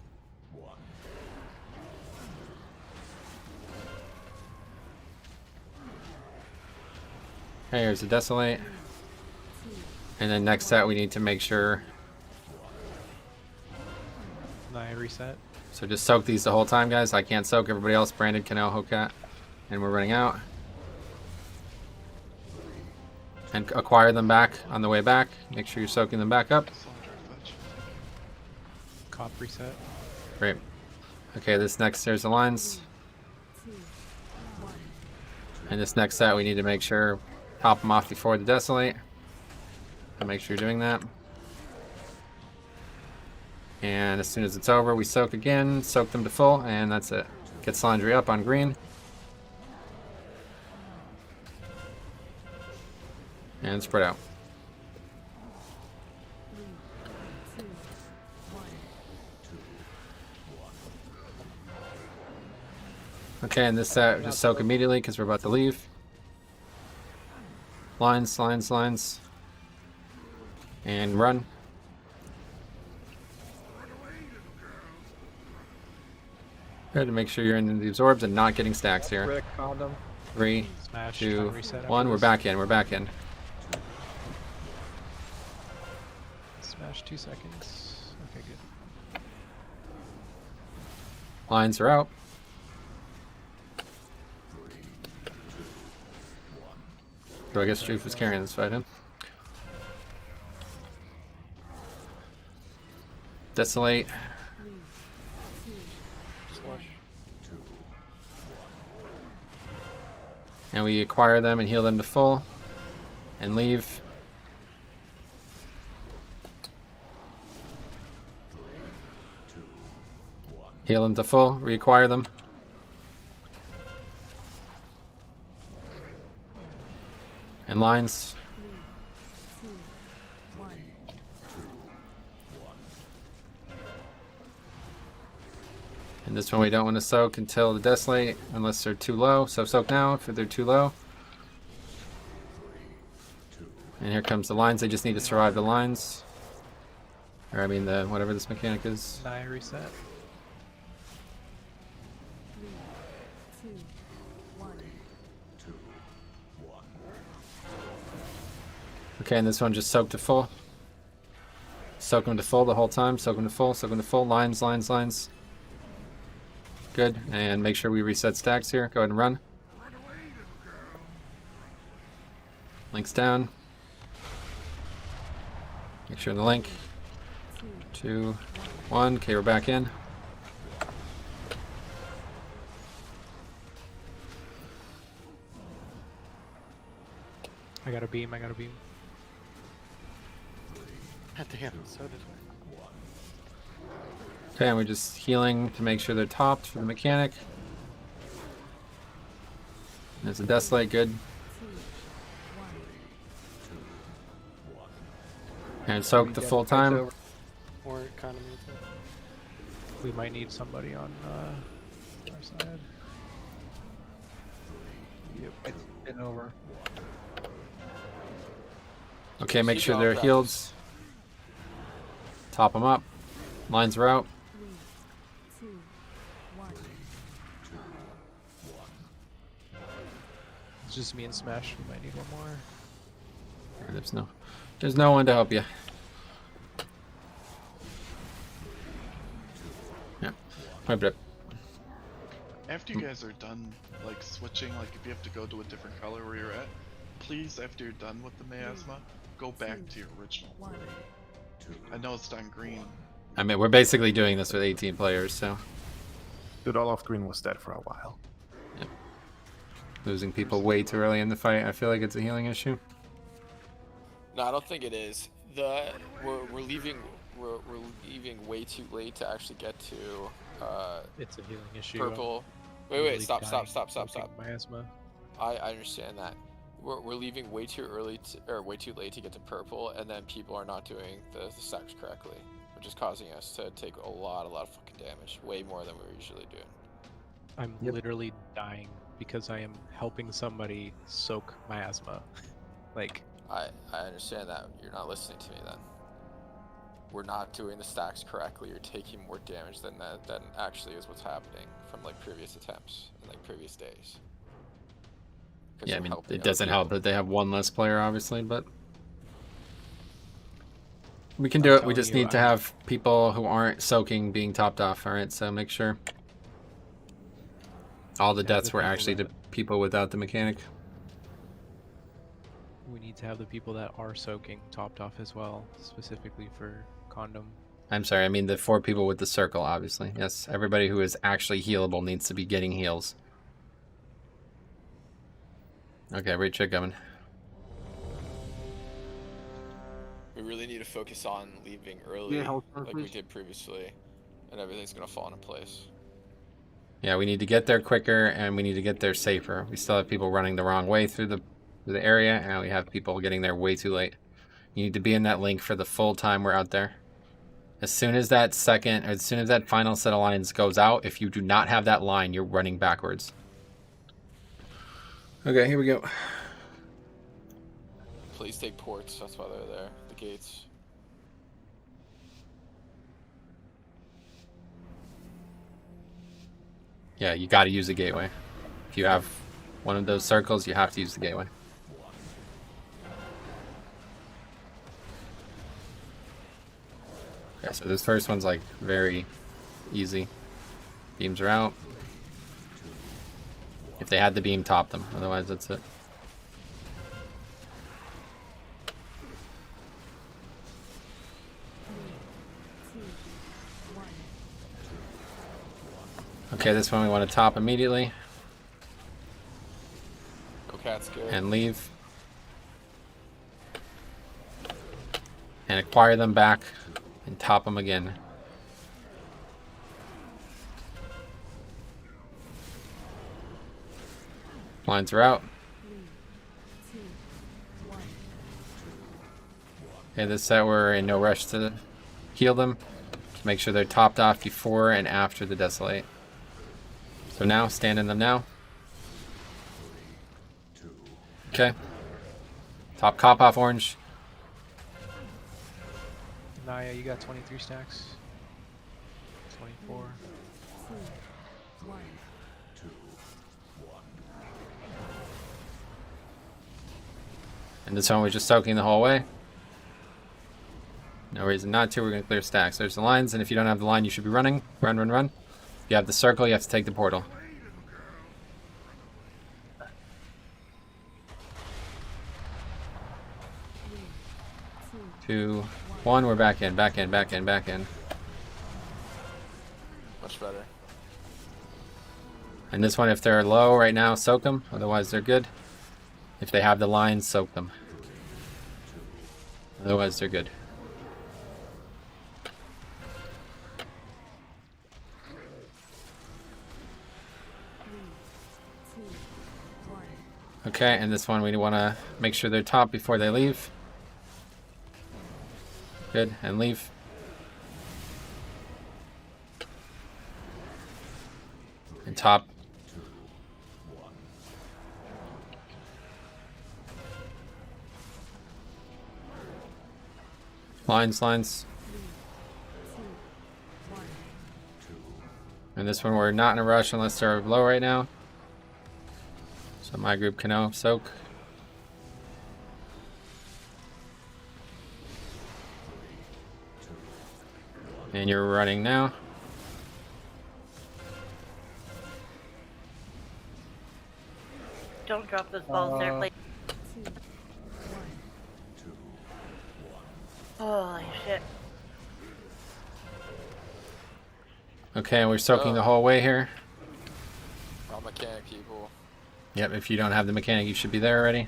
Okay, here's the Desolate. And then next set we need to make sure. Naya reset. So just soak these the whole time, guys. I can't soak. Everybody else, Brandon, Canal, Hokat. And we're running out. And acquire them back on the way back. Make sure you're soaking them back up. Cop reset. Great. Okay, this next there's the lines. And this next set we need to make sure top them off before the Desolate. And make sure you're doing that. And as soon as it's over, we soak again, soak them to full, and that's it. Get Salandry up on green. And spread out. Okay, and this set, just soak immediately because we're about to leave. Lines, lines, lines. And run. Good to make sure you're in the absorbs and not getting stacks here. Rick, condom. 3, Smash, 2, reset 1. after We're this. back in. We're back in. Smash 2 seconds. Okay, good. Lines are out. So I guess Juve was carrying this fight in. Desolate. And we acquire them and heal them to full. And leave. Heal them to full. Reacquire them. And lines. And this one we don't want to soak until the Desolate, unless they're too low. So soak now if they're too low. And here comes the lines. They just need to survive the lines. Or I mean the whatever this mechanic is. Naya reset. 3, 2, 1. Okay, and this one just soak to full. Soak them to full the whole time. Soak them to full. Soak them to full. Lines, lines, lines. Good. And make sure we reset stacks here. Go ahead and run. Links down. Make sure the link. 2, 1. Okay, we're back in. I got a beam. I got a beam. God damn, so did I. Okay, and we're just healing to make sure they're topped for the mechanic. There's a Desolate, good. And soak the full time. Or economy. We might need somebody on our side. Yep, it's been over. Okay, make sure they're healed. Top them up. Lines are out. 3, 2, 1. It's just me and Smash. We might need one more. There's no one to help you. Yeah. Wipe it up. After you guys are done, like switching, like if you have to go to a different color where you're at, please, after you're done with the miasma, go back to your original. I know it's done green. I mean, we're basically doing this with 18 players, so. Dude, all off green was dead for a while. Yep. Losing people way too early in the fight. I feel like it's a healing issue. No, I don't think it is. We're leaving way too late to actually get to It's a healing issue. purple. I'm Wait, really stop. dying miasma. I understand that. We're leaving way too early or way too late to get to purple, and then people are not doing the stacks correctly, which is causing us to take a lot of fucking damage, way more than we usually do. I'm literally dying because I am helping somebody soak miasma. Like, I understand that. You're not listening to me then. We're not doing the stacks correctly. You're taking more damage than actually is what's happening from like previous attempts and like previous days. Yeah, I mean, it doesn't help that they have one less player, obviously, but we can do it. We just need to have people who aren't soaking being topped off, alright? So make sure all the deaths were actually to people without the mechanic. we need to have the people that are soaking topped off as well, specifically for condom. I'm sorry, I mean the 4 people with the circle, obviously. Yes, everybody who is actually healable needs to be getting heals. Okay, reach check coming. We really need to focus on leaving early, Yeah, like we did previously, and everything's gonna fall into place. Yeah, we need to get there quicker, and we need to get there safer. We still have people running the wrong way through the area, and we have people getting there way too late. You need to be in that link for the full time we're out there. As soon as that final set of lines goes out, if you do not have that line, you're running backwards. Okay, here we go. Please take ports, that's why they're there, the gates. Yeah, you got to use the gateway. If you have one of those circles, you have to use the gateway. Okay, so this first one's like very easy. Beams are out. If they had the beam, top them. Otherwise, that's it. Okay, this one we want to top immediately. Go cat's good. And leave. And acquire them back and top them again. Lines are out. Okay, this set we're in no rush to heal them. Just make sure they're topped off before and after the Desolate. So now, stand in them now. Okay. Top cop off orange. Naya, you got 23 stacks. 24. And this one we're just soaking the whole way. No reason not to. We're going to clear stacks. There's the lines, and if you don't have the line, you should be running. Run, run, run. If you have the circle, you have to take the portal. 2, 1. We're back in, back in, back in, back in. Much better. And this one, if they're low right now, soak them. Otherwise, they're good. If they have the lines, soak them. Otherwise, they're good. Okay, and this one we want to make sure they're top before they leave. Good, and leave. And top. Lines, lines. And this one we're not in a rush unless they're low right now. So my group can soak. And you're running now. Don't drop those balls there, please. Holy shit. Okay, and we're soaking the whole way here. All mechanic people. Yep, if you don't have the mechanic, you should be there already.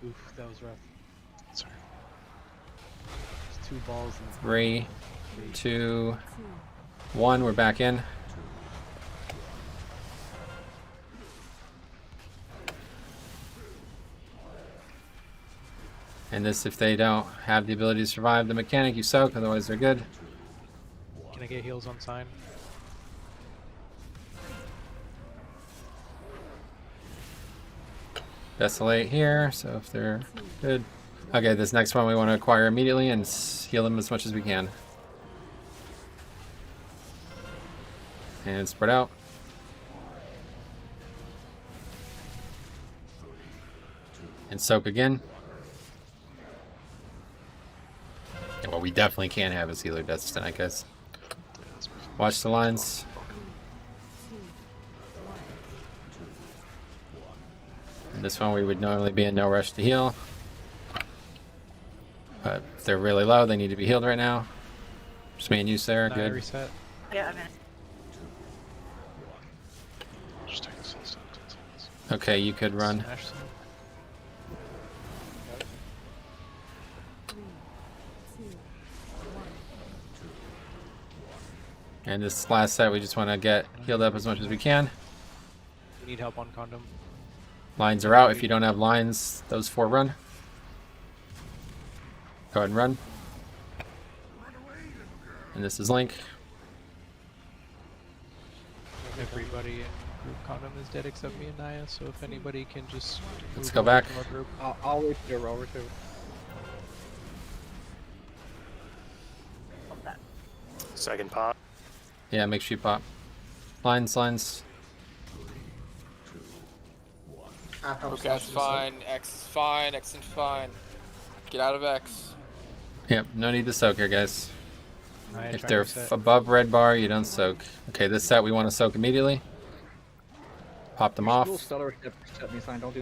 Oof, that was rough. Sorry. There's 2 balls in 3, 2, 1. We're back in. And this, if they don't have the ability to survive the mechanic, you soak. Otherwise, they're good. Can I get heals on sign? Desolate here, so if they're good. Okay, this next one we want to acquire immediately and heal them as much as we can. And spread out. And soak again. And what we definitely can't have is healer deaths tonight, guys. Watch the lines. And this one we would normally be in no rush to heal. But if they're really low, they need to be healed right now. Just me and you, Sarah. Good. Reset. Yeah, I'm in. Just take the soul stone. Okay, you could run. Smash some. And this last set, we just want to get healed up as much as we can. We need help on condom. Lines are out. If you don't have lines, those 4 run. Go ahead and run. And this is Link. Everybody in group condom is dead except me and Naya, so if anybody can just Let's move go over back. to our group. I'll wait to roll over too. Second pot. Yeah, make sure you pop. Lines, lines. Okay, that's fine. X is fine. X is fine. Get out of X. Yep, no need to soak here, guys. Alright, If try they're reset. above red bar, you don't soak. Okay, this set we want to soak immediately. Pop them off. Stellar set me sign. Don't do.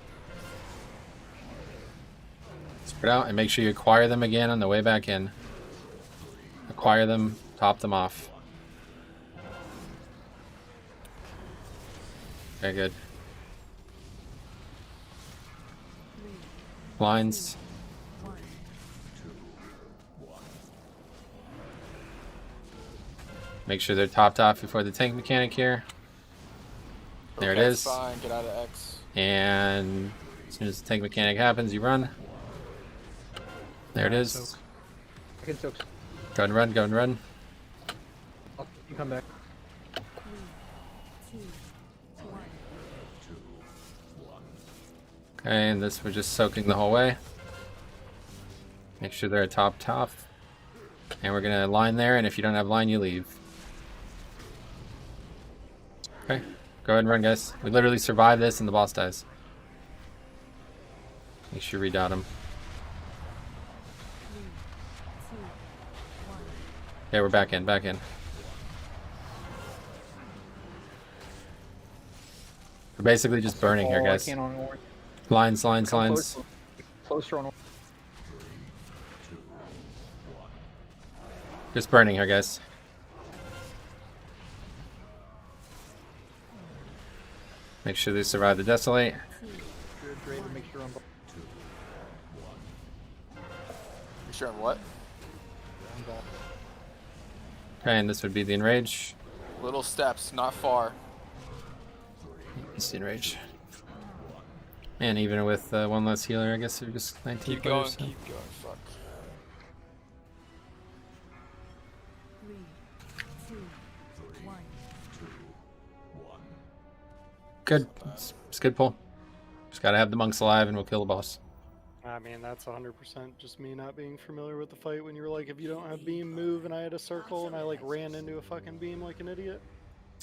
Spread out and make sure you acquire them again on the way back in. Acquire them, top them off. Okay, good. Lines. Make sure they're topped off before the tank mechanic here. There it is. Fine. Get out of X. And as soon as the tank mechanic happens, you run. There it is. I can soak. Go and run, go and run. You come back. Okay, and this we're just soaking the whole way. Make sure they're top. And we're gonna line there, and if you don't have line, you leave. Okay, go ahead and run, guys. We literally survive this and the boss dies. Make sure we dot him. Okay, we're back in. We're basically just burning here, guys. Lines. Closer on. Just burning here, guys. Make sure they survive the desolate. Make sure on. You sure on what? Okay, and this would be the enrage. Little steps, not far. It's the enrage. And even with one less healer, I guess they're just 19 Keep players. going, keep going. Fuck. 3, 2, 1. Good. It's a good pull. Just gotta have the monks alive and we'll kill the boss. I mean, that's 100% just me not being familiar with the fight when you were like, if you don't have beam, move, and I had a circle and I like ran into a fucking beam like an idiot.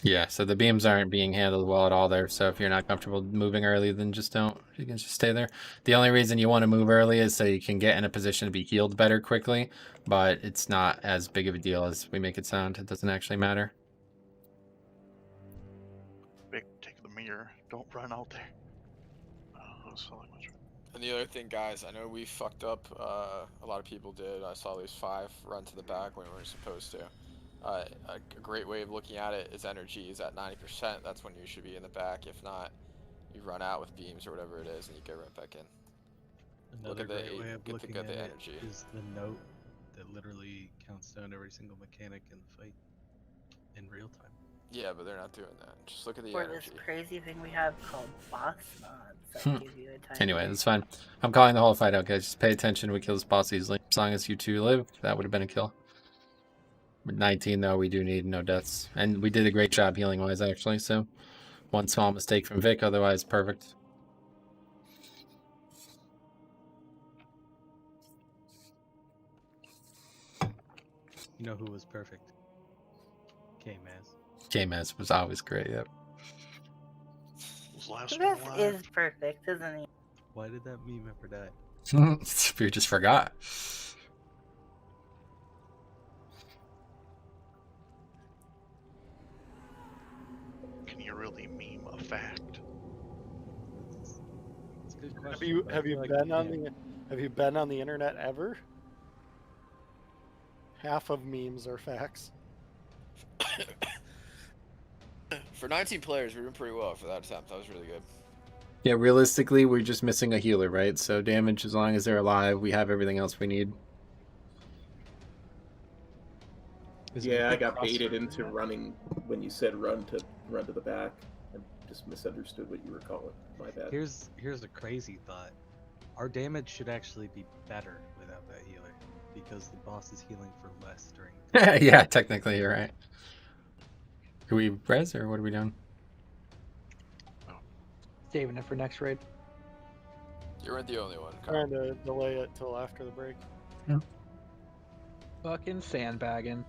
Yeah, so the beams aren't being handled well at all there, so if you're not comfortable moving early, then just don't. You can just stay there. The only reason you want to move early is so you can get in a position to be healed better quickly, but it's not as big of a deal as we make it sound. It doesn't actually matter. Big, take the mirror. Don't run out there. I was feeling much. And the other thing, guys, I know we fucked up. A lot of people did. I saw at least 5 run to the back when we were supposed to. A great way of looking at it is energy is at 90%. That's when you should be in the back. If not, you run out with beams or whatever it is, and you get right back in. Another great way of looking at the it energy. is the note that literally counts down every single mechanic in the fight in real time. Yeah, but they're not doing that. Just look at the Or energy. this crazy thing we have called boss mods that give you a time. Anyway, that's fine. I'm calling the whole fight out, guys. Just pay attention. We kill this boss easily. As long as you two live, that would have been a kill. With 19, though, we do need no deaths. And we did a great job healing-wise, actually, so one small mistake from Vic, otherwise perfect. You know who was perfect? K-Maz. K-Maz was always great, yep. This is perfect, isn't he? Why did that meme ever die? We just forgot. Can you really meme a fact? It's a good question. Have you been on the internet ever? Half of memes are facts. For 19 players, we're doing pretty well for that attempt. That was really good. Yeah, realistically, we're just missing a healer, right? So damage, as long as they're alive, we have everything else we need. Yeah, I got baited into running when you said run to the back. I just misunderstood what you were calling. My bad. Here's a crazy thought. Our damage should actually be better without that healer, because the boss is healing for less during. Yeah, technically, you're right. Are we res or what are we doing? Saving it for next raid. You weren't the only one. Trying to delay it till after the break. Fucking sandbagging.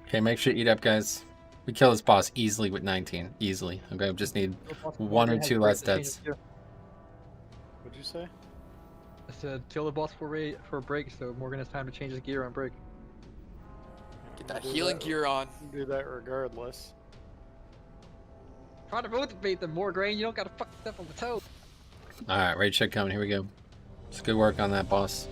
Okay, make sure you eat up, guys. We kill this boss easily with 19. Easily. Okay, we just need 1 or 2 less deaths. What'd you say? I said kill the boss for a break, so Morgan has time to change his gear on break. Get that healing gear on. Do that regardless. Try to motivate them, Morgraine. You don't gotta fuck step on the toe. Alright, raid check coming. Here we go. It's good work on that boss.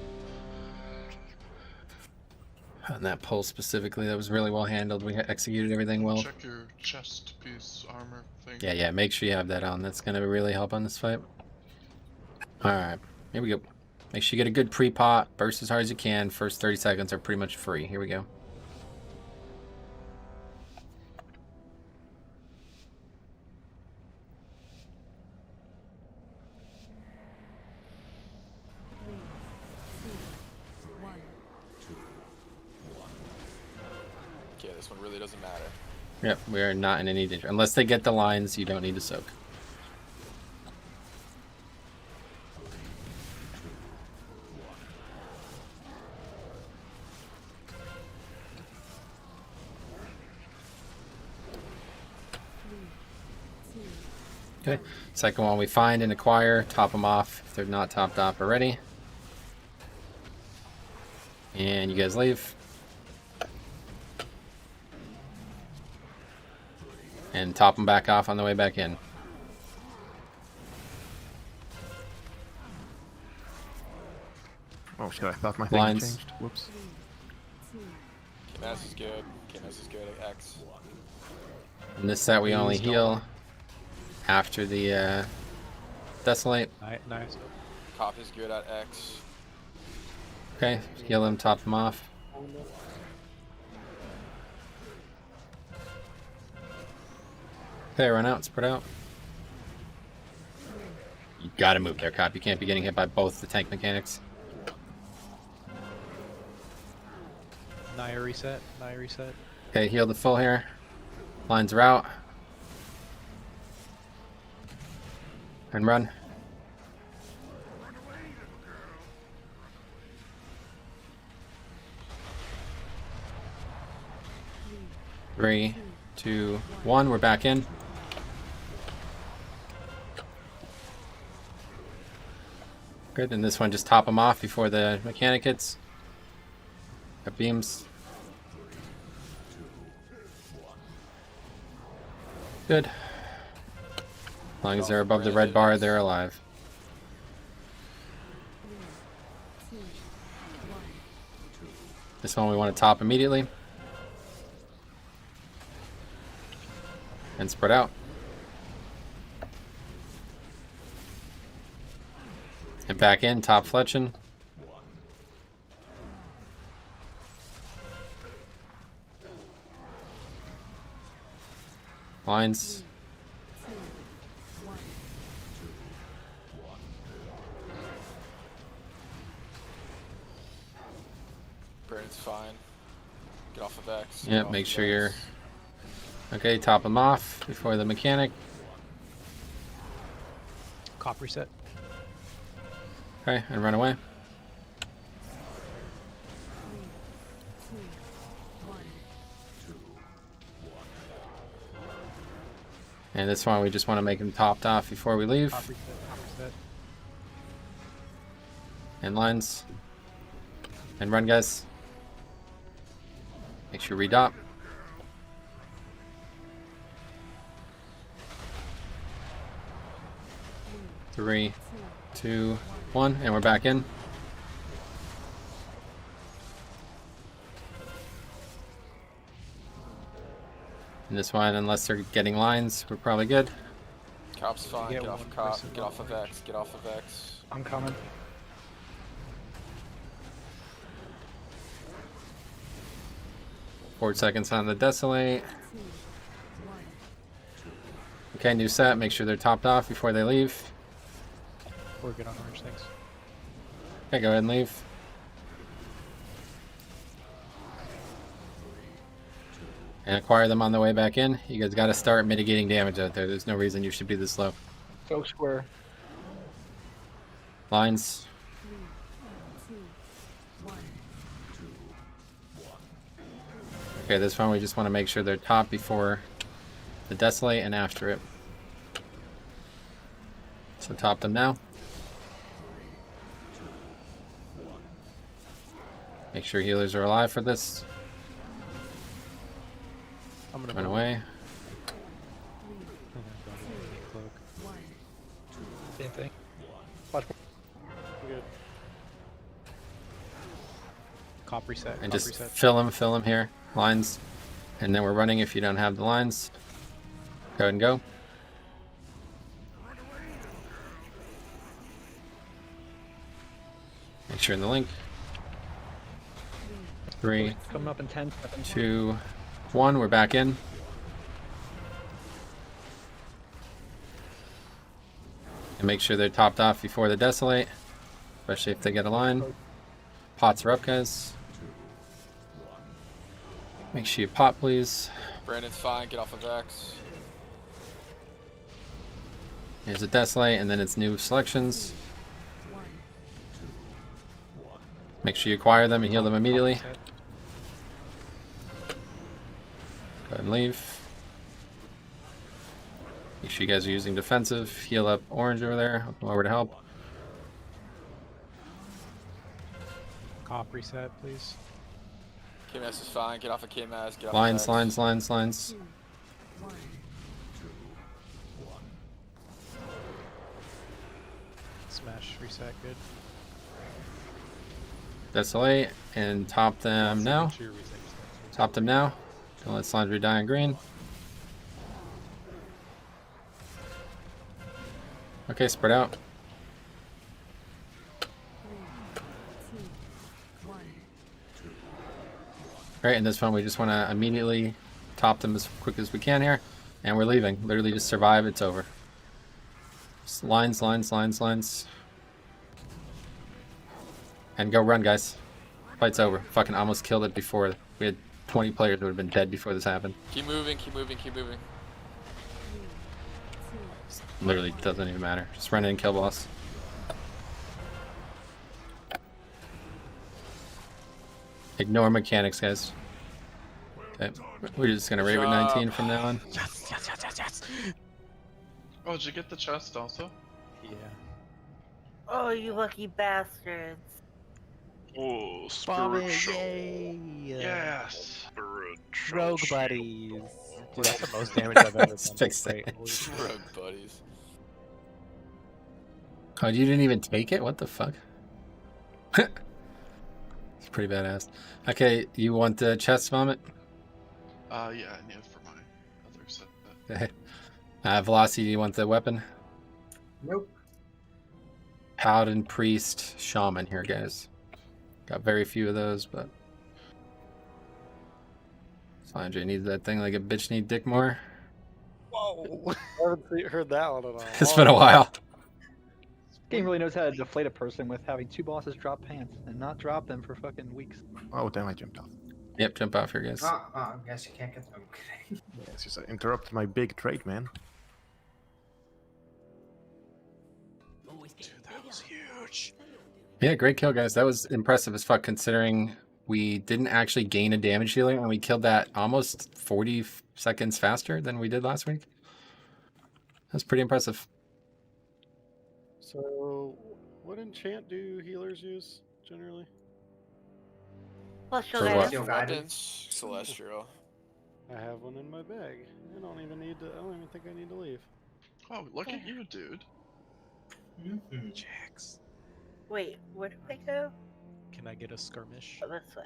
On that pull specifically, that was really well handled. We executed everything well. Check your chest piece armor thing. Yeah, make sure you have that on. That's going to really help on this fight. Alright, here we go. Make sure you get a good pre-pot. Burst as hard as you can. First 30 seconds are pretty much free. Here we go. Okay, this one really doesn't matter. Yep, we are not in any danger. Unless they get the lines, you don't need to soak. Okay, second one we find and acquire, top them off if they're not topped off already. And you guys leave. And top them back off on the way back in. Oh shit, I thought my thing had changed. Whoops. KMS is good. KMS is good at X. In this set we only heal after the Desolate. Nice. Cop is good at X. Okay, heal him, top him off. Okay, run out, spread out. You gotta move there, Cop. You can't be getting hit by both the tank mechanics. Naya reset. Okay, heal the full here. Lines are out. And run. Three, 2, 1. We're back in. Good, and this one just top them off before the mechanic hits. Got beams. Good. As long as they're above the red bar, they're alive. This one we want to top immediately. And spread out. And back in, top Fletching. Lines. Brandon's fine. Get off of X. Yep, make sure you're... Okay, top them off before the mechanic. Cop reset. Okay, and run away. And this one we just want to make him topped off before we leave. Cop reset. And lines. And run, guys. Make sure redop. Three, 2, 1, and we're back in. And this one, unless they're getting lines, we're probably good. Cop's fine. Get off of Cop. Get off of X. Get off of X. I'm coming. Four seconds on the Desolate. Okay, new set. Make sure they're topped off before they leave. We're good on orange, thanks. Okay, go ahead and leave. And acquire them on the way back in. You guys got to start mitigating damage out there. There's no reason you should be this low. Go square. Lines. Okay, this one we just want to make sure they're top before the Desolate and after it. So top them now. Make sure healers are alive for this. I'm gonna run move. away. Same thing. Watch. Good. Cop reset. And cop just reset. fill them here. Lines. And then we're running if you don't have the lines. Go ahead and go. Make sure in the link. 3, Coming up in 10 seconds. 2, 1. We're back in. And make sure they're topped off before the Desolate, especially if they get a line. Pots are up, guys. Make sure you pot, please. Brandon's fine. Get off of X. Here's a Desolate, and then it's new selections. Make sure you acquire them and heal them immediately. Go ahead and leave. Make sure you guys are using defensive. Heal up orange over there. I'll come over to help. Cop reset, please. KMS is fine. Get off of KMS. Get off Lines, of X. lines. Smash reset, good. Desolate and top them now. Top them now. Don't let slimes die in green. Okay, spread out. Alright, and this one we just want to immediately top them as quick as we can here. And we're leaving. Literally just survive, it's over. Just lines. And go run, guys. Fight's over. Fucking almost killed it before. We had 20 players who would have been dead before this happened. Keep moving. Literally doesn't even matter. Just run in and kill boss. Ignore mechanics, guys. Okay, we're just gonna rate with 19 from now on. Yes. Oh, did you get the chest also? Yeah. Oh, you lucky bastards. Oh, Bomb spiritual. it, yay! Yes. Spiritual Rogue shield. buddies. Dude, that's the most damage I've ever done. Let's fix Great. it. Holy shit. Rogue buddies. Oh, you didn't even take it? What the fuck? It's pretty badass. Okay, you want the chest vomit? Yeah, I need it for my other set. Okay. Velocity, do you want the weapon? Nope. Paladin, Priest, Shaman here, guys. Got very few of those, but... Sandra needs that thing like a bitch need dick more. Whoa! I haven't heard that one at all. It's been a while. Game really knows how to deflate a person with having 2 bosses drop pants and not drop them for fucking weeks. Oh, damn, I jumped off. Yep, jump off here, guys. I guess you can't get them. Yes, just interrupt my big trade, man. Dude, that was huge. Yeah, great kill, guys. That was impressive as fuck, considering we didn't actually gain a damage healer, and we killed that almost 40 seconds faster than we did last week. That's pretty impressive. So, what enchant do healers use generally? Celestial For what? guidance. Weapons. Celestial. I have one in my bag. I don't even think I need to leave. Oh, look at you, dude. Jax. Wait, where do I go? Can I get a skirmish? Oh, this way.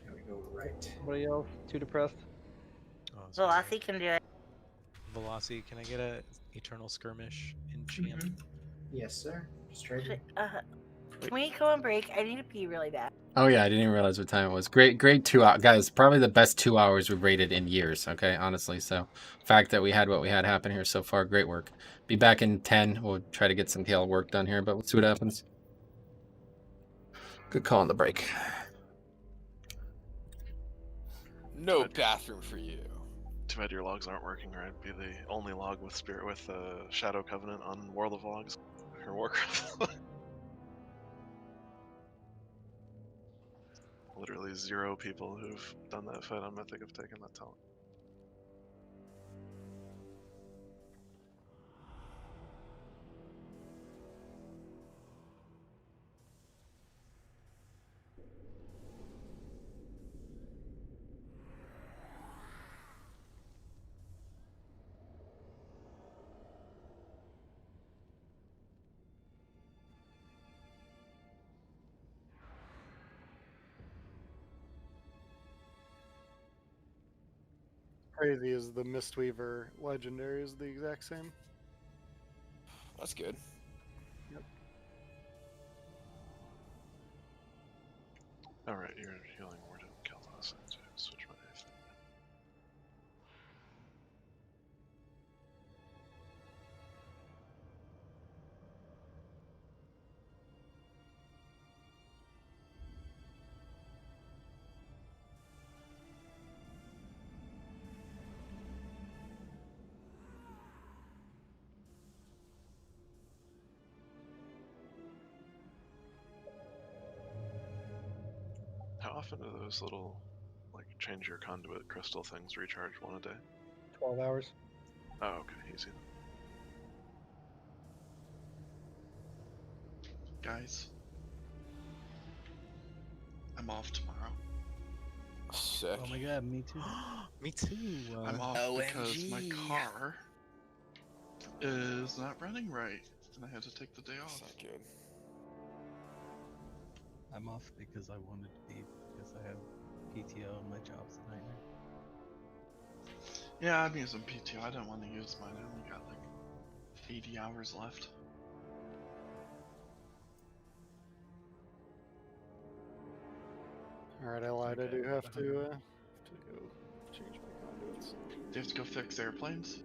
Here we go right. Anybody else? Too depressed? Oh, sorry. Velocity can do it. Velocity, can I get a eternal skirmish enchant? Yes, sir. Just trade it. Can we go on break? I need to pee really bad. Oh yeah, I didn't even realize what time it was. Great 2 hours. Guys, probably the best 2 hours we've rated in years, okay, honestly. So, fact that we had what we had happen here so far, great work. Be back in 10. We'll try to get some tail work done here, but let's see what happens. Good call on the break. No bathroom for you. Too bad your logs aren't working right. Be the only log with Shadow Covenant on World of Logs or Warcraft. Literally 0 people who've done that fight on Mythic have taken that talent. Crazy is the Mistweaver legendary is the exact same. That's good. Yep. Alright, you're healing word and Kalthas. I have to switch my eighth. How often do those little, like, change your conduit crystal things recharge? 1 a day? 12 hours. Oh, okay, easy. Guys, I'm off tomorrow. Sick. Oh my god, me too. Me too. I'm off because my OMG. car is not running right, and I had to take the day off. That's not good. I'm off because I wanted to be, because I have PTO and my job's a nightmare. Yeah, I'm using PTO. I didn't want to use mine. I only got like 80 hours left. Alright, I lied. I do have to go change my conduits. Do you have to go fix airplanes?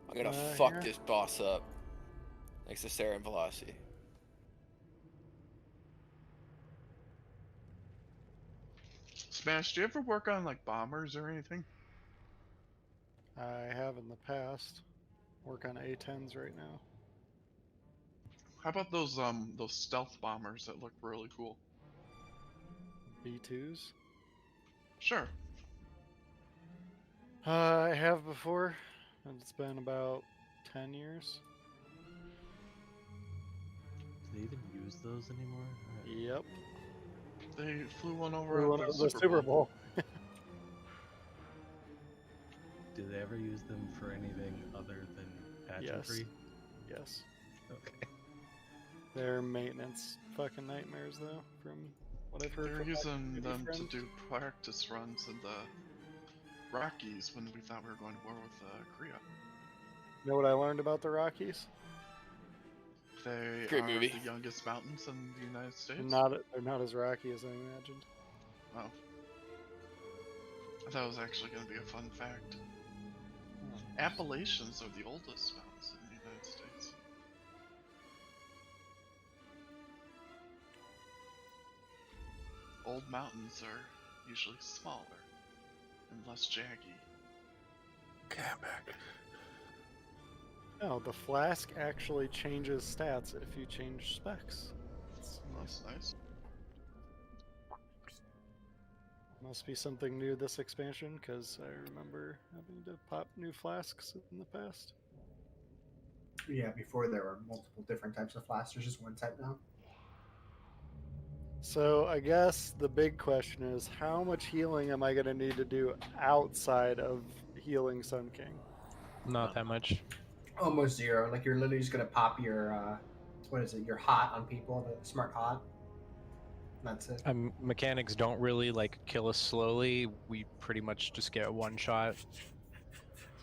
I'm gonna Here. fuck this boss up. Next to Sarah and Velocity. Smash, do you ever work on like bombers or anything? I have in the past. Work on A10s right now. How about those stealth bombers that look really cool? B2s? Sure. I have before, and it's been about 10 years. Do they even use those anymore? Yep. They flew one over at the Super Bowl. Do they ever use them for anything other than pageantry? Yes. Okay. They're maintenance fucking nightmares, though, from what I've heard. They're from using my them to friends. do practice runs in the Rockies when we thought we were going to war with Korea. You know what I learned about the Rockies? They Great are movie. the youngest mountains in the United States. They're not as rocky as I imagined. Oh. I thought it was actually going to be a fun fact. Appalachians are the oldest mountains in the United States. Old mountains are usually smaller and less jaggy. Okay, I'm back. No, the flask actually changes stats if you change specs. That's nice. Must be something new this expansion, because I remember having to pop new flasks in the past. Yeah, before there were multiple different types of flasks. There's just one type now. So I guess the big question is, how much healing am I going to need to do outside of healing Sun King? Not that much. Almost zero. Like you're literally just gonna pop your what is it? Your hot on people, the smart hot. That's it. Mechanics don't really like kill us slowly. We pretty much just get one shot.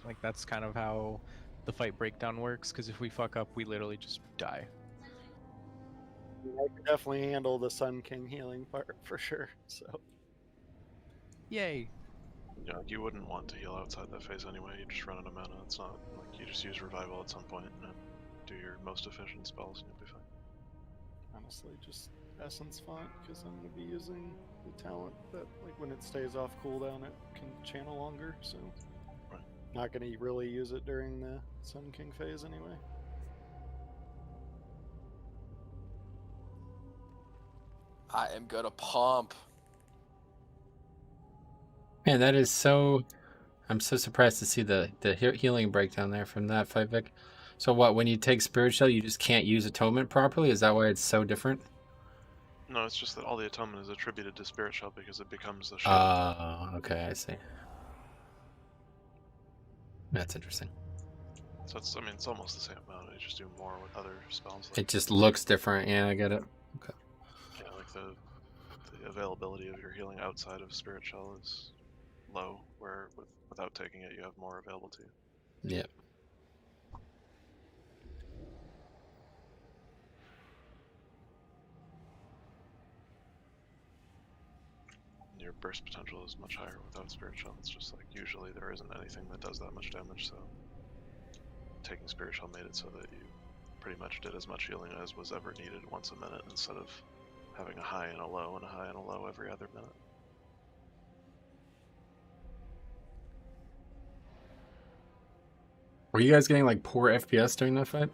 Like that's kind of how the fight breakdown works. Because if we fuck up, we literally just die. I can definitely handle the Sun King healing part for sure. So. Yay. Yeah, you wouldn't want to heal outside that phase anyway. You just run out of mana. It's not like you just use revival at some point and do your most efficient spells, and you'll be fine. Honestly, just Essence Font, because I'm going to be using the talent that, like, when it stays off cooldown, it can channel longer, so right. Not going to really use it during the Sun King phase anyway. I am gonna pump. Man, that is so... I'm so surprised to see the healing breakdown there from that fight, Vic. So what, when you take Spirit Shell, you just can't use Atonement properly? Is that why it's so different? No, it's just that all the atonement is attributed to Spirit Shell because it becomes the shield. Oh, okay, I see. That's interesting. So it's, I mean, it's almost the same amount. You just do more with other spells. It just looks different. Yeah, I get it. Okay. Yeah, like the availability of your healing outside of Spirit Shell is low, where without taking it, you have more available to you. Yeah. Your burst potential is much higher without Spirit Shell. It's just like usually there isn't anything that does that much damage, so taking Spirit Shell made it so that you pretty much did as much healing as was ever needed once a minute instead of having a high and a low and a high and a low every other minute. Were you guys getting like poor FPS during that fight?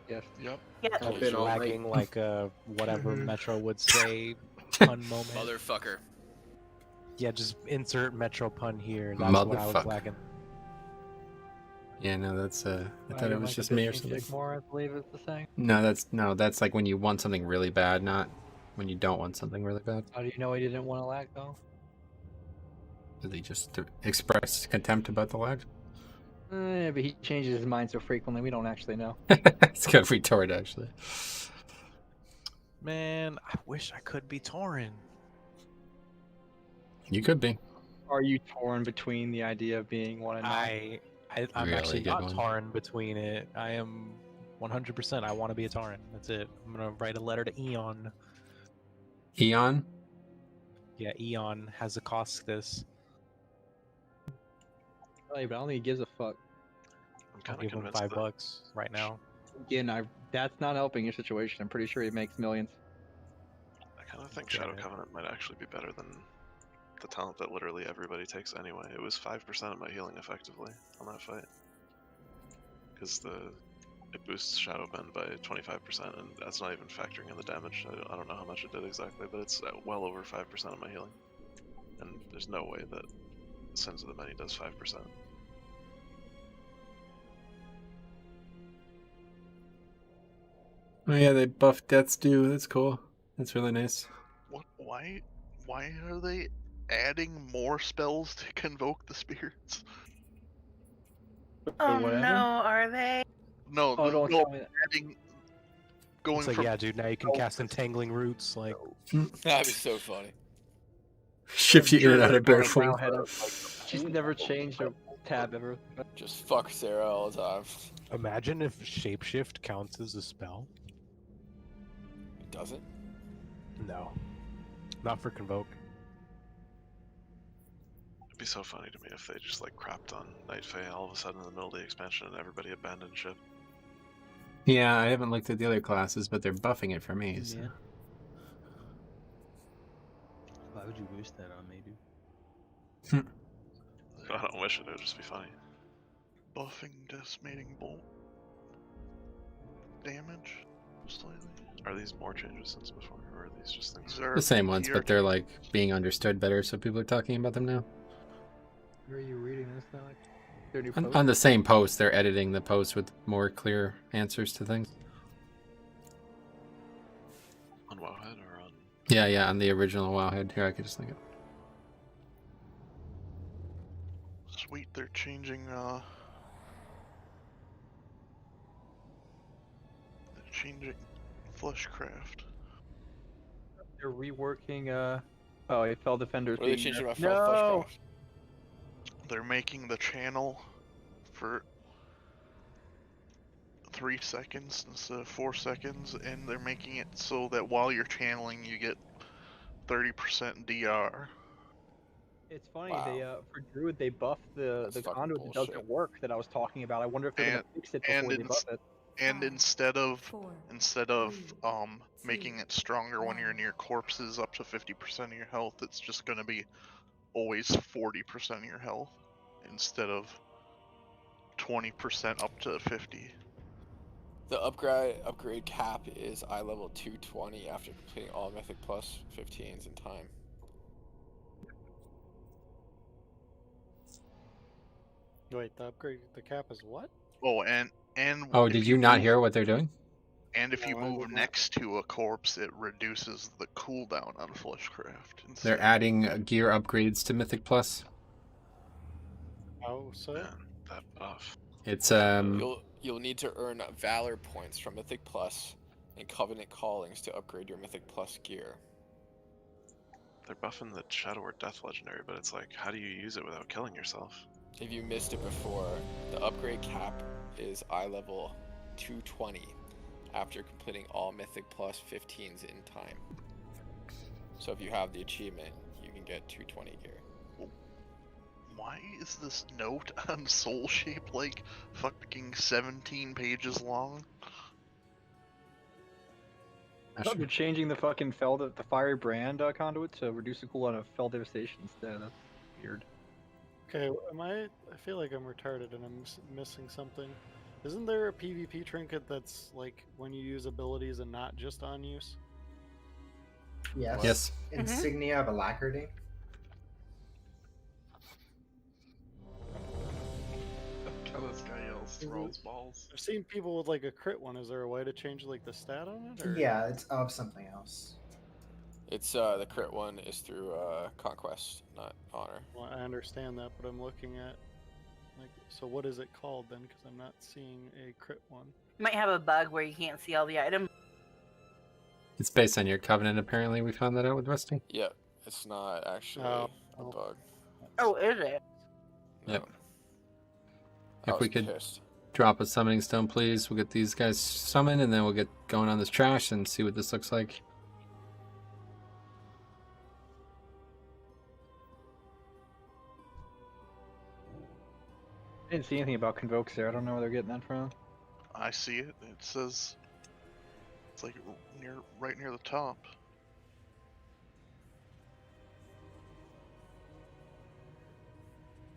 Yes. Yep. I've been lagging like whatever Metro would say pun moment. Motherfucker. Yeah, just insert Metro pun here. That's what I was lagging. Yeah, no, that's I thought it was just me or something. More, I believe is the thing. No, that's like when you want something really bad, not when you don't want something really bad. How do you know he didn't want to lag though? Did he just express contempt about the lag? But he changes his mind so frequently, we don't actually know. It's kind of retort, actually. Man, I wish I could be Tauren. You could be. Are you torn between the idea of being 1 and 9? I'm Really actually good not one. torn between it. I am 100%. I want to be a Tauren. That's it. I'm gonna write a letter to Eon. Eon? Yeah, Eon has a cost this. But I don't think he gives a fuck. I'll give him $5 right now. Again, that's not helping your situation. I'm pretty sure he makes millions. I kind of think Shadow Covenant might actually be better than the talent that literally everybody takes anyway. It was 5% of my healing effectively on that fight. Because it boosts Shadow Bend by 25%, and that's not even factoring in the damage. I don't know how much it did exactly, but it's well over 5% of my healing. And there's no way that Sins of the Many does 5%. Oh yeah, they buffed Death's Due. That's cool. That's really nice. What? Why are they adding more spells to convoke the spirits? Oh no, are they? No, don't tell me that. adding. Going It's like, from yeah, dude, now you can cast Entangling Roots. Like, That'd be so funny. Shift you in and out of bear form. She's never changed a tab ever. Just fuck Sarah all the time. imagine if Shapeshift counts as a spell. It doesn't? No. Not for Convoke. It'd be so funny to me if they just like crapped on Night Fae all of a sudden in the middle of the expansion and everybody abandoned ship. Yeah, I haven't looked at the other classes, but they're buffing it for me. So. Yeah. Why would you wish that on me, dude? I don't wish it, it would just be funny. Buffing Decimating Bolt damage slightly. Are these more changes since before, or are these just things? The same ones, but they're like being understood better, so people are talking about them now. Where are you reading this now? Like, their new On the same post, they're editing the post with more clear answers to things. On Wowhead or on? Yeah, on the original Wowhead. Here, I could just link it. Sweet, they're changing Fleshcraft. They're reworking oh, it fell defenders. What are they changing about No. Fleshcraft? They're making the channel for 3 seconds instead of 4 seconds, and they're making it so that while you're channeling, you get 30% DR. It's funny, they for Druid they buffed the conduit that doesn't work that I was talking about. I wonder if they're gonna fix it before they buff it. And instead of making it stronger when you're near corpses up to 50% of your health, it's just gonna be always 40% of your health instead of 20% up to 50. The upgrade cap is eye level 220 after completing all Mythic Plus 15s in time. Wait, the upgrade, the cap is what? Oh, and Oh, if did you not move, hear what they're doing? And if you No, I move did not. next to a corpse, it reduces the cooldown on Fleshcraft. Instead. They're adding gear upgrades to Mythic Plus. Oh, so? Yeah, that buff. It's You'll need to earn Valor points from Mythic Plus and Covenant Callings to upgrade your Mythic Plus gear. They're buffing the Shadow or Death Legendary, but it's like, how do you use it without killing yourself? If you missed it before, the upgrade cap is eye level 220 after completing all Mythic Plus 15s in time. So if you have the achievement, you can get 220 gear. Why is this note on Soul Shape like fucking 17 pages long? I thought they're changing the fucking the fiery brand conduit to reduce the cooldown of Fell Devastation instead. That's weird. Okay, I feel like I'm retarded and I'm missing something. Isn't there a PvP trinket that's like when you use abilities and not just on use? Yes. Yes. Insignia of Alacrity. How this guy yells throws balls. I've seen people with like a crit one. Is there a way to change like the stat on it? Or? Yeah, it's of something else. It's the crit one is through Conquest, not Honor. Well, I understand that, but I'm looking at like, so what is it called then? Because I'm not seeing a crit one. You might have a bug where you can't see all the items. It's based on your Covenant, apparently. We found that out with Rusty. Yeah, it's not actually a bug. Oh, is it? Yep. I If we was could pissed. drop a summoning stone, please. We'll get these guys summoned, and then we'll get going on this trash and see what this looks like. I didn't see anything about Convokes there. I don't know where they're getting that from. I see it. It says it's like right near the top.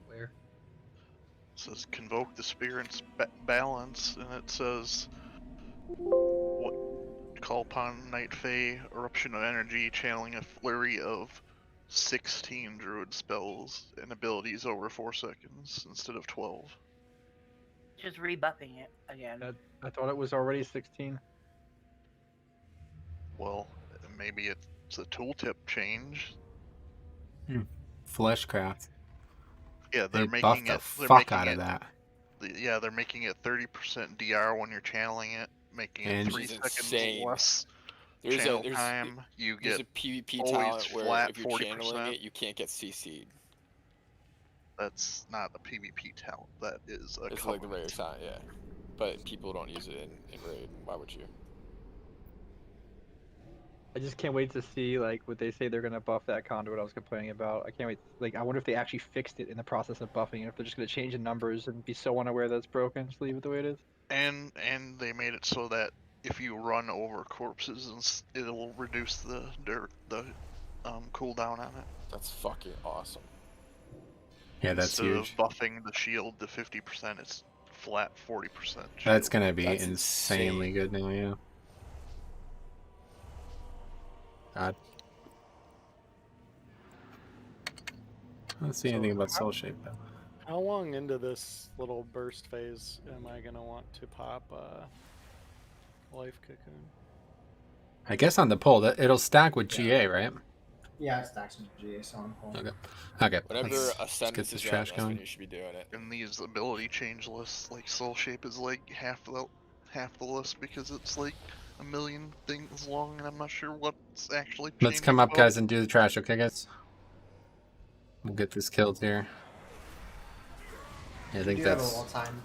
Where? It says convoke the spirit's balance, and it says what call upon Night Fae, eruption of energy, channeling a flurry of 16 druid spells and abilities over 4 seconds instead of 12. Just rebuffing it again. I thought it was already 16. Well, maybe it's a tooltip change. Fleshcraft. Yeah, They they're buffed making the it. They're fuck making out it, of that. Yeah, they're making it 30% DR when you're channeling it, making And it 3 seconds insane. less There's channel a time. You there's get a PvP always talent where flat if you're 40%. channeling it, you can't get CC'd. That's not a PvP talent. That is a It's like the rare talent, yeah. But people don't use it in raid. Why would you? I just can't wait to see like what they say they're gonna buff that conduit I was complaining about. I can't wait. Like, I wonder if they actually fixed it in the process of buffing it. If they're just gonna change the numbers and be so unaware that it's broken, just leave it the way it is. And they made it so that if you run over corpses, it'll reduce the cooldown on it. That's fucking awesome. Yeah, that's Instead huge. of buffing the shield to 50%, it's flat 40%. That's gonna be That's insanely good now, yeah. God. I don't see anything about Soul Shape though. How long into this little burst phase am I gonna want to pop Life Cocoon? I guess on the poll, that it'll stack with GA, right? Yeah, it stacks with GA, so on hold. Okay. Okay. Whenever let's Ascendus get this is trash done, that's when going. you should be doing it. And these ability change lists, like Soul Shape, is like half the list because it's like a million things long, and I'm not sure what's actually. Let's come up, guys, and do the trash, okay, guys? We'll get this killed here. Yeah, I think You do have a that's. little time.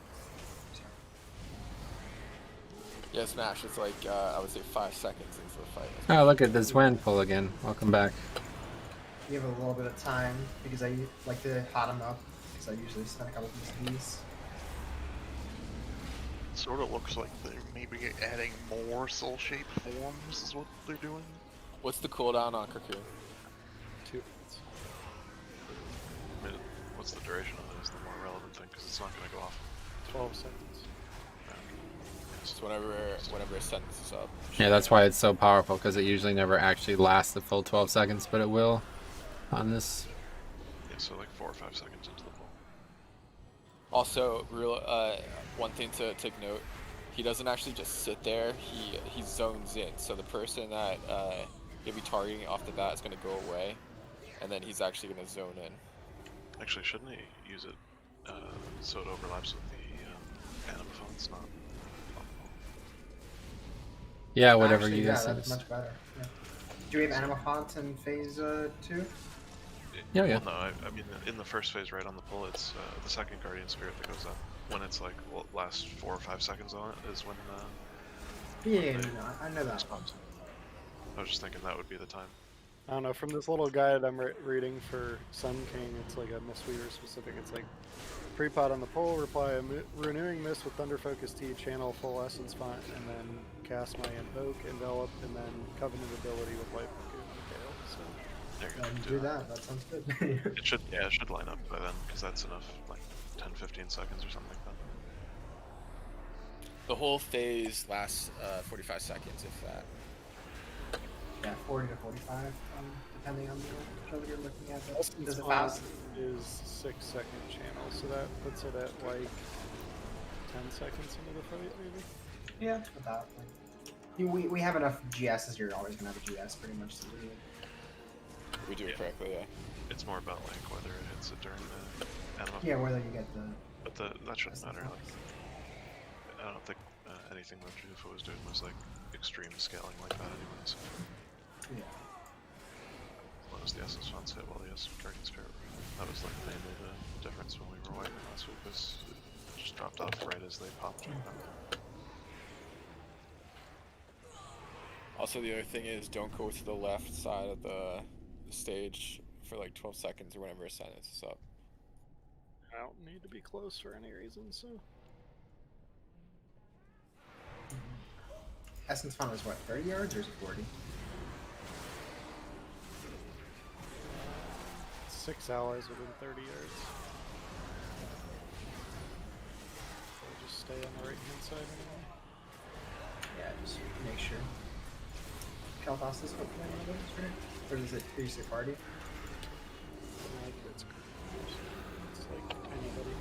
Yeah, Smash, it's like, I would say 5 seconds into the fight. Oh, look at this wind pull again. Welcome back. You have a little bit of time because I like to hot them up because I usually spend a couple of these. Sort of looks like they're maybe adding more Soul Shape forms is what they're doing. What's the cooldown on Cocoon? 2 minutes. What's the duration of it is the more relevant thing, because it's not going to go off. 12 seconds. So whenever a sentence is up. Yeah, that's why it's so powerful, because it usually never actually lasts the full 12 seconds, but it will on this. Yeah, so like 4 or 5 seconds into the Also, one thing to take note, he doesn't actually just sit there. He zones in. So the person that he'll be targeting off the bat is going to go away, and then he's actually going to zone in. Actually, shouldn't he use it so it overlaps with the anima fonts, not? Yeah, whatever Actually, you guys yeah, said. that's much better. Yeah. Do we have anima fonts in phase 2? Yeah, yeah. Well, no, I mean in the first phase, right on the pull, it's the second guardian spirit that goes up. When it's like last 4 or 5 seconds on it is when. Yeah, I know that. Response. I was just thinking that would be the time. I don't know, from this little guide I'm reading for Sun King, it's like a Mistweaver specific. It's like pre-pot on the pole, reply a renewing mist with Thunder Focus T, channel full essence font, and then cast my invoke, envelop, and then covenant ability with life tail. So there you do that. That sounds good. It should line up by then because that's enough, like 10-15 seconds or something like that. The whole phase lasts 45 seconds, if that. Yeah, 40 to 45, depending on which other you're looking at. Essence Does it font fast? is 6-second channel, so that puts it at like 10 seconds into the fight, maybe. Yeah, about like, we have enough GSs. You're always gonna have a GS pretty much. So we do it correctly, yeah. It's more about like whether it hits it during the anima. Yeah, whether you get the. But that shouldn't matter. Like, I don't think anything that Jufa was doing was like extreme scaling like that anyway. So. Yeah. As long as the essence fonts hit while the guardian spirit, that was like mainly the difference when we were wiping last week. Was it just dropped off right as they popped. Also, the other thing is don't go to the left side of the stage for like 12 seconds or whenever a sentence is up. I don't need to be close for any reason, so. Essence font is what, 30 yards or is it 40? 6 allies within 30 yards. So just stay on the right hand side anyway. Yeah, just make sure. Kalthas is hopefully one of those, right? Or is it Greaser Party? It's like anybody.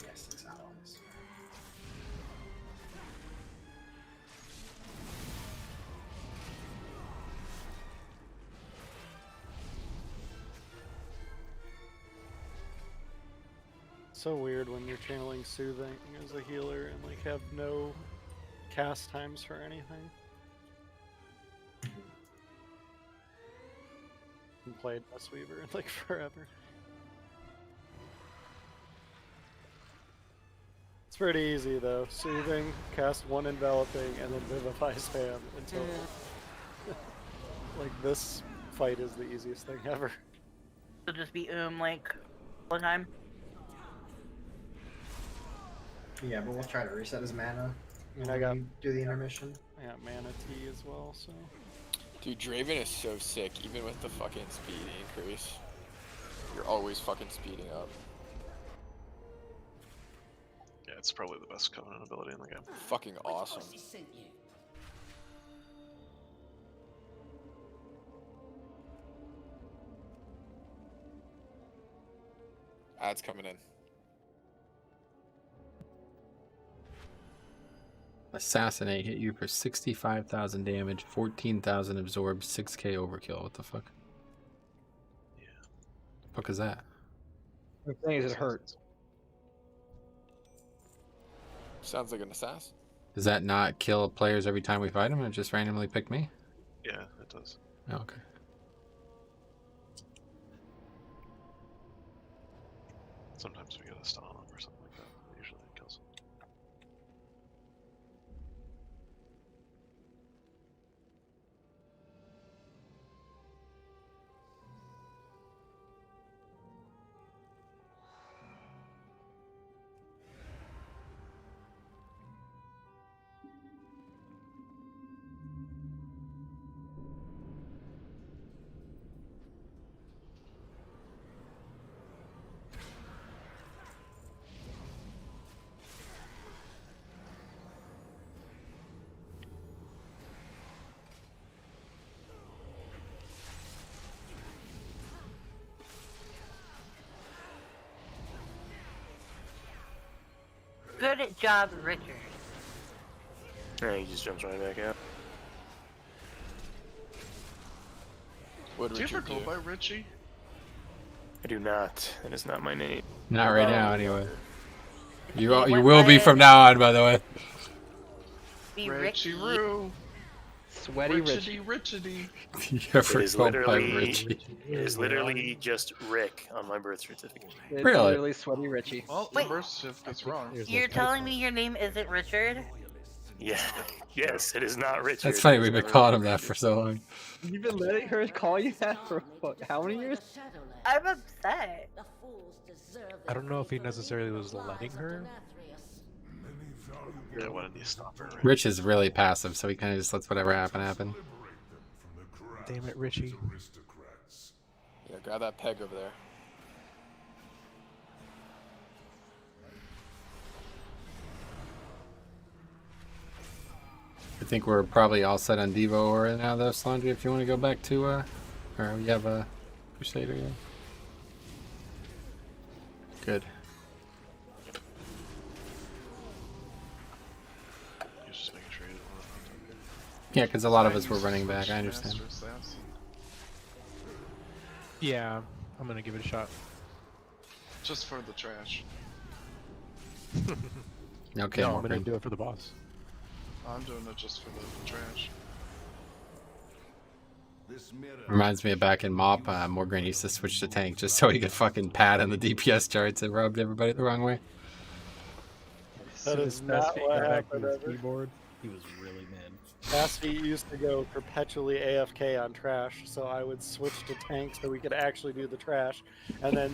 Yes, it's allies. So weird when you're channeling Soothing as a healer and like have no cast times for anything. And played Mistweaver in like forever. It's pretty easy though. Soothing, cast one enveloping, and then Vivify spam until like this fight is the easiest thing ever. So just be like all the time. Yeah, but we'll try to reset his mana. And I got do the intermission. I got mana T as well, so. Dude, Draven is so sick, even with the fucking speed increase. You're always fucking speeding up. Yeah, it's probably the best covenant ability in the game. Fucking awesome. Ads coming in. Assassinate hit you for 65,000 damage, 14,000 absorbed, 6k overkill. What the fuck? Yeah. The fuck is that? The thing is, it hurts. Sounds like an assassin. Does that not kill players every time we fight them and just randomly pick me? Yeah, it does. Oh, okay. Sometimes we get a stun on them or something like that. Usually it kills them. Good job, Richard. Yeah, he just jumps right back out. Do you ever go by Richie? I do not. That is not my name. Not right now, anyway. You went will be by- from now on, by the way. Be Richie Ricky. Roo. Sweaty Richity, Richie. Richity. You It is called by literally, Richie. it is literally just Rick on my birth certificate. It's Really? literally Sweaty Richie. Well, the birth certificate's wrong. You're telling me your name isn't Richard? Yeah. Yes, it is not Richard. That's funny, It is we've been never calling him Richard. that for so long. You've been letting her call you that for how many years? I'm upset. I don't know if he necessarily was letting her. Yeah, why didn't you stop her? Rich is really passive, so he kind of just lets whatever happen. Damn it, Richie. Yeah, grab that peg over there. I think we're probably all set on Devo right now, though, Slandry, if you want to go back to, or we have a Crusader, yeah. Good. Just making sure you didn't want to. Yeah, because a lot of us were running back, I understand. Yeah, I'm gonna give it a shot. Just for the trash. Okay, no, I'm more gonna green. do it for the boss. I'm doing it just for the trash. Reminds me of back in MoP, Morgan used to switch to tank just so he could fucking pad on the DPS charts and rubbed everybody the wrong way. That is not what happened ever. Keyboard, he was really mad. Cassie used to go perpetually AFK on trash, so I would switch to tank so we could actually do the trash. And then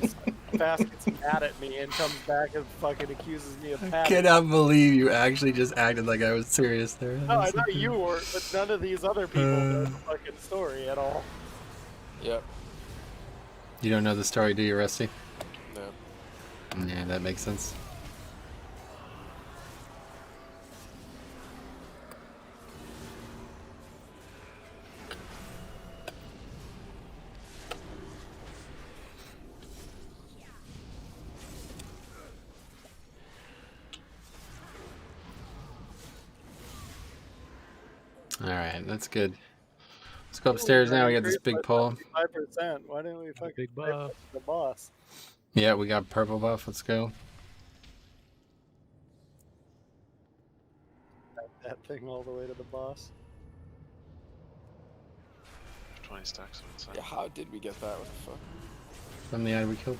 Fast gets mad at me and comes back and fucking accuses me of I padding. cannot believe you actually just acted like I was serious there. No, I know you were, but none of these other people know the fucking story at all. Yep. You don't know the story, do you, Rusty? No. Yeah, that makes sense. Alright, that's good. Let's go upstairs now. We got this big pull. 5%. Why didn't we fucking Big fight buff. the boss? Yeah, we got purple buff. Let's go. That thing all the way to the boss. 20 stacks of inside. Yeah, how did we get that? What the fuck? From the eye we killed.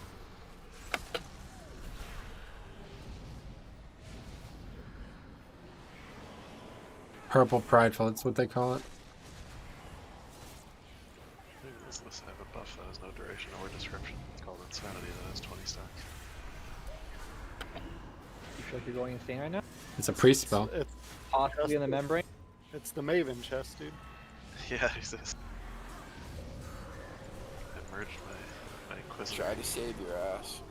Purple prideful, that's what they call it. This list have a buff that has no duration or description. It's called Insanity that has 20 stacks. You feel like you're going insane right now? It's a priest spell. It's Possibly in the membrane? It's the Maven chest, dude. Yeah, he's this. I merged my Inquisitor. Try to save your ass.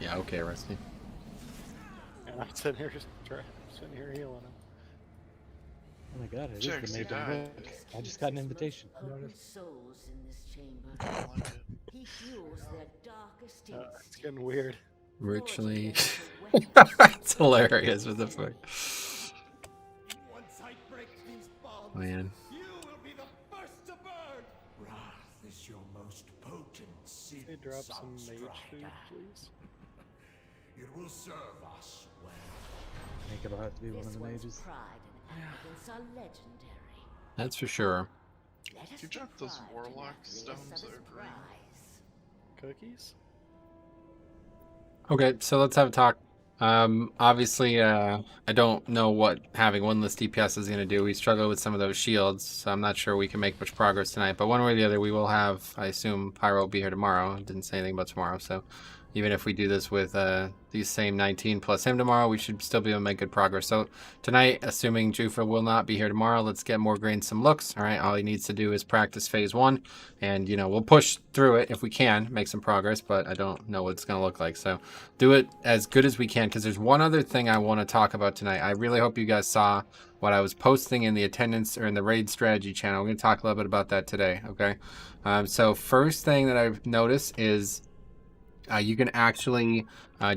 Yeah, okay, Rusty. And I'm sitting here healing him. Oh my god, it Jax, is the you Maven died. Hook. I just got an invitation. Souls in this chamber. He fuels their darkest It's getting weird. Richly. It's hilarious, what the fuck. Once I break these bonds, Man. you will be the first to burn. Wrath is your most potent sin. Can you drop some mage food, please? It will serve us well. I think it'll have to be one of the mages. Pride and arrogance are legendary. That's for sure. Can you drop those warlock stones that are green? Cookies? Okay, so let's have a talk. Obviously, I don't know what having one list DPS is going to do. We struggle with some of those shields, so I'm not sure we can make much progress tonight. But one way or the other, we will have, I assume, Pyro will be here tomorrow. I didn't say anything about tomorrow, so even if we do this with these same 19 plus him tomorrow, we should still be able to make good progress. So tonight, assuming Jufa will not be here tomorrow, let's get Morgraine some looks. All right, all he needs to do is practice phase 1, and we'll push through it if we can, make some progress, but I don't know what it's going to look like. So do it as good as we can, because there's one other thing I want to talk about tonight. I really hope you guys saw what I was posting in the attendance or in the raid strategy channel. We're going to talk a little bit about that today, okay? So first thing that I've noticed is you can actually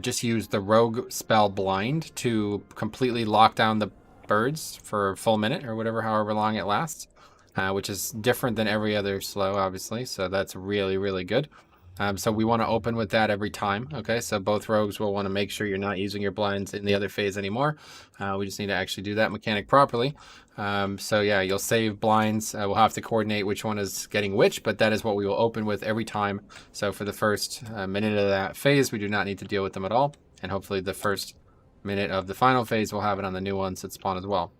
just use the rogue spell blind to completely lock down the birds for a full minute or whatever, however long it lasts, which is different than every other slow, obviously. So that's really, really good. So we want to open with that every time. Okay, so both rogues will want to make sure you're not using your blinds in the other phase anymore. We just need to actually do that mechanic properly. So yeah, you'll save blinds. We'll have to coordinate which one is getting which, but that is what we will open with every time. So for the first minute of that phase, we do not need to deal with them at all. And hopefully the first minute of the final phase, we'll have it on the new ones that spawn as well.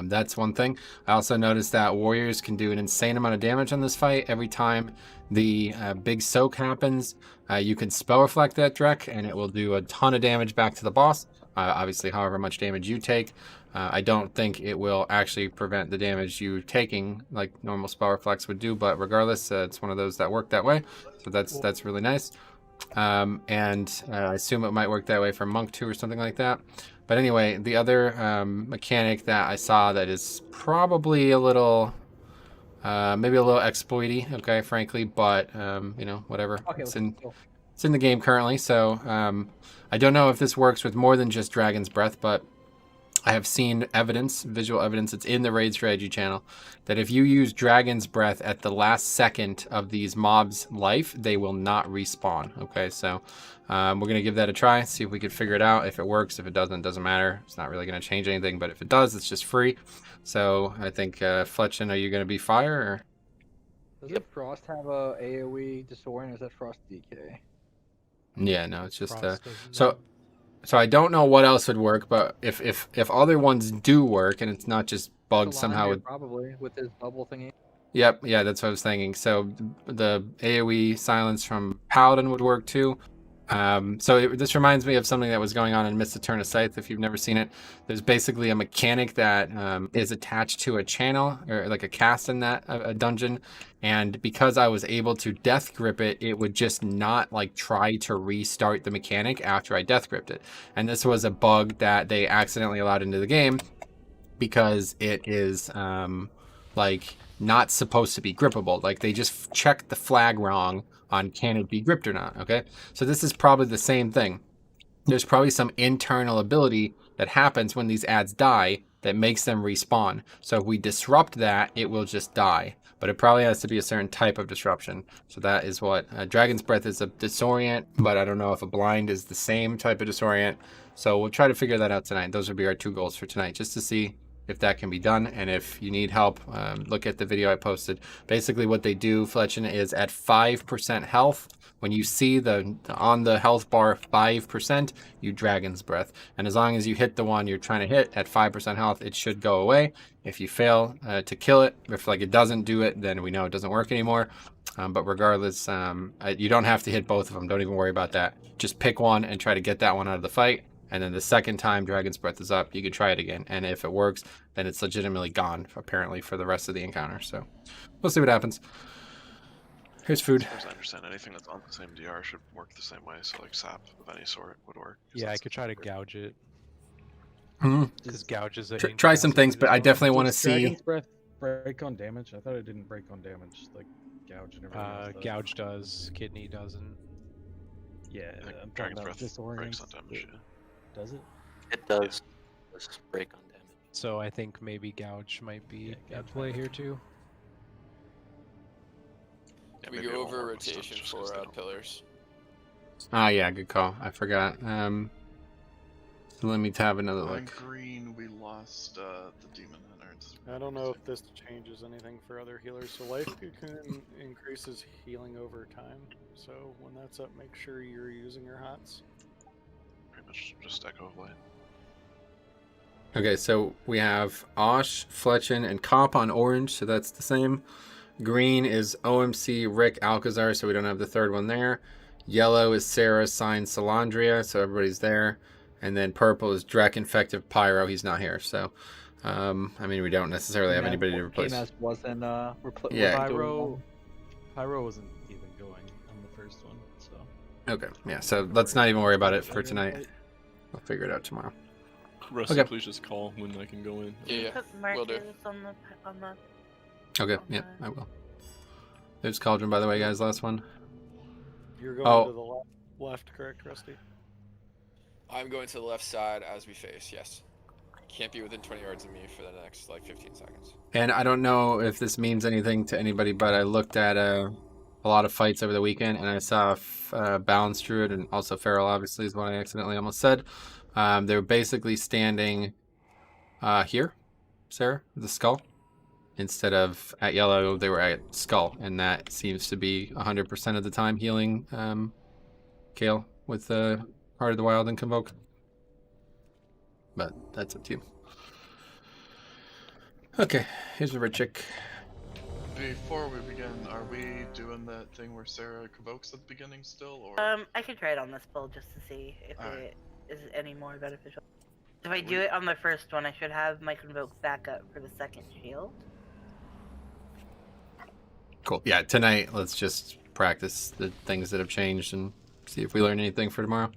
That's one thing. I also noticed that warriors can do an insane amount of damage on this fight. Every time the big soak happens, you can spell reflect that Drek, and it will do a ton of damage back to the boss. Obviously, however much damage you take. I don't think it will actually prevent the damage you taking like normal spell reflex would do, but regardless, it's one of those that work that way. So that's really nice. And I assume it might work that way for Monk 2 or something like that. But anyway, the other mechanic that I saw that is probably a little, maybe a little exploity, okay, frankly, but, you know, whatever. Okay, it's in the game currently, so I don't know if this works with more than just Dragon's Breath, but I have seen evidence, visual evidence, it's in the Raid Strategy channel, that if you use Dragon's Breath at the last second of these mobs' life, they will not respawn. Okay, so we're going to give that a try, see if we can figure it out. If it works, if it doesn't, doesn't matter. It's not really going to change anything, but if it does, it's just free. So I think, Fletchin, are you going to be fire? Or? Does Frost have a AoE disorient, or is that Frost DK? Yeah, no, it's just so I don't know what else would work, but if other ones do work and it's not just bugged somehow with probably with his bubble thingy. Yep, yeah, that's what I was thinking. So the AoE silence from Paladin would work too. This reminds me of something that was going on in Mist of Turn of Scythe. If you've never seen it, there's basically a mechanic that is attached to a channel or like a cast in that a dungeon, and because I was able to death grip it, it would just not like try to restart the mechanic after I death gripped it. And this was a bug that they accidentally allowed into the game because it is like not supposed to be grippable. Like they just checked the flag wrong on can it be gripped or not. Okay, so this is probably the same thing. There's probably some internal ability that happens when these ads die that makes them respawn. So if we disrupt that, it will just die, but it probably has to be a certain type of disruption. So that is what Dragon's Breath is, a disorient, but I don't know if a blind is the same type of disorient. So we'll try to figure that out tonight. Those would be our 2 goals for tonight, just to see if that can be done. And if you need help, look at the video I posted. Basically what they do, Fletchin, is at 5% health, when you see on the health bar 5%, you Dragon's Breath. And as long as you hit the one you're trying to hit at 5% health, it should go away. If you fail to kill it, if like it doesn't do it, then we know it doesn't work anymore. But regardless, you don't have to hit both of them. Don't even worry about that. Just pick one and try to get that one out of the fight. And then the second time Dragon's Breath is up, you can try it again. And if it works, then it's legitimately gone, apparently, for the rest of the encounter. So we'll see what happens. Here's food. As far as I understand, anything that's on the same DR should work the same way. So like sap of any sort would work. Yeah, I could try to gouge it. Mm-hmm. Because gouge is a try some things, but I definitely want to see. Dragon's Breath break on damage? I thought it didn't break on damage, like gouge and everything else does. Gouge does, kidney doesn't. Yeah, I'm talking Dragon's about Breath disorient. breaks on damage. Yeah. Does it? It does. Does break on damage. So I think maybe gouge might be at play here too. Yeah, We go over rotation for pillars. Ah, yeah, good call. I forgot. So let me have another On look. green, we lost the Demon Hunters. I don't know if this changes anything for other healers. So life can increases healing over time. So when that's up, make sure you're using your hots. Pretty much just echo of light. Okay, so we have Osh, Fletchin, and Cop on orange, so that's the same. Green is OMC, Rick, Alcazar, so we don't have the third one there. Yellow is Sarah, Sign, Salandria, so everybody's there. And then purple is Drek, Infective, Pyro, he's not here. So, I mean, we don't necessarily have anybody to replace. KMS wasn't Yeah. Pyro wasn't even going on the first one, so. Okay, yeah, so let's not even worry about it for tonight. We'll figure it out tomorrow. Rusty, Okay. please just call when I can go in. Yeah, Put will do. markers on the Okay, yeah, I will. There's Cauldron, by the way, guys, last one. You're going Oh. to the left, correct, Rusty? I'm going to the left side as we face, yes. Can't be within 20 yards of me for the next, like, 15 seconds. And I don't know if this means anything to anybody, but I looked at a lot of fights over the weekend, and I saw Balance Druid, and also Feral, obviously, is what I accidentally almost said. They were basically standing here, Sarah, the skull. Instead of at yellow, they were at skull, and that seems to be 100% of the time healing Kale with Heart of the Wild and Convoke. But that's up to you. Okay, here's a Richik. Before we begin, are we doing that thing where Sarah convokes at the beginning still, or? I could try it on this build just to see if Alright. it is any more beneficial. If I do it on the first one, I should have my convoke backup for the second shield. Cool. Yeah, tonight, let's just practice the things that have changed and see if we learn anything for tomorrow.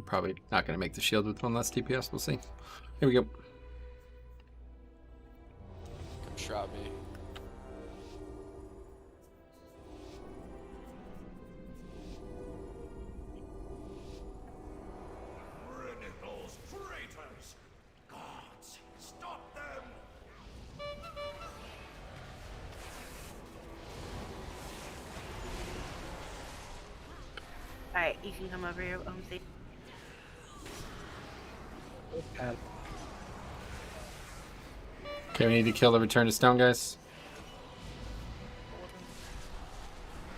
Probably not going to make the shield with one less DPS. We'll see. Here we go. Come shot me. Those traitors! Gods, stop them! Alright, you can come over here, see. Okay, we need to kill the Return to Stone, guys.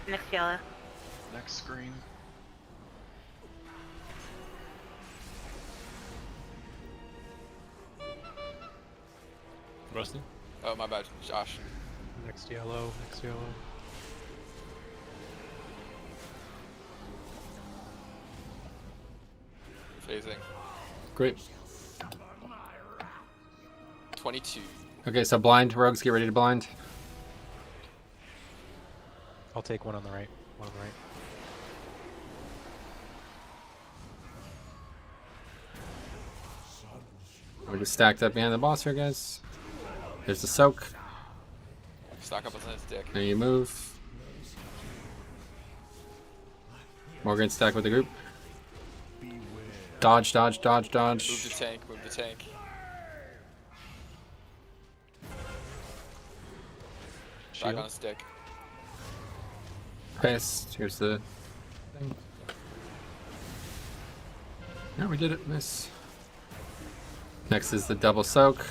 Next yellow. Next screen. Rusty? Oh, my bad, Josh. Next yellow, next yellow. Phasing. Great. 22. Okay, so blind. Rogues, get ready to blind. I'll take one on the right. One on the right. We're just stacked up behind the boss here, guys. Here's the soak. Stock up on his dick. There you move. Morgan, stack with the group. Dodge, dodge, dodge, dodge. Move the tank, move the tank. Back on a stick. Pest. Here's the thing. Yeah, we did it. Nice. Next is the double soak.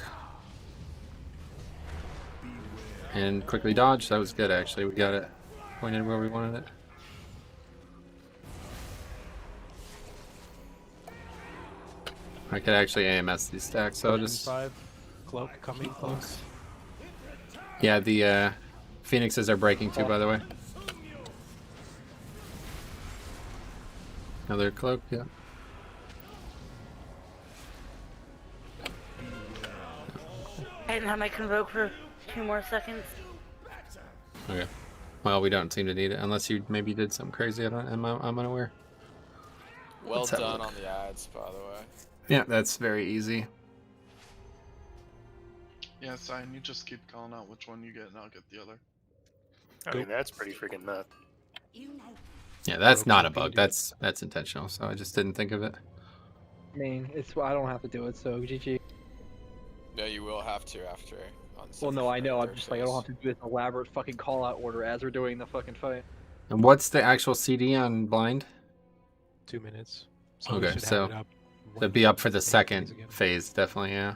And quickly dodge. That was good, actually. We got it pointed where we wanted it. I could actually AMS these stacks, so I'll just... 5 cloak coming close. Yeah, the Phoenixes are breaking too, by the way. Another cloak, yeah. I didn't have my convoke for 2 more seconds. Okay. Well, we don't seem to need it, unless you maybe did something crazy. I'm unaware. Well Let's have a done look. on the ads, by the way. Yeah, that's very easy. Yeah, Sign, you just keep calling out which one you get and I'll get the other. I mean, that's pretty freaking nuts. Yeah, that's not a bug. That's intentional. So I just didn't think of it. I mean, I don't have to do it, so GG. No, you will have to after. On Well, no, I know. I'm third just like, I don't have to do this elaborate fucking call-out order as we're doing the fucking fight. And what's the actual CD on blind? 2 minutes. So we Okay, should have so it up it'd be up for the second phase, definitely. Yeah.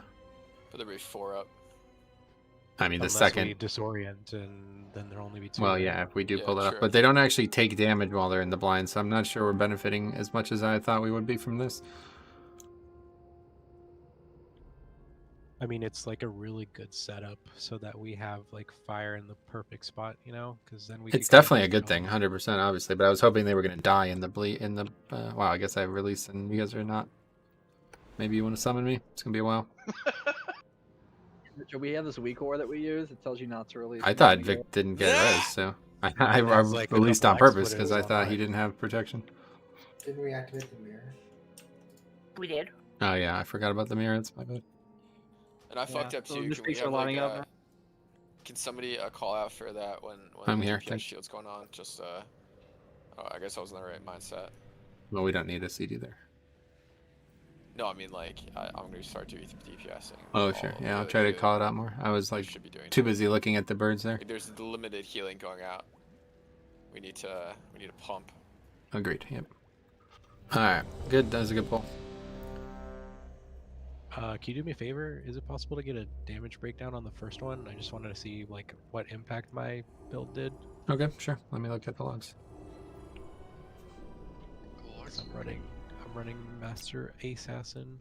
But there'll be 4 up. I mean, the Unless second. we disorient, and then there'll only be 2. Well, yeah, if we do Yeah, pull that up, true. but they don't actually take damage while they're in the blind, so I'm not sure we're benefiting as much as I thought we would be from this. I mean, it's like a really good setup so that we have like fire in the perfect spot, you know? Because then we. It's definitely a good thing, 100%, obviously. But I was hoping they were gonna die in the bleed. In the wow, I guess I released and you guys are not. Maybe you want to summon me? It's gonna be a while. We have this weak ore that we use. It tells you not to release. I thought Vic didn't get res, so I like a released on double X purpose what it because was I thought he online. didn't have protection. Didn't we activate the mirror? We did. Oh yeah, I forgot about the mirror. It's my bad. And I fucked up so too. the Can we mistakes are have like lining up. can somebody call out for that when I'm the here, DPS thank- shield's going on? Just Oh, I guess I was in the right mindset. Well, we don't need a seed either. No, I mean like I'm gonna start doing DPSing. Oh, sure. Yeah, I'll try to call it out more. I was like too busy looking at the birds there. Like, there's limited healing going out. We need to pump. Agreed. Yep. All right. Good. That was a good pull. Can you do me a favor? Is it possible to get a damage breakdown on the first one? I just wanted to see like what impact my build did. Okay, sure. Let me look at the logs. I'm running Master Assassin.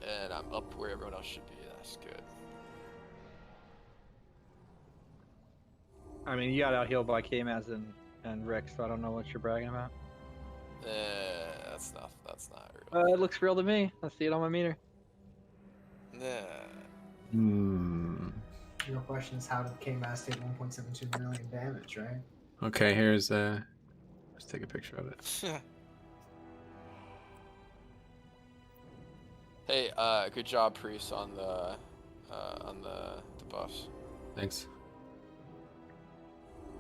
And I'm up where everyone else should be. That's good. I mean, you got out healed by K-Maz and Rick, so I don't know what you're bragging about. That's not real. It looks real to me. I see it on my meter. Your question is, how did K-Maz take 1.72 million damage, right? Okay, here's let's take a picture of it. Hey, good job, Priest, on the buffs. Thanks.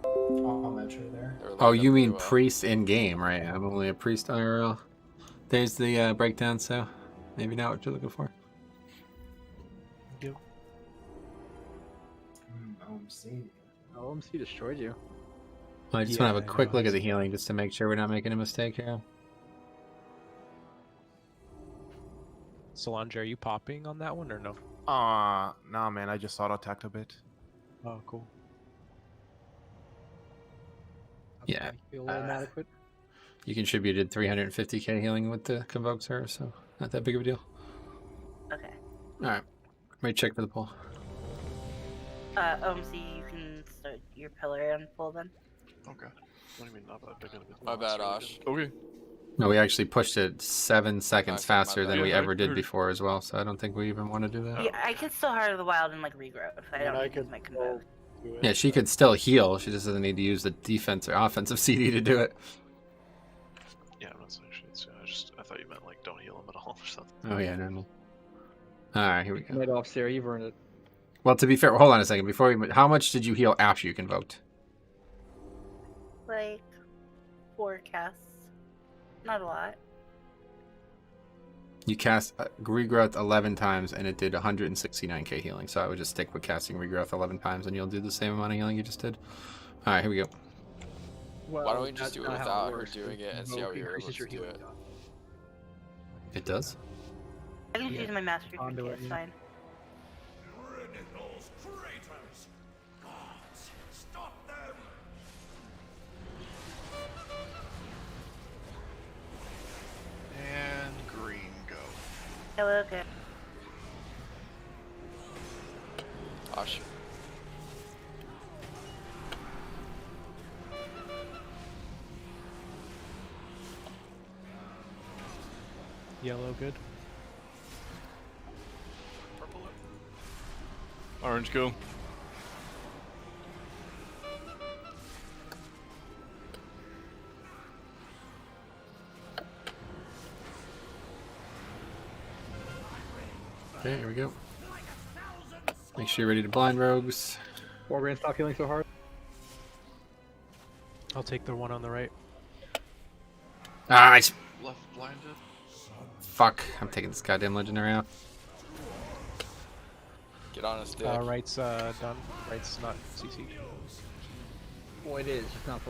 I'll mention there. Oh, you mean priest in game, right? I'm only a priest IRL. There's the breakdown, so maybe not what you're looking for. Yep. OMC. OMC destroyed you. I just want to have a quick look at the healing just to make sure we're not making a mistake here. Solange, are you popping on that one or no? Nah, man. I just auto-attacked a bit. Oh, cool. Yeah. Feel inadequate. You contributed 350k healing with the Convoke Serve, so not that big of a deal. Okay. Alright. Let me check for the pull. OMC, you can start your pillar and pull then. Okay. What do you mean not that big of a deal? My bad, Osh. Okay. No, we actually pushed it 7 seconds Nice, faster my than bad. we Yeah, ever I did heard it. before as well, so I don't think we even want to do that. Yeah, I can still Heart of the Wild and like regrow if I don't I use could my convoke. do it. Yeah, she could still heal. She just doesn't need to use the defense or offensive CD to do it. Yeah, I'm not saying shit. I thought you meant like don't heal him at all or something. Oh yeah, no. Alright, here we go. Made off, Sarah. You've earned it. Well, to be fair, hold on a second. Before we, how much did you heal after you convoked? Like 4 casts. Not a lot. You cast Regrowth 11 times and it did 169k healing, so I would just stick with casting Regrowth 11 times and you'll do the same amount of healing you just did. Alright, here we go. Well, Why don't we just that's do it not how without her works. doing it and see how you're able Increases your to do healing it? dot. It does? I can use my master Conduit, it's yeah. fine. Rid of those traitors! Gods, stop them! And green go. Hello, okay. Osh. Yellow, good. Orange, go. Okay, here we go. Make sure you're ready to blind rogues. Warbrain, stop healing so hard. I'll take the one on the right. Ah, Left blinded. fuck. I'm taking this goddamn legendary out. Get on his dick. Right's done. Right's not CC. Well, it is. It's not.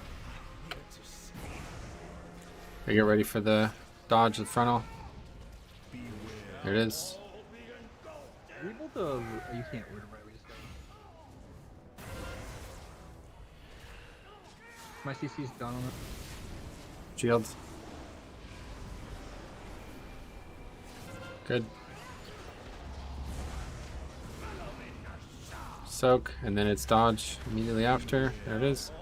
Are you ready for the dodge of the frontal? There it is. Are you able to? Oh, you can't order right. We just got. My CC's done on it. Shields. Good. Soak, and then it's dodge immediately after. There it is.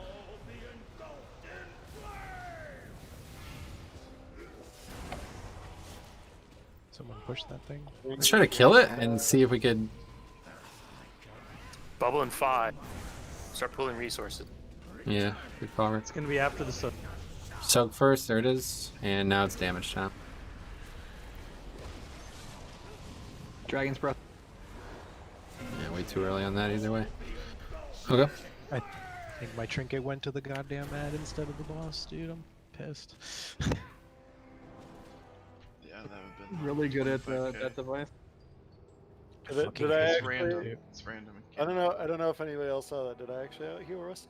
Someone push that thing. Let's try to kill it and see if we could. Bubble and 5. Start pulling resources. Yeah, good power. It's gonna be after the soak. Soak first, there it is. And now it's damage time. Dragon's Breath. Yeah, way too early on that either way. Okay. think my trinket went to the goddamn ad instead of the boss, dude. I'm pissed. Yeah, that would have been Really good at 25K. that device. Did I It's actually? random. It's random. I don't know. I don't know if anybody else saw that. Did I actually out heal Rusty?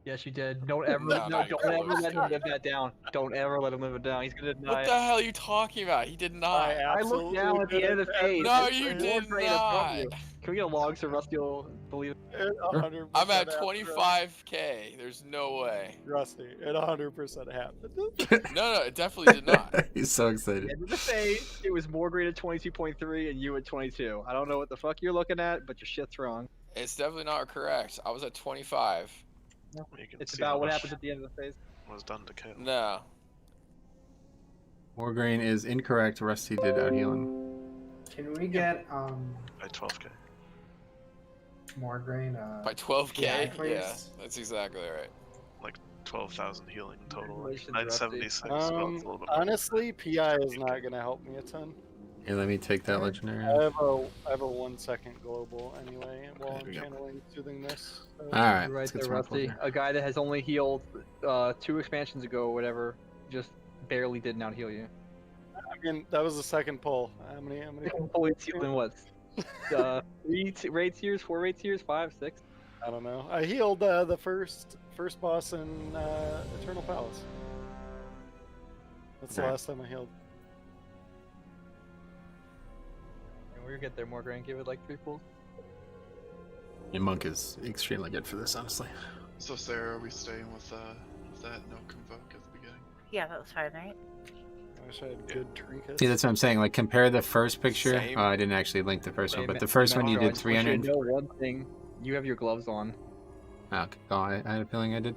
Yes, you did. Don't ever, No, no, not don't even ever close. let him live that down. Don't ever let him live it down. He's gonna deny What it. the hell are you talking about? He did not. I looked down at the end of the page. No, It's you more did great above not. you. Can we get a log so Rusty will believe it? 100%. I'm at 25K. There's no way. Rusty, it 100% happened. No, it definitely did not. He's so excited. End of the phase, it was more great at 22.3 and you at 22. I don't know what the fuck you're looking at, but your shit's wrong. It's definitely not correct. I was at 25. You can It's see how about what much happens at the end of the phase. was done to Kale. No. Wargrain is incorrect. Rusty did out heal him. Can we get By 12K. more grain? By 12K? please? Yeah, that's exactly right. Like 12,000 healing total. Congratulations, 976. Well, it's a little bit more. Honestly, PI is not going to help me a ton. Here, let me take that legendary. I have a 1 second global anyway while I'm we go. channeling soothing this. So. Alright, You're let's right get there, some more Rusty. A guy that has only healed 2 expansions ago or whatever, just barely did not heal you. I mean, that was the second pull. How many? Holy healing what? 3 raid tiers, 4 raid tiers, 5, 6. I don't know. I healed the first boss in Eternal Palace. That's the last time I healed. And we'll get there more grain. Give it like 3 pulls. Your monk is extremely good for this, honestly. So Sarah, are we staying with that no convoke at the beginning? Yeah, that was fine, right? I wish I had good trinkets. See, that's what I'm saying. Like, compare the first picture. Same. Oh, I didn't actually link the first one, Hey, but man, the first one you Metro, I did just want you to 300. know one thing. You have your gloves on. Oh, I had a feeling I did.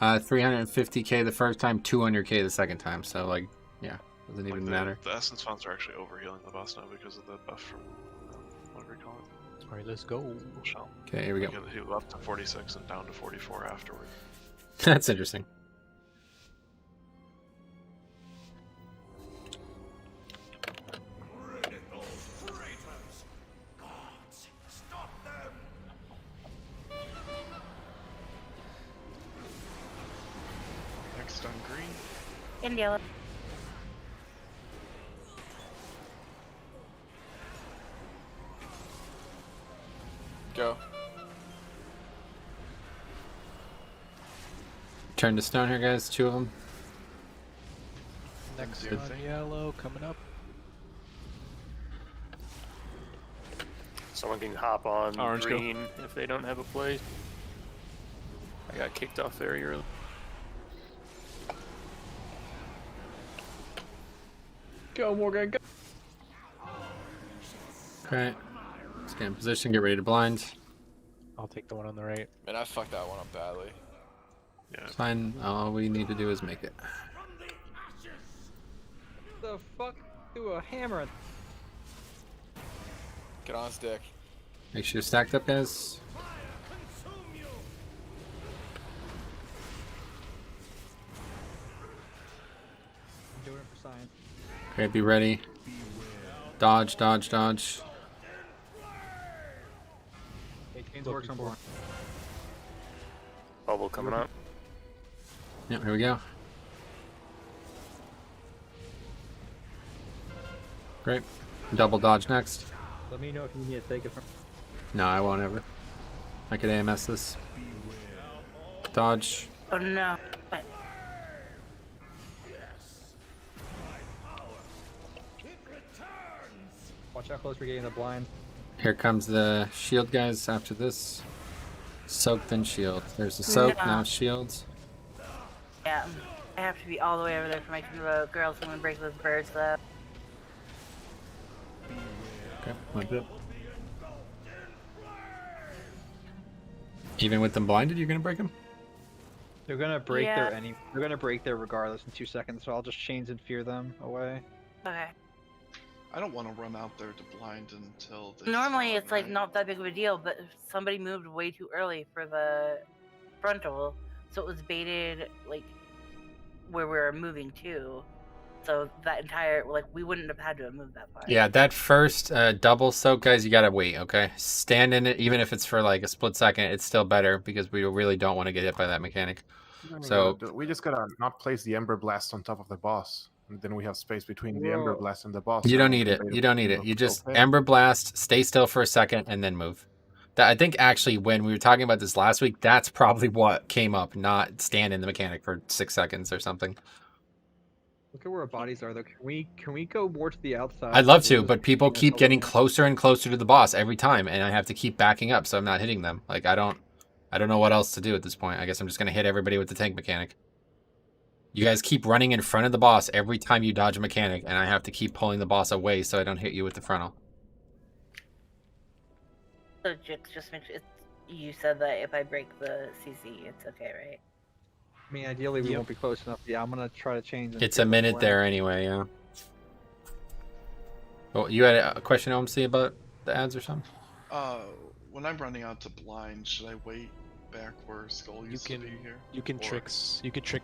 350k the first time, 200k the second time. So, like, yeah, doesn't even matter. The essence fonts are actually overhealing the boss now because of the buff from whatever you call it. Alright, let's go. Shell. Okay, here we go. You can heal up to 46 and down to 44 afterward. That's interesting. Next on green. And yellow. Go. Turn to stone here, guys. 2 of them. Next Good on thing. yellow coming up. Someone can hop on Orange, go. green if they don't have a play. I got kicked off very early. Go, Morgan, go! Okay. Let's get in position. Get ready to blind. I'll take the one on the right. Man, I fucked that one up badly. Yeah. It's fine. All we need to do is make it. The fuck? Do a hammer. Get on his dick. Make sure you're stacked up, guys. I'm doing it for science. Okay, be ready. Dodge, dodge, dodge. Hey, Chains works on board. Bubble coming up. Yep, here we go. Great. Double dodge next. Let me know if you need to take it from. No, I won't ever. I could AMS this. Dodge. Oh no. Watch how close we're getting the blind. Here comes the shield, guys, after this. Soak, then shield. There's the soak, No. now shields. Yeah. I have to be all the way over there for my convoke, or else I'm gonna break those birds though. Okay, like it. Even with them blinded, you're gonna break them? They're gonna break Yeah. They're gonna break there regardless in 2 seconds. So I'll just chains and fear them away. Okay. I don't want to run out there to blind until they Normally spawn, it's like right? not that big of a deal, but somebody moved way too early for the frontal, so it was baited like where we were moving to. So that entire, like, we wouldn't have had to have moved that far. Yeah, that first double soak, guys, you gotta wait, okay? Stand in it, even if it's for like a split second, it's still better because we really don't want to get hit by that mechanic. So we just gotta not place the Ember Blast on top of the boss. And then we have space between the Ember Whoa. Blast and the boss. you so don't we need can it. bait You don't need it. him You just okay. Ember Blast, stay still for a second, and then move. That I think actually when we were talking about this last week, that's probably what came up, not stand in the mechanic for 6 seconds or something. Look at where our bodies are, though. Can we go more to the outside? I'd love so we're to, just but people keeping keep ourselves getting in there? closer and closer to the boss every time, and I have to keep backing up so I'm not hitting them. Like I don't know what else to do at this point. I guess I'm just gonna hit everybody with the tank mechanic. You guys keep running in front of the boss every time you dodge a mechanic, and I have to keep pulling the boss away so I don't hit you with the frontal. So Jix just mentioned, you said that if I break the CC, it's okay, right? I mean, ideally we won't be close enough. Yeah, I'm gonna try to change. and It's see a if I can minute land. there anyway, yeah. Oh, you had a question, OMC, about the ads or something? When I'm running out to blind, should I wait back where Skull used to be here? You can tricks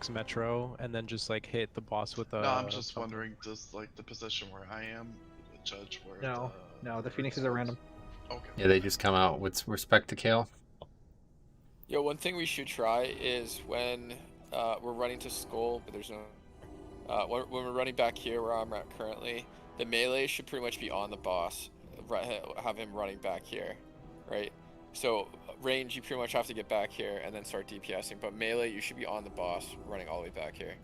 Metro and then just like hit the boss with a. No, I'm just wondering, does like the position where I am judge where? No, the phoenixes are random. Okay. Yeah, they just come out with respect to Kale. Yo, one thing we should try is when we're running to Skull, but there's no. When we're running back here where I'm at currently, the melee should pretty much be on the boss. Have him running back here, right? So range, you pretty much have to get back here and then start DPSing. But melee, you should be on the boss, running all the way back here.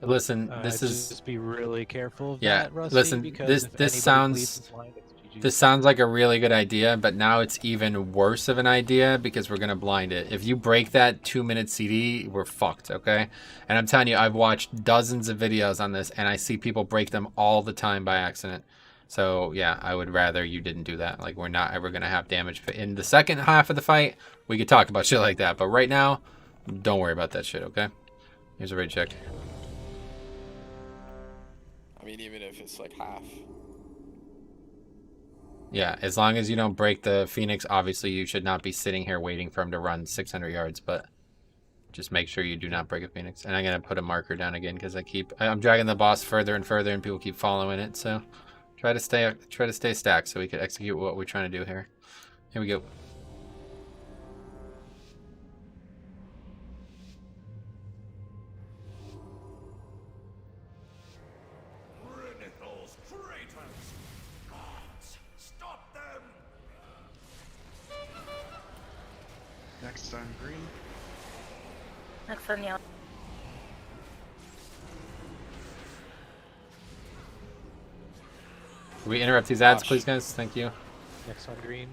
Listen, this is just be really careful of yeah. that, Rusty, Listen, because if this anybody bleeds sounds in blind, it's GG. this sounds like a really good idea, but now it's even worse of an idea because we're gonna blind it. If you break that 2-minute CD, we're fucked, okay? And I'm telling you, I've watched dozens of videos on this, and I see people break them all the time by accident. So yeah, I would rather you didn't do that. Like we're not ever gonna have damage. But in the second half of the fight, we could talk about shit like that. But right now, don't worry about that shit, okay? Here's a raid check. I mean, even if it's like half. Yeah, as long as you don't break the Phoenix, obviously you should not be sitting here waiting for him to run 600 yards, but just make sure you do not break a Phoenix. And I'm going to put a marker down again because I'm dragging the boss further and further and people keep following it, so try to stay stacked so we can execute what we're trying to do here. Here we go. Next on green. Next on yellow. Can we interrupt these ads, please, guys? Thank you. Next on green.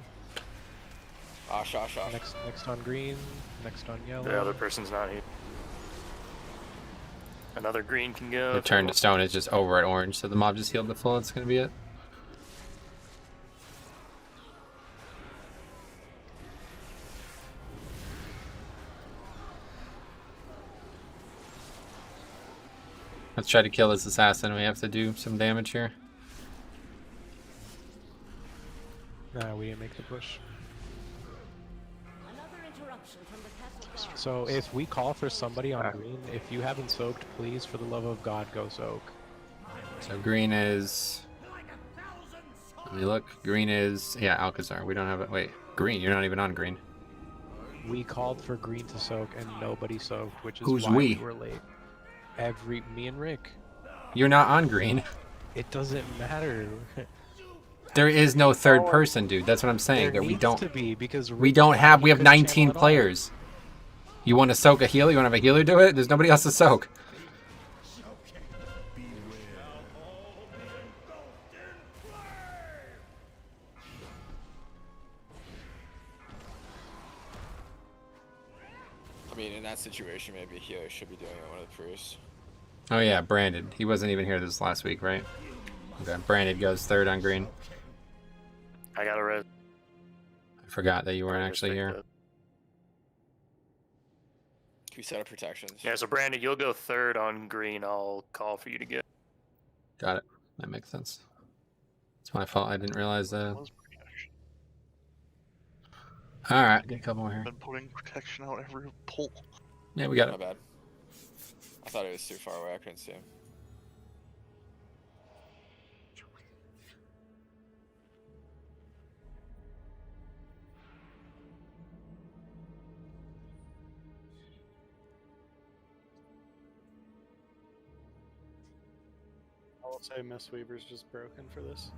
Osh. Next on green. Next on yellow. The other person's not here. Another green can go. The turn to stone is just over at orange, so the mob just healed the full. That's going to be it. Let's try to kill this assassin. We have to do some damage here. Nah, we didn't make the push. Another interruption from the castle guard. So if we call for somebody on green, if you haven't soaked, please, for the love of God, go soak. So green is... Let me look. Green is... Yeah, Alcazar. We don't have it. Wait. Green. You're not even on green. We called for green to soak and nobody soaked, which is Who's why we? we were late. Me and Rick. You're not on green. It doesn't matter. There is no third person, dude. That's what I'm saying. There That we needs don't... to be, because We Rick don't have... We have couldn't channel 19 at all. players. You want to soak a healer? You want to have a healer do it? There's nobody else to soak. I mean, in that situation, maybe a healer should be doing it, one of the priests. Oh yeah, Branded. He wasn't even here this last week, right? Okay, Branded goes third on green. I got a red. I forgot that you weren't actually here. Can we set up protections? Yeah, so Brandon, you'll go third on green. I'll call for you to get. Got it. That makes sense. It's my fault. I didn't realize that. All right, get a couple more here. Been putting protection out every pull. Yeah, we got My it. bad. I thought it was too far away. I couldn't see him. I will say Mistweaver's just broken for this.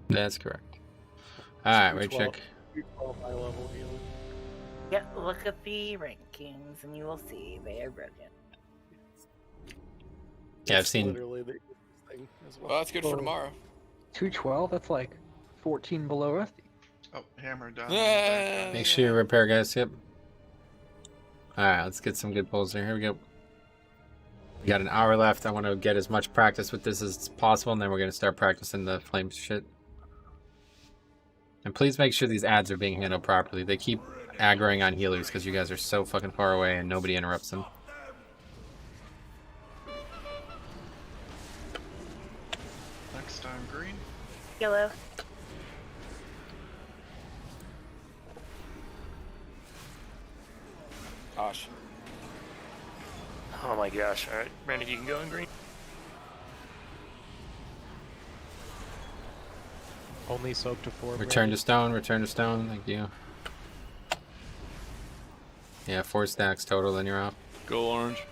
That's correct. Alright, right 212 check. 212 high level healing. Yep, look at the rankings and you will see they are broken. Yeah, I've It's seen. literally the easiest thing as well. Well, that's good for tomorrow. 212. That's like 14 below Rusty. Oh, hammer down. Make sure you repair, guys. Yep. Alright, let's get some good pulls here. Here we go. We got an hour left. I want to get as much practice with this as possible, and then we're going to start practicing the flame shit. And please make sure these ads are being handled properly. They keep aggroing on healers because you guys are so fucking far away and nobody interrupts them. Next time, green. Yellow. Gosh. Oh my gosh. Alright, Brandon, you can go in green. Only soak to 4. Return to stone, return to stone. Thank you. Yeah, 4 stacks total, then you're off. Go orange.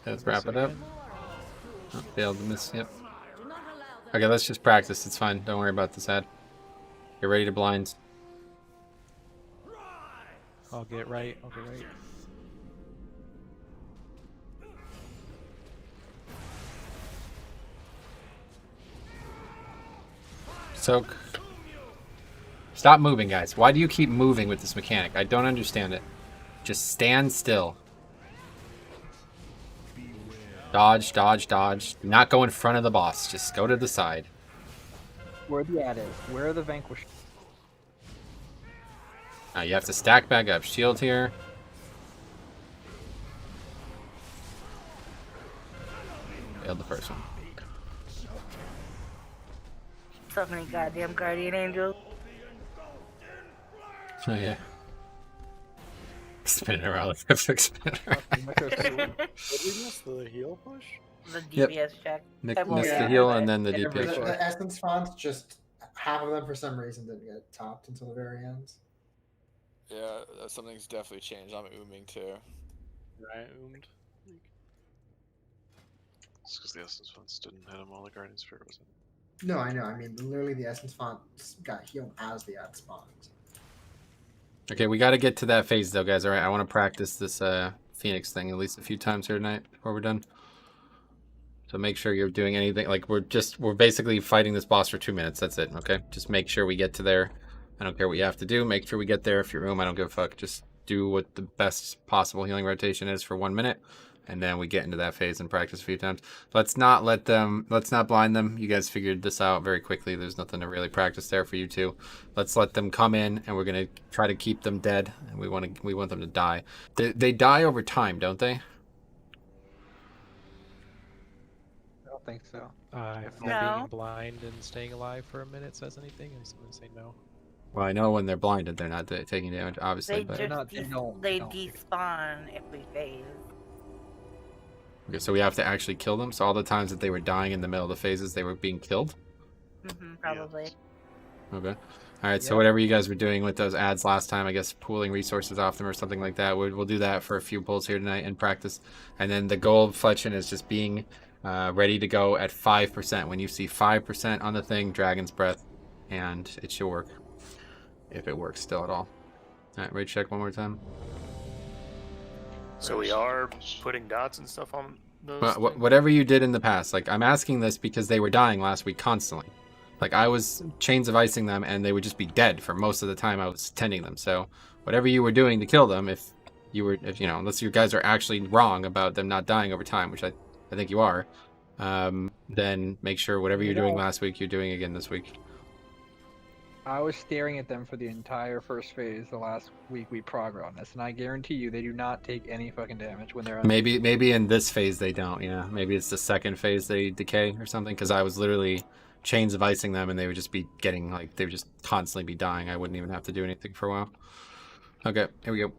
Let's wrap it up. Oh, failed to miss. Yep. Okay, let's just practice. It's fine. Don't worry about this ad. Get ready to blind. I'll get right. I'll get right. Soak. Stop moving, guys. Why do you keep moving with this mechanic? I don't understand it. Just stand still. Dodge, dodge, dodge. Do not go in front of the boss. Just go to the side. Where the ad is? Where are the vanquished? Now you have to stack back up. Shield here. Failed the first one. So many goddamn guardian angels. Oh yeah. Spinning around like a fixed spinner. Did we miss the heal push? The Yep. DPS check. Missed the heal and then the DPS check. The essence fonts, just half of them for some reason didn't get topped until the very end. Yeah, something's definitely changed. I'm ooming too. Right, oomed. It's because the essence fonts didn't hit him while the Guardian Spirit was in. No, I know. I mean, literally, the essence font got healed as the ad spawned. Okay, we got to get to that phase though, guys. All right, I want to practice this Phoenix thing at least a few times here tonight before we're done. So make sure you're doing anything. Like we're basically fighting this boss for 2 minutes. That's it. Okay, just make sure we get to there. I don't care what you have to do. Make sure we get there. If you're room, I don't give a fuck. Just do what the best possible healing rotation is for 1 minute, and then we get into that phase and practice a few times. Let's not blind them. You guys figured this out very quickly. There's nothing to really practice there for you two. Let's let them come in, and we're gonna try to keep them dead. And we want them to die. They die over time, don't they? I don't think so. If No. being blind and staying alive for a minute says anything, I'm just gonna say no. Well, I know when they're blinded, they're not taking damage, obviously. They But just they despawn if we phase. okay, so we have to actually kill them. So all the times that they were dying in the middle of the phases, they were being killed. Probably. Okay. All right. So whatever you guys were doing with those ads last time, I guess pooling resources off them or something like that. We'll do that for a few pulls here tonight in practice. And then the goal of Fletchin is just being ready to go at 5%. When you see 5% on the thing, Dragon's Breath, and it should work. If it works still at all. All right, rate check one more time. So we are putting dots and stuff on those. Whatever you did in the past, like I'm asking this because they were dying last week constantly. Like I was chains of icing them and they would just be dead for most of the time I was tending them. So whatever you were doing to kill them, if you know, unless you guys are actually wrong about them not dying over time, which I think you are, then make sure whatever you're doing last week, you're doing again this week. I was staring at them for the entire first phase the last week we progressed on this, and I guarantee you they do not take any fucking damage when they're on. Maybe in this phase they don't. Yeah, maybe it's the second phase they decay or something. Because I was literally chains of icing them, and they would just be getting like they would just constantly be dying. I wouldn't even have to do anything for a while. Okay, here we go.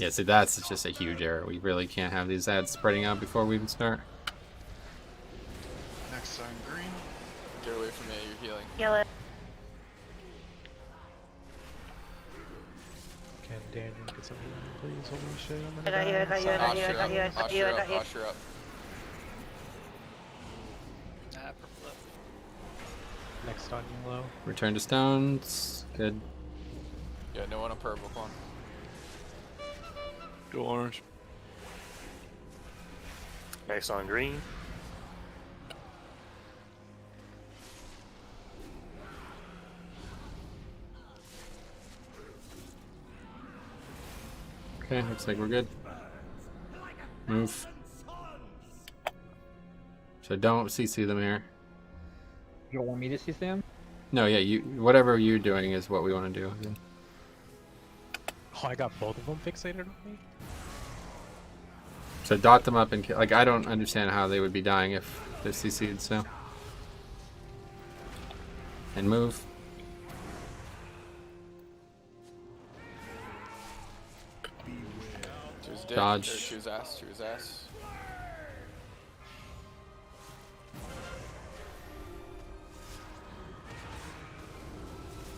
Yeah, see, that's just a huge error. We really can't have these ads spreading out before we even start. Next on green. Get away from me, you're healing. Heal it. Can Daniel get some healing, please? Holy shit, I'm I got you, I got you, I got you, I got you, I got you, I got you. Posture up. Next on yellow. Return to stones. Good. Yeah, no one on purple. Come on. Go orange. Next on green. Okay, looks like we're good. Move. So don't CC them here. You don't want me to see them? No, yeah, you whatever you're doing is what we want to do. Oh, I got both of them fixated on me? So dot them up and kill. Like, I don't understand how they would be dying if they're CC'd, so. And move. To his dick, Dodge. or to his ass, to his ass.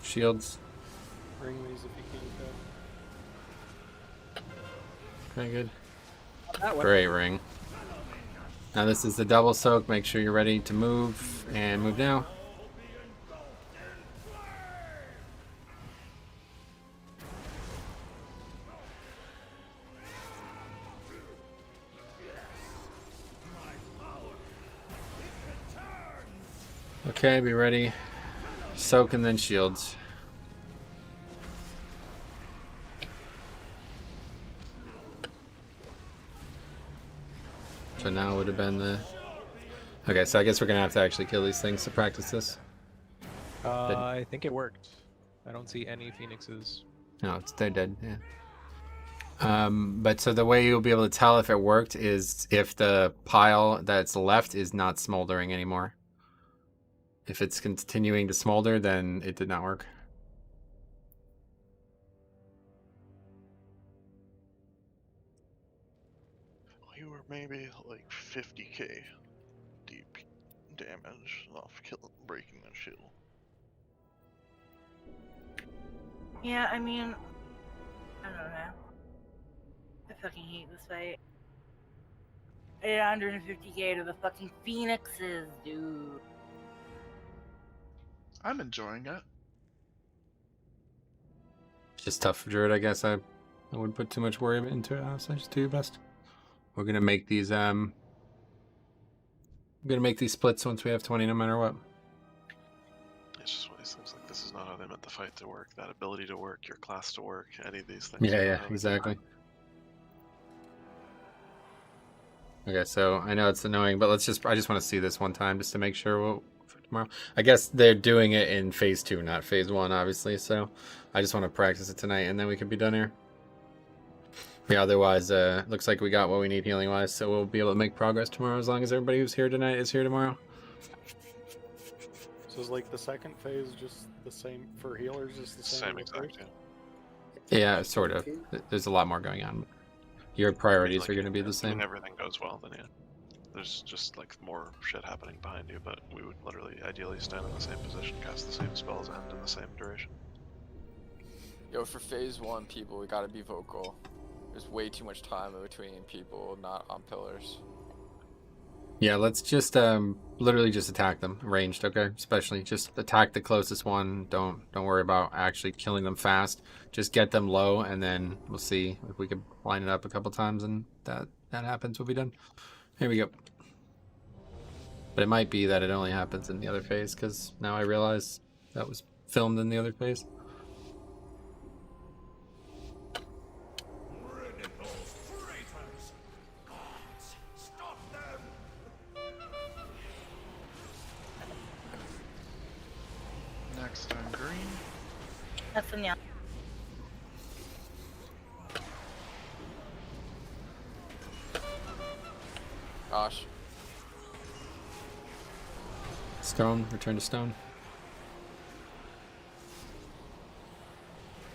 Shields. Ring these if you can. Okay, good. That one. Great ring. Now this is the double soak. Make sure you're ready to move, and move now. Okay, be ready. Soak and then shields. So now would have been the... Okay, so I guess we're going to have to actually kill these things to practice this. I think it worked. I don't see any phoenixes. No, they're dead, yeah. But so the way you'll be able to tell if it worked is if the pile that's left is not smoldering anymore. If it's continuing to smolder, then it did not work. We were maybe like 50k deep damage off breaking the shield. Yeah, I mean, I don't know. I fucking hate this fight. 850k to the fucking phoenixes, dude. I'm enjoying it. It's just tough for Druid, I guess. I wouldn't put too much worry into it, honestly. Just do your best. We're gonna make these splits once we have 20 no matter what. It's just one of these things, like, this is not how they meant the fight to work, that ability to work, your class to work, any of these things. Yeah, exactly. Okay, so I know it's annoying, but I just want to see this one time just to make sure for tomorrow. I guess they're doing it in phase 2, not phase 1, obviously, so I just want to practice it tonight and then we can be done here. Yeah, otherwise, looks like we got what we need healing-wise, so we'll be able to make progress tomorrow as long as everybody who's here tonight is here tomorrow. So is like the second phase just the same for healers? Just the same. Same exact, Yeah, sort of. There's a lot more going on. Your priorities are going to be the same. When everything goes well, then yeah. There's just like more shit happening behind you, but we would literally ideally stand in the same position, cast the same spells, and in the same duration. Yo, for phase 1, people, we gotta be vocal. There's way too much time in between people not on pillars. Yeah, let's just literally just attack them ranged, okay? Especially just attack the closest one. Don't worry about actually killing them fast. Just get them low, and then we'll see if we can line it up a couple times, and that happens. We'll be done. Here we go. But it might be that it only happens in the other phase, because now I realize that was filmed in the other phase. Next on green. That's in yellow. Gosh. Stone, return to stone.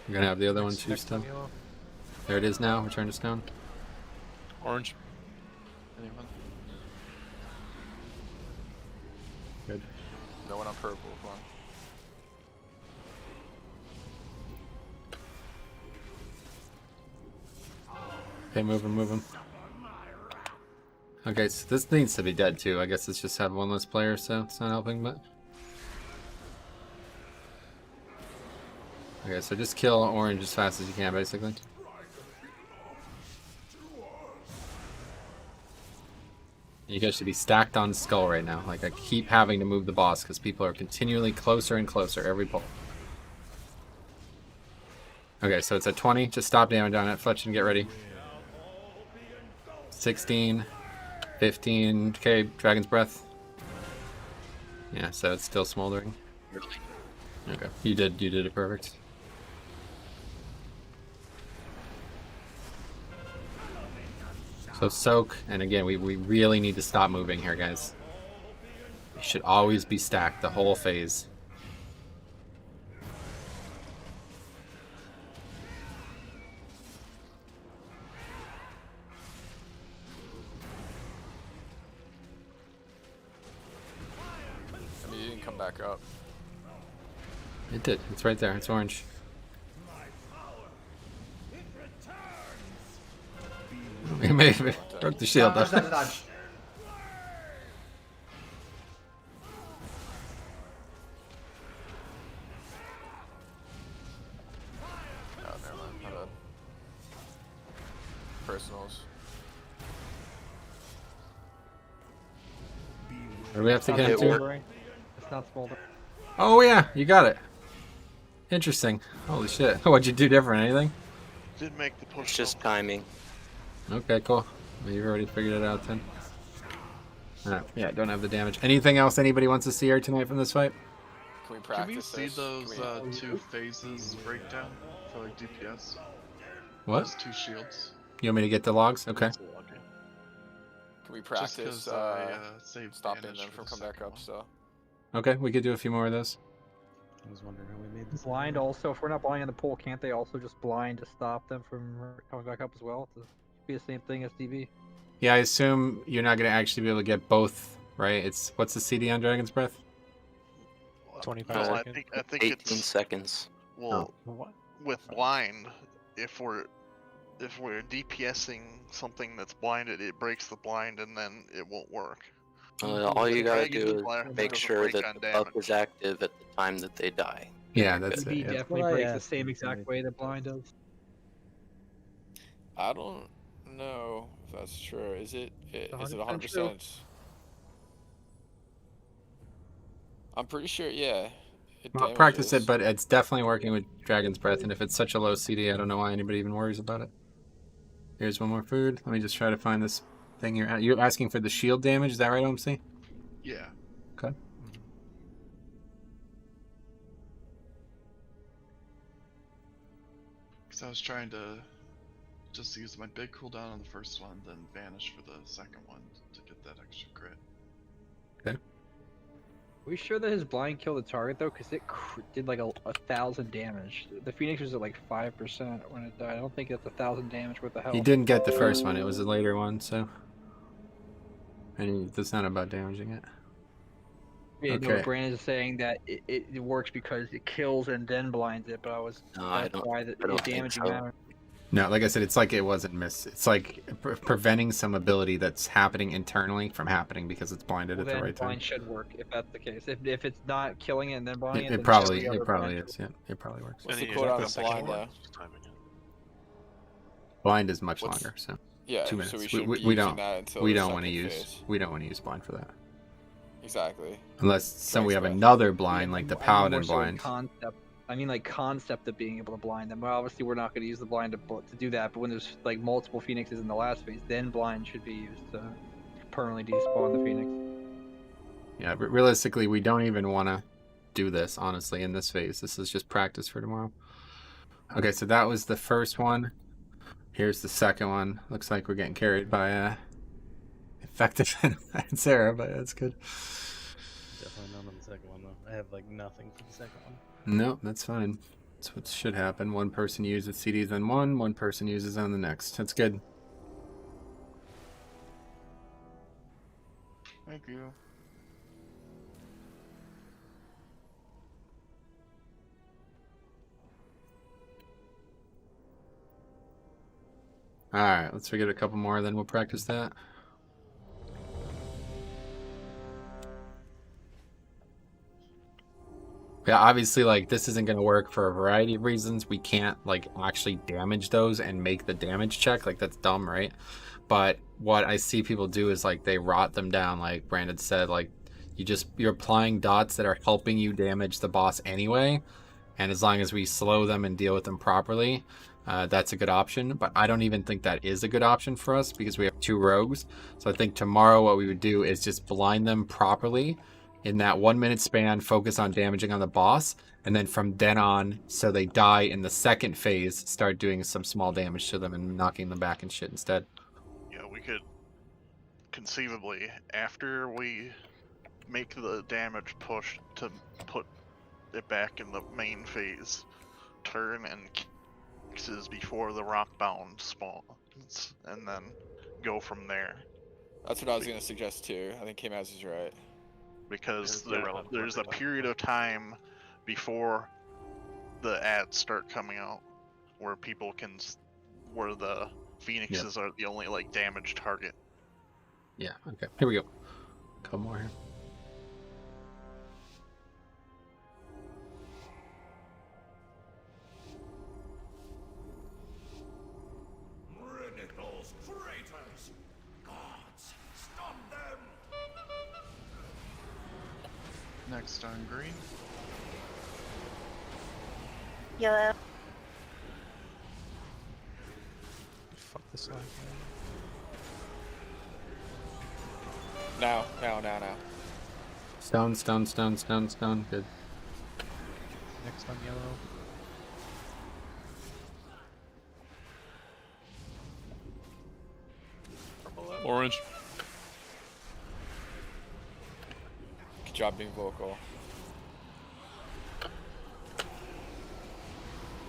I'm gonna have the other one choose stone. There it is now. Return to stone. Orange. Anyone? Good. No one on purple. Come on. Okay, move him. Okay, so this needs to be dead too. I guess it's just have one less player, so it's not helping, but... Okay, so just kill orange as fast as you can, basically. You guys should be stacked on skull right now. Like, I keep having to move the boss because people are continually closer and closer every pull. Okay, so it's at 20. Just stop damage on it. Fletch and get ready. 16. 15. Okay, Dragon's Breath. Yeah, so it's still smoldering. Okay, you did it perfect. So soak, and again, we really need to stop moving here, guys. We should always be stacked the whole phase. I mean, you didn't come back up. It did. It's right there. It's orange. We may have broke the shield. Dodge. Oh, never mind. My bad. Personals. Or we have to get It's to smoldering. It's not smoldering. Oh yeah, you got it. Interesting. Holy shit. What'd you do different? Anything? Did make the push. It's just timing. Okay, cool. Well, you've already figured it out then. Alright, yeah, don't have the damage. Anything else anybody wants to see here tonight from this fight? Can we Can practice we see this? those Can we... two phases breakdown for like DPS? What? Those two shields. You want me to get the logs? Okay. Can we practice 'cause I, saved stopping damage them for from the coming back second up, so... Okay, we could do a few more of those. I was wondering how we made this. Blind also, if we're not blinding the pole, can't they also just blind to stop them from coming back up as well? To be the same thing as DB. Yeah, I assume you're not going to actually be able to get both, right? It's what's the CD on Dragon's Breath? 25 No, seconds. I think 18 it's seconds. well What? with blind. If we're DPSing something that's blinded, it breaks the blind and then it won't work. All you gotta Dragon's do is Breath make doesn't sure break that on the buff damage. is active at the time that they die. Yeah, that's DB it. Yeah. definitely what I breaks the asked same him exact tonight. way that blind does. I don't know if that's true. Is it 100% true. 100%? I'm pretty sure, yeah. Well, practice it, but it's definitely working with Dragon's Breath, and if it's such a low CD, I don't know why anybody even worries about it. Here's one more food. Let me just try to find this thing you're at. You're asking for the shield damage, is that right, OMC? Yeah. Okay. Because I was trying to just use my big cooldown on the first one, then vanish for the second one to get that extra crit. Okay. Are we sure that his blind killed the target though? Because it did like 1,000 damage. The Phoenix was at like 5% when it died. I don't think that's 1,000 damage worth of health. He didn't get the first one, it was a later one, so... And that's not about damaging it. Yeah, Okay. no, Brandon is saying that it works because it kills and then blinds it, but I was No, I that's don't- why the I don't think damaging so. matter. No, like I said, it's like it wasn't missed. It's like preventing some ability that's happening internally from happening because it's blinded Well, at the then right time. blind should work if that's the case. If it's not killing it and then blinding It, it, it then probably just the other probably blind is. Yeah, it probably works. What's the Any cooldown the on second blind one, now? just timing it. Blind is much What's- longer, so Yeah, 2 minutes. so we we, shouldn't we, be we using don't that until we the don't want to second use phase. we don't want to use blind for that Exactly. unless we have Breath. another blind like the I mean, paladin more so blind. Concept. I mean, like concept of being able to blind them. Well, obviously, we're not going to use the blind to do that. But when there's like multiple phoenixes in the last phase, then blind should be used to permanently despawn the phoenix. Yeah, but realistically, we don't even want to do this honestly in this phase. This is just practice for tomorrow. Okay, so that was the first one. Here's the second one. Looks like we're getting carried by effective and Sarah, but that's good. Definitely none on the second one though. I have like nothing for the second one. No, that's fine. That's what should happen. One person uses CDs on one person uses on the next. That's good. Thank you. Alright, let's forget a couple more, then we'll practice that. Yeah, obviously, like, this isn't going to work for a variety of reasons. We can't, like, actually damage those and make the damage check. Like, that's dumb, right? But what I see people do is, like, they rot them down, like Brandon said. Like, you're applying dots that are helping you damage the boss anyway. And as long as we slow them and deal with them properly, that's a good option. But I don't even think that is a good option for us because we have 2 rogues. So I think tomorrow what we would do is just blind them properly in that 1 minute span, focus on damaging on the boss, and then from then on, so they die in the second phase, start doing some small damage to them and knocking them back and shit instead. Yeah, we could conceivably, after we make the damage push to put it back in the main phase, turn and X's before the rockbound spawns, and then go from there. That's what I was going to suggest too. I think K-Maz is right. Because there's a period of time before the ads start coming out where people can, where the phoenixes are the only like damage target. Yeah, okay, here we go. A couple more here. Those traitors! Gods, stop them! Next on green. Yellow. Fuck this line. Now. Stone. Good. Next on yellow. Orange. Good job being vocal.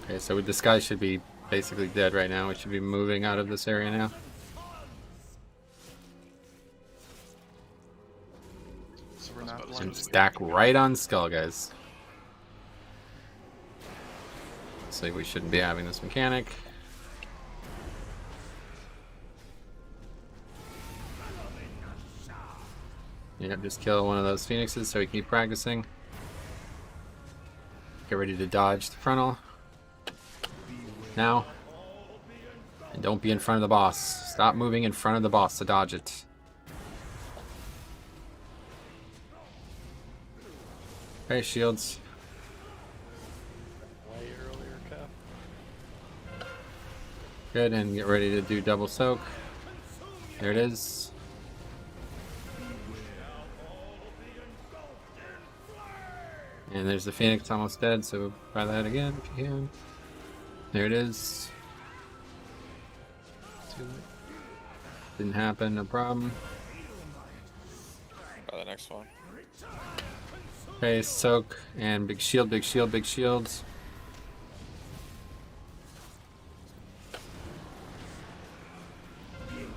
Okay, so this guy should be basically dead right now. We should be moving out of this area now. So we're not And stack right on Skull, guys. So we shouldn't be having this mechanic. Yeah, just kill one of those phoenixes so we can keep practicing. Get ready to dodge the frontal. Now. And don't be in front of the boss. Stop moving in front of the boss to dodge it. Okay, shields. Way earlier, Cap. Good, and get ready to do double soak. There it is. And there's the Phoenix almost dead, so try that again if you can. There it is. Didn't happen, no problem. Try the next one. Okay, soak and big shield, big shield, big shields.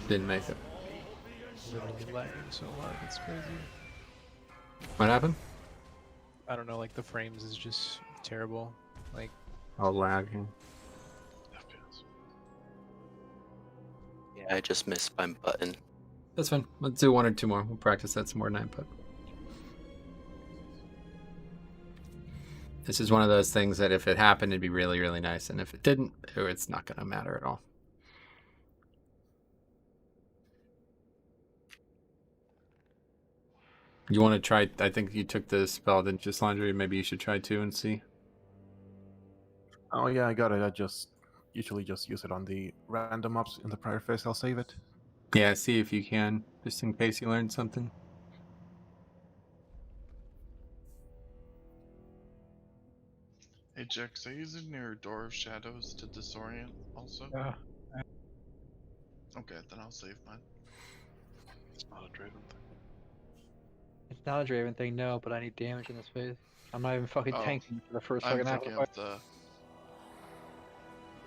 Didn't make it. Literally lagging so hard, it's crazy. What happened? I don't know, like the frames is just terrible. Like, Oh, lagging. Yeah, I just missed my button. That's fine. Let's do 1 or 2 more. We'll practice that some more tonight, but this is one of those things that if it happened, it'd be really, really nice, and if it didn't, it's not going to matter at all. You want to try? I think you took the spell, didn't you, Laundry? Maybe you should try 2 and see. Oh yeah, I got it. I just usually just use it on the random mobs in the prior phase. I'll save it. Yeah, see if you can, just in case you learned something. Hey Jax, are you using your Door of Shadows to disorient also? Okay, then I'll save mine. It's not a Draven thing. It's not a Draven thing, no, but I need damage in this phase. I'm not even fucking Oh, tanking for the first I'm second half of thinking the of fight.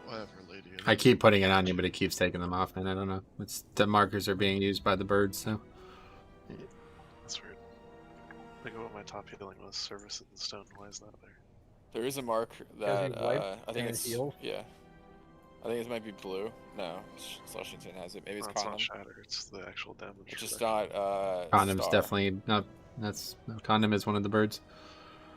Whatever, lady. I keep putting it on you, but it keeps taking them off, and I don't know. It's the markers are being used by the birds, so. That's weird. Think of what my top healing was. Service in the stone. Why is that there? There is a mark Does he that wipe I think and it's heal? yeah. I think it might be blue. No, Slushington has it. Maybe it's No, it's condom. not shatter. It's the actual damage. It's just reduction. not Condom's star. definitely no. That's no, condom is one of the birds.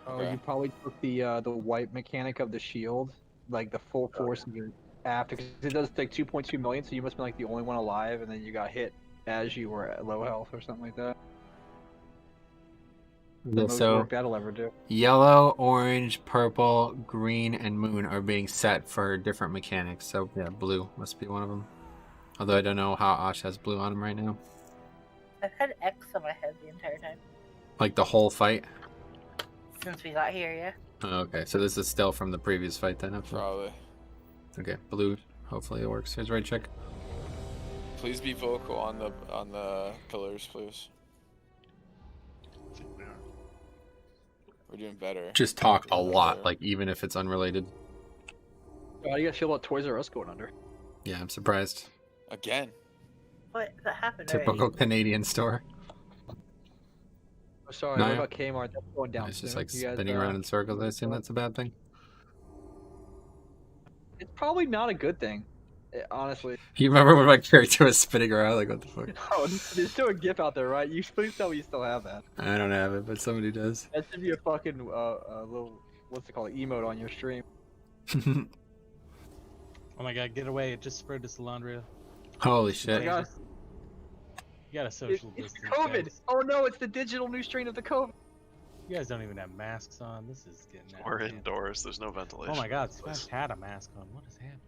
Oh, Okay. you probably took the wipe mechanic of the shield, like the full force of your after, because it does take 2.2 million, so you must be like the only one alive, and then you got hit as you were at low health or something like that. The most So work that'll ever do. yellow, orange, purple, green, and moon are being set for different mechanics. So yeah, blue must be one of them. Although I don't know how Ash has blue on him right now. I've had X on my head the entire time Like the whole fight. since we got here. Yeah. Oh, okay, so this is still from the previous fight then. Okay. Probably. Okay, blue. Hopefully it works. Here's right check. Please be vocal on the pillars, please. I think we are. We're doing better. Just talk a lot, like even if it's unrelated. How do you guys feel about Toys R Us going under? Yeah, I'm surprised. Again. What? That happened Typical already. Canadian store. Oh, sorry, No, what yeah. about Kmart? That's going down It's just soon. like You guys, spinning around in circles. I assume that's a bad thing. It's probably not a good thing, honestly. You remember when my character was spinning around? Like, what the fuck? Oh, there's still a GIF out there, right? You please tell me you still have that. I don't have it, but somebody does. That should be a fucking little, what's it called, emote on your stream. Oh my god, get away. It just spread to Salandria. Holy shit. God. You got a social It's distance. COVID! guys. Oh no, it's the digital new strain of the COVID! You guys don't even have masks on. This is getting out We're of hand. indoors. There's no ventilation. Oh my god, in this place. Smash had a mask on. What is happening?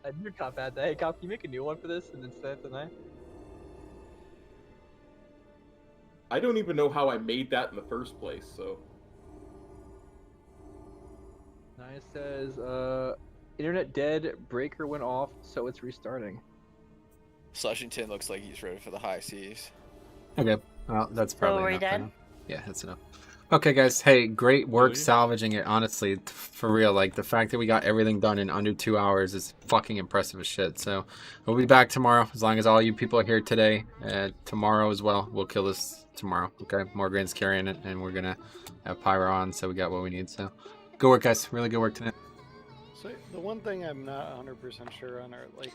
I do cop at that. Hey, cop, can you make a new one for this and then send it tonight? I don't even know how I made that in the first place, so. Nice says, internet dead, breaker went off, so it's restarting. Slushington looks like he's ready for the high seas. Okay, well, that's probably are we enough. done? Then. Yeah, that's enough. Okay, guys. Hey, great work salvaging it. Honestly, for real, like the fact that we got everything done in under 2 hours is fucking impressive as shit. So we'll be back tomorrow, as long as all you people are here today. Tomorrow as well. We'll kill this tomorrow. Okay, Morgan's carrying it, and we're gonna have Pyro on, so we got what we need. So good work, guys. Really good work tonight. So the one thing I'm not 100% sure on are like,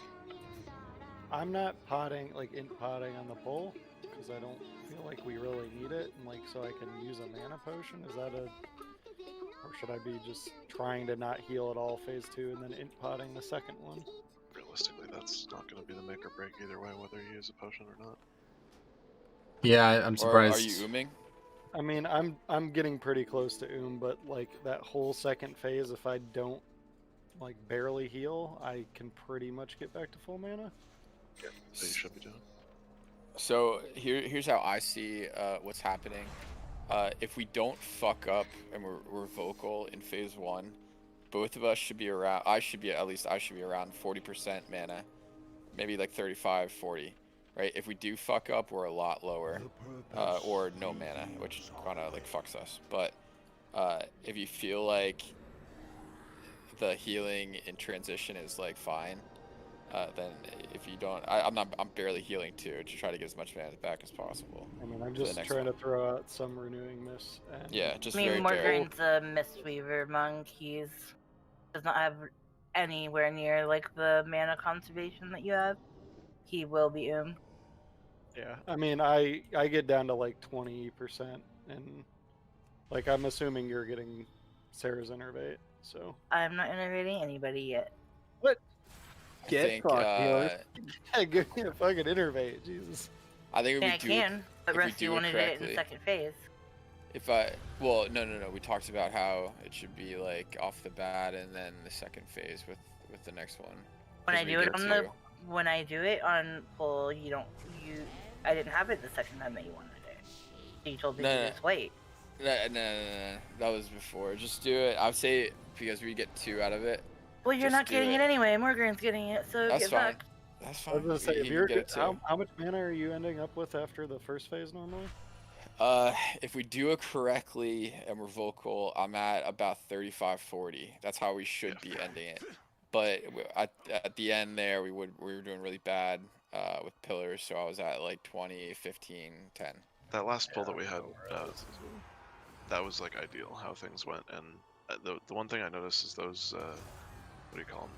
I'm not potting on the pole because I don't feel like we really need it, and like so I can use a mana potion. Is that or should I be just trying to not heal at all phase 2 and then int potting the second one? Realistically, that's not going to be the make or break either way, whether you use a potion or not. Yeah, I'm surprised. Or are you ooming? I mean, I'm getting pretty close to but like that whole second phase, if I don't like barely heal, I can pretty much get back to full mana. Yeah, so you should be doing. So here's how I see what's happening. If we don't fuck up and we're vocal in phase 1, both of us should be around. I should be around 40% mana, maybe like 35, 40. Right? If we do fuck up, we're a lot lower, or no mana, which kind of like fucks us. But if you feel like the healing in transition is like fine, then if you don't, I'm barely healing too, to try to get as much mana back as possible. I mean, I'm just trying to throw out some renewing miss. And yeah, just I mean, very barely. Morgan's a Mistweaver monk. Does not have anywhere near like the mana conservation that you have. He will be Yeah, I mean, I get down to like 20%, and like I'm assuming you're getting Sarah's innervate, so. I'm not innovating anybody yet. What? I think, Hey, give me a fucking innervate, Jesus. I think I can, but Rusty wanted it in second phase. Well, no, we talked about how it should be like off the bat and then the second phase with the next one. When I do it on full, I didn't have it the second time that you wanted it. So you told me to just wait. No, that was before. Just do it. I would say because we get 2 out of it. Well, you're not getting it anyway. Morgan's getting it, so that's get fine. back. That's I fine. was gonna say, You if you're get it too. how much mana are you ending up with after the first phase normally? If we do it correctly and we're vocal, I'm at about 35-40. That's how we should be ending it. But at the end there, we were doing really bad with pillars, so I was at like 20, 15, 10. That last pull that we had, that was like ideal how things went. And the one thing I noticed is those what do you call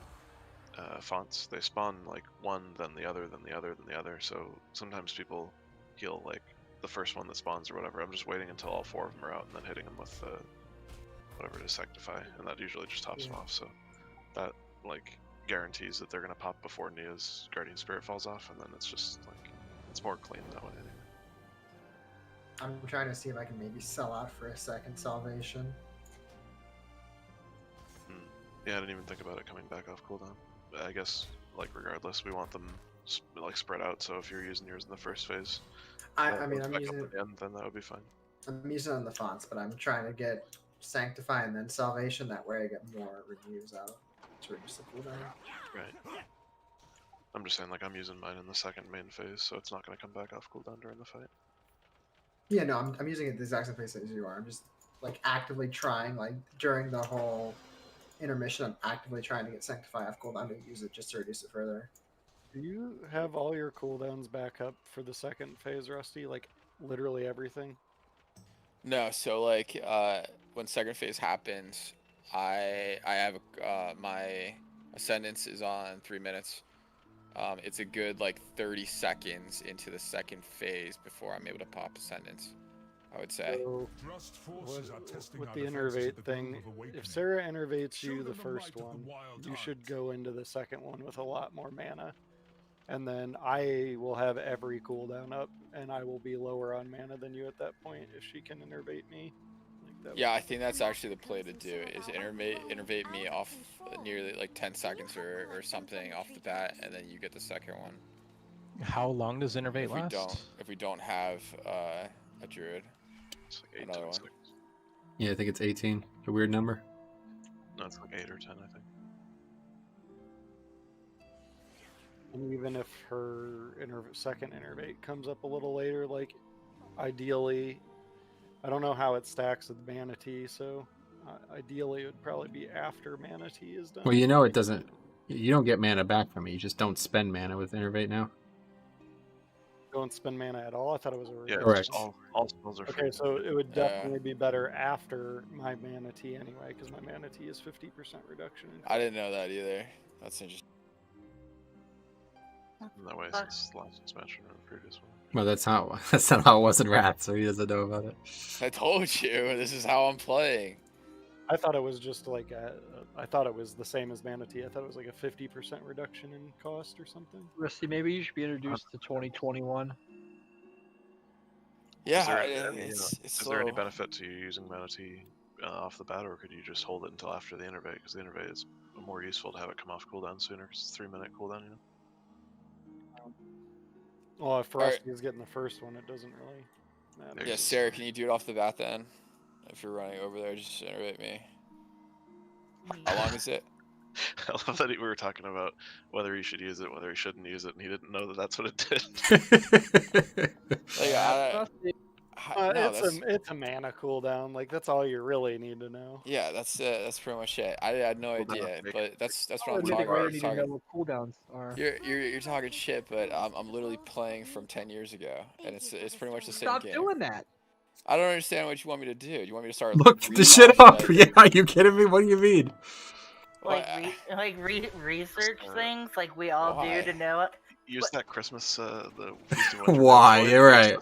them? Fonts. They spawn like one, then the other, then the other, then the other. So sometimes people heal like the first one that spawns or whatever. I'm just waiting until all 4 of them are out and then hitting them with whatever to sanctify, and that usually just tops them off. So that like guarantees that they're gonna pop before Nia's Guardian Spirit falls off, and then it's just like it's more clean that way anyway. I'm trying to see if I can maybe sell out for a second salvation. Yeah, I didn't even think about it coming back off cooldown. I guess like regardless, we want them like spread out. So if you're using yours in the first phase, I mean, I'm using it. Then that would be fine. I'm using it on the fonts, but I'm trying to get Sanctify and then Salvation. That way I get more reviews out to reduce the cooldown. Right. I'm just saying, like, I'm using mine in the second main phase, so it's not going to come back off cooldown during the fight. Yeah, no, I'm using it the exact same phase as you are. I'm just like actively trying, like during the whole intermission, I'm actively trying to get Sanctify off cooldown to use it just to reduce it further. Do you have all your cooldowns back up for the second phase, Rusty? Like literally everything? No, so like when second phase happens, I have my Ascendance is on 3 minutes. It's a good like 30 seconds into the second phase before I'm able to pop Ascendance, I would say. So, with the innervate thing, if Sarah innervates you the first one, you should go into the second one with a lot more mana. And then I will have every cooldown up, and I will be lower on mana than you at that point if she can innervate me. Yeah, I think that's actually the play to do, is innervate me off nearly like 10 seconds or something off the bat, and then you get the second one. How long does innervate last? If we don't have a druid. It's like 8, another one. Seconds. Yeah, I think it's 18. A weird number. No, it's like 8 or 10, I think. And even if her second innervate comes up a little later, like ideally, I don't know how it stacks with Manatee, so ideally it would probably be after Manatee is done. Well, you know it doesn't. You don't get mana back from it. You just don't spend mana with innervate now. Don't spend mana at all. I thought it was a yeah, correct. All spells are free. Okay, so it would definitely be better after my Manatee anyway, because my Manatee is 50% reduction. I didn't know that either. That's interesting. That way, since the last expansion or the previous one. Well, that's not how it was in Wrath, so he doesn't know about it. I told you, this is how I'm playing. I thought it was just like I thought it was the same as Manatee. I thought it was like a 50% reduction in cost or something. Rusty, maybe you should be introduced to 2021. Yeah, Is there any benefit to you using Manatee off the bat, or could you just hold it until after the innervate? Because the innervate is more useful to have it come off cooldown sooner, because it's 3-minute cooldown, you know? Well, if Rusty is getting the first one, it doesn't really matter. Yeah, Sarah, can you do it off the bat then? If you're running over there, just innervate me. How long is it? I love that we were talking about whether he should use it, whether he shouldn't use it, and he didn't know that that's what it did. It's a mana cooldown. Like that's all you really need to know. Yeah, that's pretty much it. I had no idea, but that's what I'm Mythic Run, talking you need to know what cooldowns are. You're talking shit, but I'm literally playing from 10 years ago, and it's pretty much the same Stop game. doing that. I don't understand what you want me to do. You want me to start Look the shit up. Yeah, are you kidding me? What do you mean? Research things like we all do to know it. Use that Christmas the Why? You're right.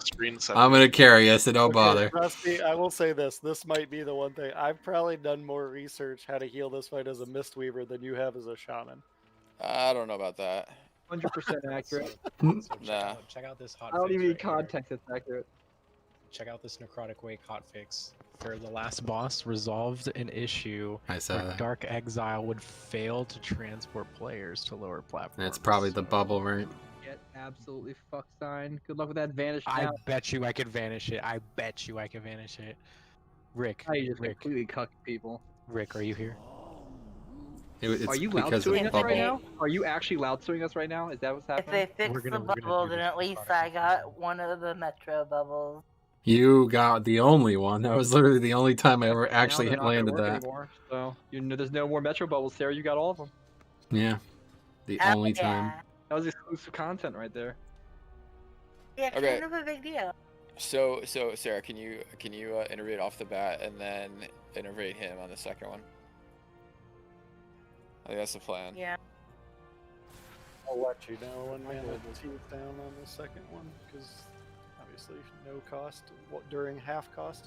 I'm gonna carry you, so don't bother. Rusty, I will say this. This might be the one thing. I've probably done more research how to heal this fight as a Mistweaver than you have as a shaman. I don't know about that. 100% accurate. Nah. Check out this hot. I don't even need context that's accurate. Check out this Necrotic Wake hotfix. For the last boss, resolved an issue I saw where that. Dark Exile would fail to transport players to lower platforms. That's probably the bubble, right? Get absolutely fuck sign. Good luck with that vanish. I bet you I could vanish it. I bet you I could vanish it. Rick. I just Rick. completely cuck people. Rick, are you here? Are you loud suing us right now? Are you actually loud suing us right now? Is that what's happening? If they fix the bubble, then at least I got one of the Metro bubbles. You got the only one. That was literally the only time I ever Now actually they're not gonna landed work that. anymore, so you know there's no more Metro bubbles, Sarah. You got all of them. Yeah, the Hell only yeah. time. That was exclusive content right there. Yeah, Okay. kind of a big deal. So Sarah, can you innovate off the bat and then innovate him on the second one? I think that's the plan. Yeah. I'll let you know when mana teeth down on the second one, because obviously no cost during half cost